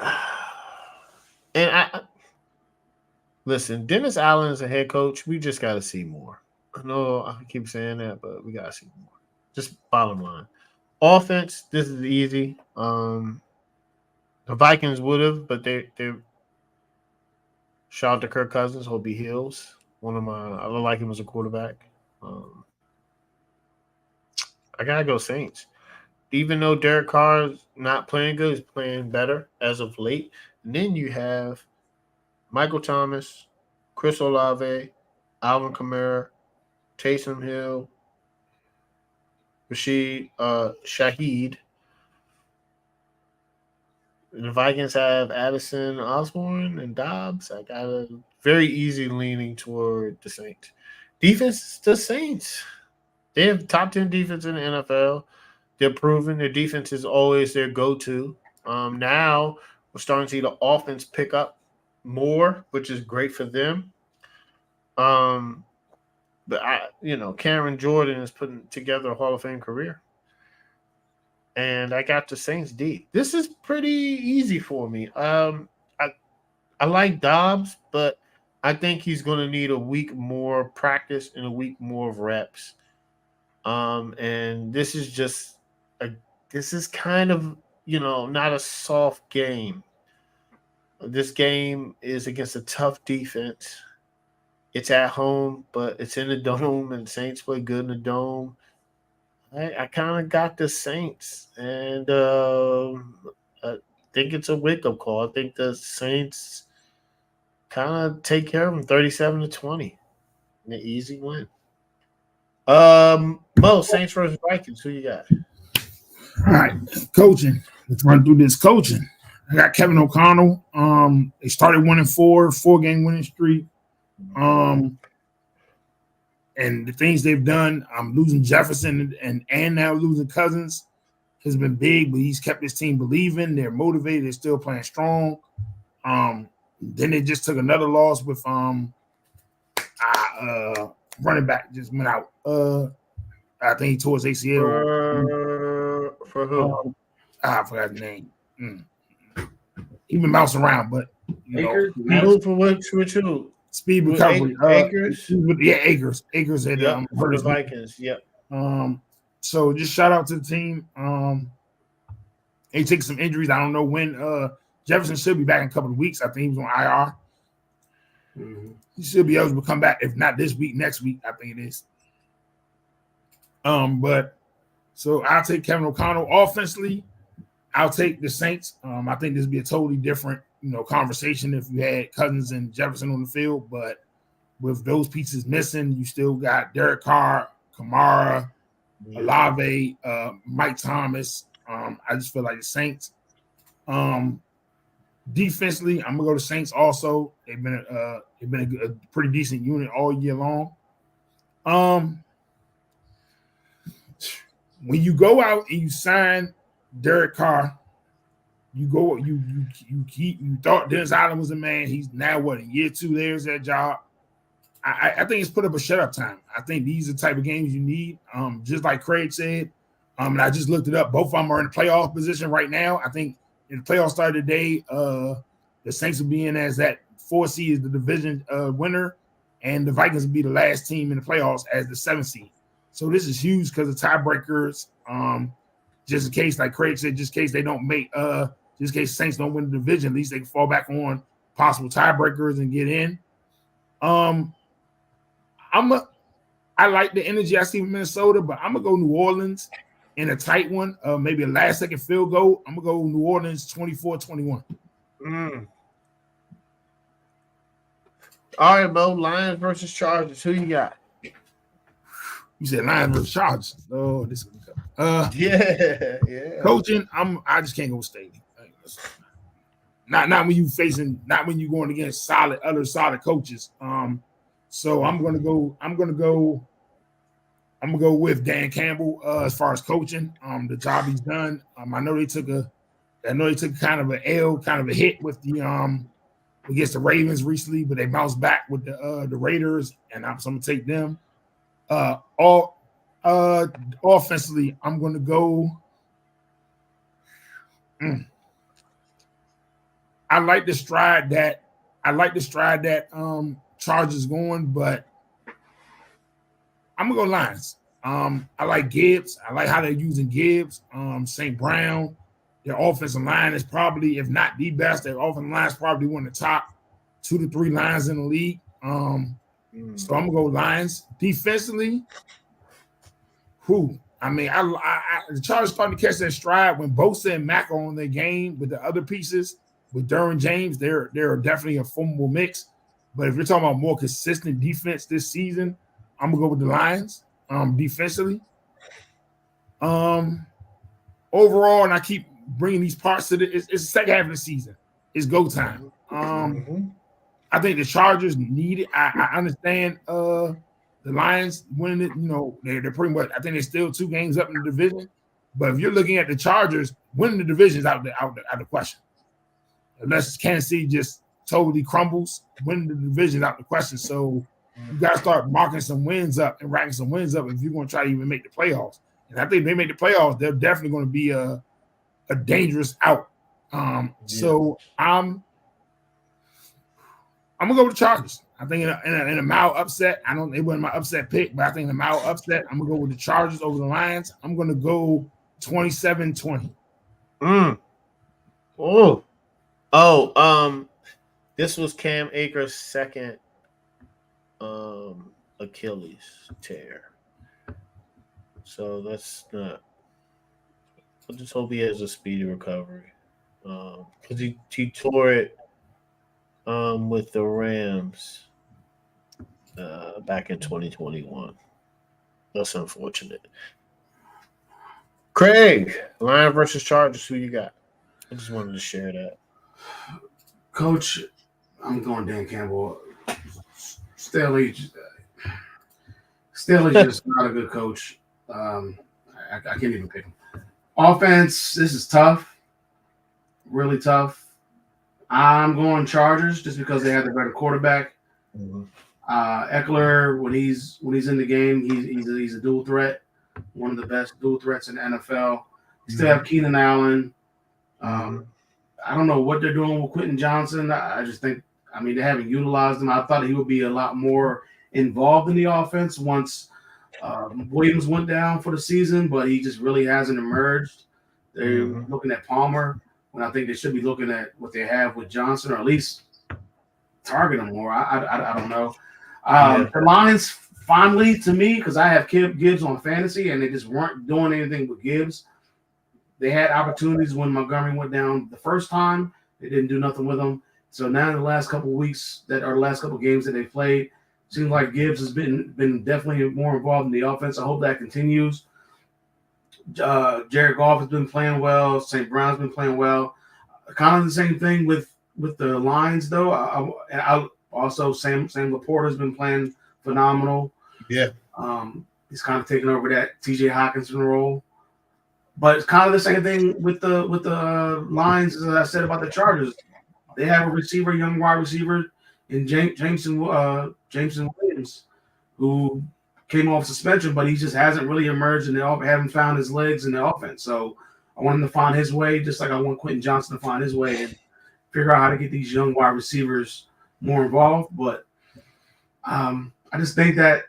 and I listen. Dennis Allen is a head coach. We just got to see more. I know I keep saying that, but we got to see more. Just bottom line. Offense. This is easy. The Vikings would have, but they shout out to Kirk Cousins. Hope he heals. I like him as a quarterback. Um, I gotta go Saints. Even though Derek Carr's not playing good, he's playing better as of late. And then you have Michael Thomas, Chris Olave, Alvin Kamara, Taysom Hill, Rashid Shaheed. The Vikings have Addison Osborne and Dobbs. I got a very easy leaning toward the Saints. Defense, the Saints. They have top 10 defense in the NFL. They're proven their defense is always their go-to. Now we're starting to see the offense pick up more, which is great for them. Um, Cameron Jordan is putting together a Hall of Fame career, and I got the Saints D. This is pretty easy for me. I like Dobbs, but I think he's going to need a week more practice and a week more of reps. And this is kind of not a soft game. This game is against a tough defense. It's at home, but it's in the dome, and Saints play good in the dome. I kind of got the Saints, and I think it's a wake up call. I think the Saints kind of take care of them 37-20. An easy win. Mo, Saints versus Vikings. Who you got? All right, coaching. Let's run through this coaching. I got Kevin O'Connell. They started 1-4, 4-game winning streak. And the things they've done, losing Jefferson and now losing Cousins has been big, but he's kept his team believing. They're motivated. They're still playing strong. Then they just took another loss with running back just went out. I think he tore his ACL. For who? I forgot the name. He been bouncing around, but For which who? Speed recovery. Akers? Akers. Akers had for the Vikings. Yep. So just shout out to the team. They take some injuries. I don't know when. Jefferson should be back in a couple of weeks. I think he was on IR. Mm-hmm. He should be able to come back. If not this week, next week, I think it is. But so I'll take Kevin O'Connell. Offensively, I'll take the Saints. I think this would be a totally different, conversation if you had Cousins and Jefferson on the field. But with those pieces missing, you still got Derek Carr, Kamara, Olave, Mike Thomas. I just feel like the Saints. Defensively, I'm gonna go to Saints. Also, they've been a pretty decent unit all year long. When you go out and you sign Derek Carr, you thought Dennis Allen was a man. He's now in year 2. There's that job. I think it's put up a shut up time. I think these are the type of games you need. Just like Craig said, and I just looked it up. Both of them are in playoff position right now. I think in the playoff start today, the Saints will be in as that 4 seed is the division winner, and the Vikings will be the last team in the playoffs as the 7th seed. So this is huge because of tiebreakers. Just in case, like Craig said, just in case they don't make, just in case the Saints don't win the division, at least they can fall back on possible tiebreakers and get in. I like the energy I see from Minnesota, but I'm gonna go New Orleans in a tight one, maybe a last-second field goal. I'm gonna go New Orleans 24-21. All right, Mo. Lions versus Chargers. Who you got? You said Lions versus Chargers. Oh, this is yeah. Coaching, I just can't go with Staley. Not when you going against other solid coaches. So I'm gonna go with Dan Campbell as far as coaching. The job he's done. I know they took kind of an L, kind of a hit with the against the Ravens recently, but they bounced back with the Raiders, and I'm gonna take them. Offensively, I'm gonna go I like the stride that Chargers going, but I'm gonna go Lions. I like Gibbs. I like how they're using Gibbs. St. Brown. Their offensive line is probably, if not the best, their offensive line is probably one of the top 2 to 3 lines in the league. So I'm gonna go Lions. Defensively, I mean, the Chargers starting to catch their stride when Bosa and Mack are on their game with the other pieces. With Derwin James, they're definitely a formidable mix. But if you're talking about more consistent defense this season, I'm gonna go with the Lions. Defensively, overall, and I keep bringing these parts to it's the second half of the season. It's go time. I think the Chargers need it. I understand the Lions winning it. You know, they're pretty much. I think they're still 2 games up in the division. But if you're looking at the Chargers, winning the division is out the question. Unless Kansas City just totally crumbles, winning the division is out the question. So you got to start marking some wins up and racking some wins up if you're going to try to even make the playoffs. And I think if they make the playoffs, they're definitely going to be a dangerous out. So I'm gonna go with the Chargers. I think in a mild upset, it wasn't my upset pick, but I think in a mild upset, I'm gonna go with the Chargers over the Lions. I'm gonna go 27-20. This was Cam Akers' second Achilles tear. So that's not. I just hope he has a speedy recovery. Because he tore it with the Rams back in 2021. That's unfortunate. Craig, Lion versus Chargers, who you got? I just wanted to share that. Coach, I'm going Dan Campbell. Staley's just not a good coach. I can't even pick him. Offense, this is tough. Really tough. I'm going Chargers just because they have the better quarterback. Eckler, when he's in the game, he's a dual threat, one of the best dual threats in the NFL. You still have Keenan Allen. I don't know what they're doing with Quentin Johnson. I just think, they haven't utilized him. I thought he would be a lot more involved in the offense once Williams went down for the season, but he just really hasn't emerged. They're looking at Palmer when I think they should be looking at what they have with Johnson, or at least target him more. I don't know. The Lions, finally, to me, because I have Gibbs on fantasy, and they just weren't doing anything with Gibbs. They had opportunities when Montgomery went down the first time. They didn't do nothing with him. So now in the last couple of weeks, the last couple of games that they played, seems like Gibbs has been definitely more involved in the offense. I hope that continues. Jared Goff has been playing well. St. Brown's been playing well. Kind of the same thing with the Lions, though. I also Sam Laporta has been playing phenomenal. Yeah. He's kind of taking over that T.J. Hawkinson role. But it's kind of the same thing with the Lions as I said about the Chargers. They have a young wide receiver in Jameson Williams, who came off suspension, but he just hasn't really emerged, and they haven't found his legs in the offense. So I want him to find his way, just like I want Quentin Johnson to find his way and figure out how to get these young wide receivers more involved. But I just think that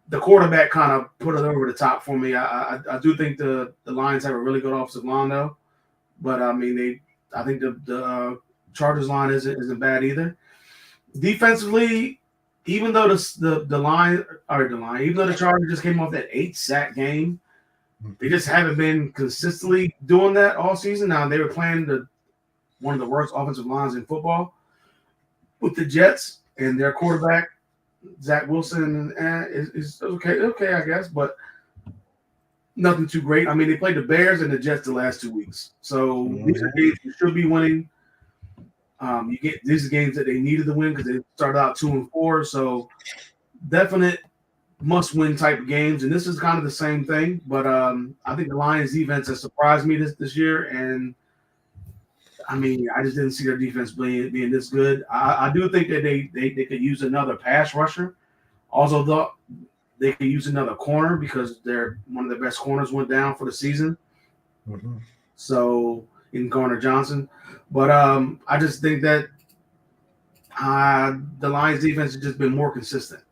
the quarterback kind of put it over the top for me. I do think the Lions have a really good offensive line, though. But I think the Chargers line isn't bad either. Defensively, even though the Chargers just came off that 8-sack game, they just haven't been consistently doing that all season. Now they were playing one of the worst offensive lines in football with the Jets, and their quarterback Zach Wilson is okay, I guess, but nothing too great. They played the Bears and the Jets the last 2 weeks, so these are games you should be winning. These are games that they needed to win because they started out 2-4, so definite must-win type of games. And this is kind of the same thing, but I think the Lions' defense has surprised me this year, and I just didn't see their defense being this good. I do think that they could use another pass rusher. Also, though, they could use another corner because one of their best corners went down for the season. So in Garner Johnson. But I just think that the Lions defense has just been more consistent.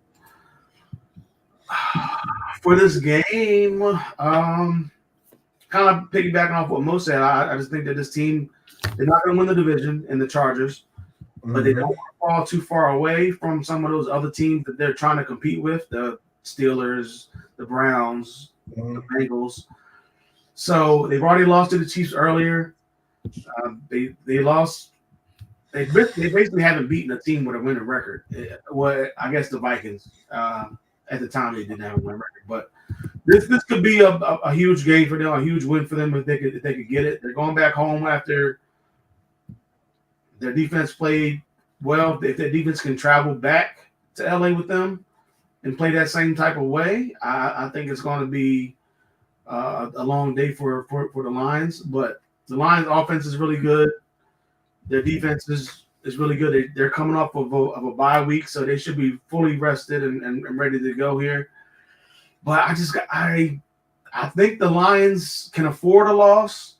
For this game, kind of piggybacking off what Mo said, I just think that this team, they're not going to win the division in the Chargers, but they don't want to fall too far away from some of those other teams that they're trying to compete with, the Steelers, the Browns, the Bengals. So they've already lost to the Chiefs earlier. They lost. They basically haven't beaten a team with a winning record. Well, I guess the Vikings. At the time, they didn't have a winning record, but this could be a huge game for them, a huge win for them if they could get it. They're going back home after their defense played well. If their defense can travel back to LA with them and play that same type of way, I think it's going to be a long day for the Lions. But the Lions' offense is really good. Their defense is really good. They're coming off of a bye week, so they should be fully rested and ready to go here. But I think the Lions can afford a loss.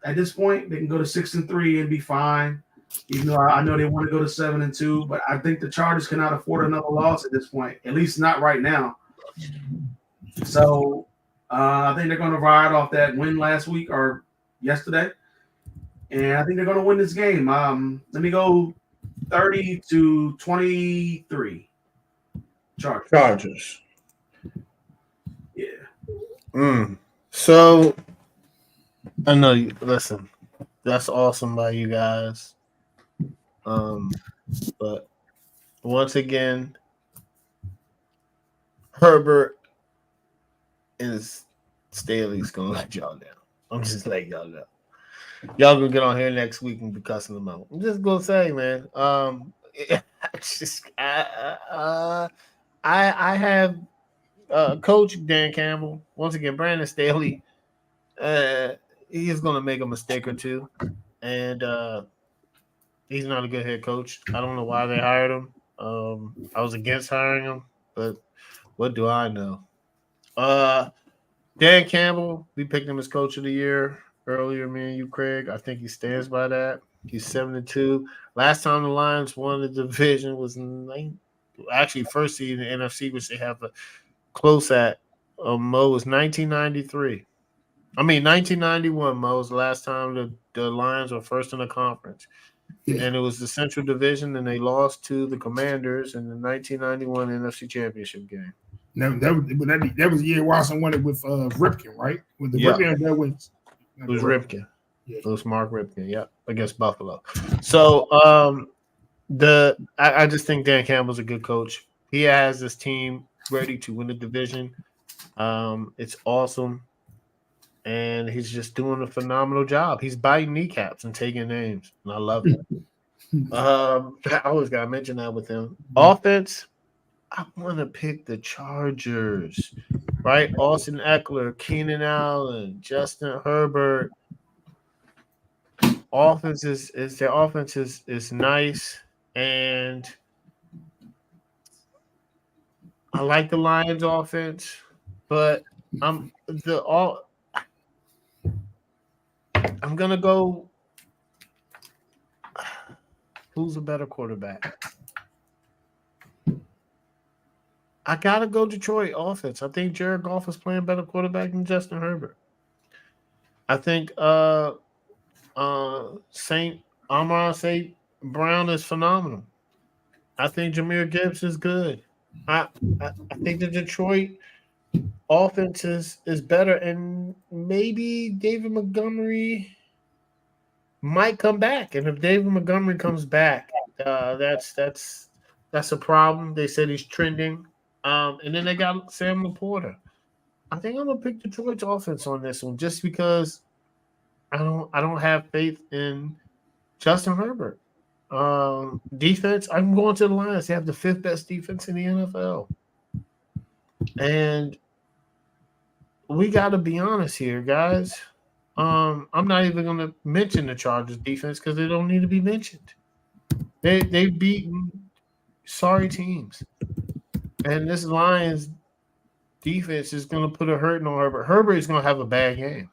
At this point, they can go to 6-3 and be fine. Even though I know they want to go to 7-2, but I think the Chargers cannot afford another loss at this point, at least not right now. So I think they're going to ride off that win last week or yesterday. And I think they're going to win this game. Let me go 30-23. Chargers. Yeah. So I know you listen. That's awesome by you guys. But once again, Herbert is Staley's gonna let y'all down. I'm just letting y'all know. Y'all gonna get on here next week and be cussing them out. I'm just gonna say, man. I have Coach Dan Campbell. Once again, Brandon Staley. He's gonna make a mistake or two, and he's not a good head coach. I don't know why they hired him. I was against hiring him, but what do I know? Dan Campbell, we picked him as coach of the year earlier, me and you, Craig. I think he stands by that. He's 7-2. Last time the Lions won the division was first seed in the NFC, which they have a close at. Mo was 1993. 1991, Mo, was the last time the Lions were first in the conference. Yeah. And it was the Central Division, and they lost to the Commanders in the 1991 NFC Championship game. That was the year Watson won it with Ripken, right? With the Ripken, that was it was Ripken. Yeah. It was Mark Ripken, against Buffalo. So I just think Dan Campbell's a good coach. He has this team ready to win the division. It's awesome. And he's just doing a phenomenal job. He's biting kneecaps and taking names, and I love it. I always got to mention that with him. Offense, I want to pick the Chargers, right? Austin Eckler, Keenan Allen, Justin Herbert. Their offense is nice, and I like the Lions' offense, but I'm gonna go. Who's a better quarterback? I gotta go Detroit offense. I think Jared Goff is playing better quarterback than Justin Herbert. I think St. Brown is phenomenal. I think Jahmyr Gibbs is good. I think the Detroit offense is better, and maybe David Montgomery might come back. And if David Montgomery comes back, that's a problem. They said he's trending. And then they got Sam Laporta. I think I'm gonna pick Detroit's offense on this one just because I don't have faith in Justin Herbert. Defense, I'm going to the Lions. They have the 5th best defense in the NFL. And we got to be honest here, guys. I'm not even going to mention the Chargers defense because they don't need to be mentioned. They've beaten sorry teams. And this Lions defense is going to put a hurting on Herbert. Herbert is going to have a bad game.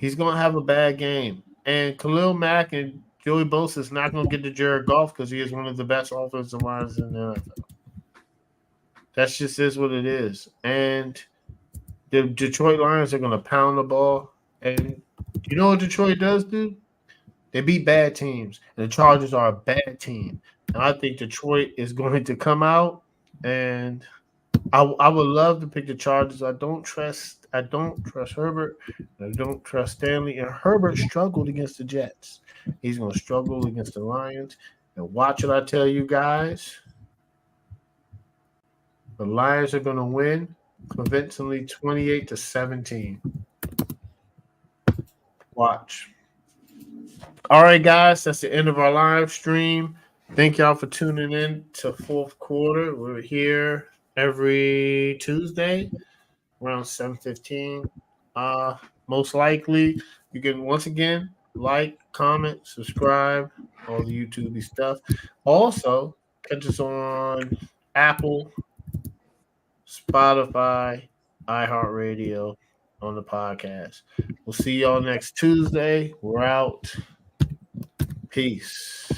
He's gonna have a bad game. And Khalil Mack and Joey Bosa is not gonna get to Jared Goff because he is one of the best offensive lines in the NFL. That's just is what it is. And the Detroit Lions are gonna pound the ball. And you know what Detroit does do? They beat bad teams. And the Chargers are a bad team. And I think Detroit is going to come out and I would love to pick the Chargers. I don't trust Herbert. I don't trust Stanley. And Herbert struggled against the Jets. He's going to struggle against the Lions. And watch what I tell you guys. The Lions are going to win convincingly 28-17. Watch. All right, guys, that's the end of our live stream. Thank y'all for tuning in to fourth quarter. We're here every Tuesday around 7:15. Most likely, you can once again like, comment, subscribe, all the YouTube stuff. Also, catch us on Apple, Spotify, iHeartRadio on the podcast. We'll see y'all next Tuesday. We're out. Peace.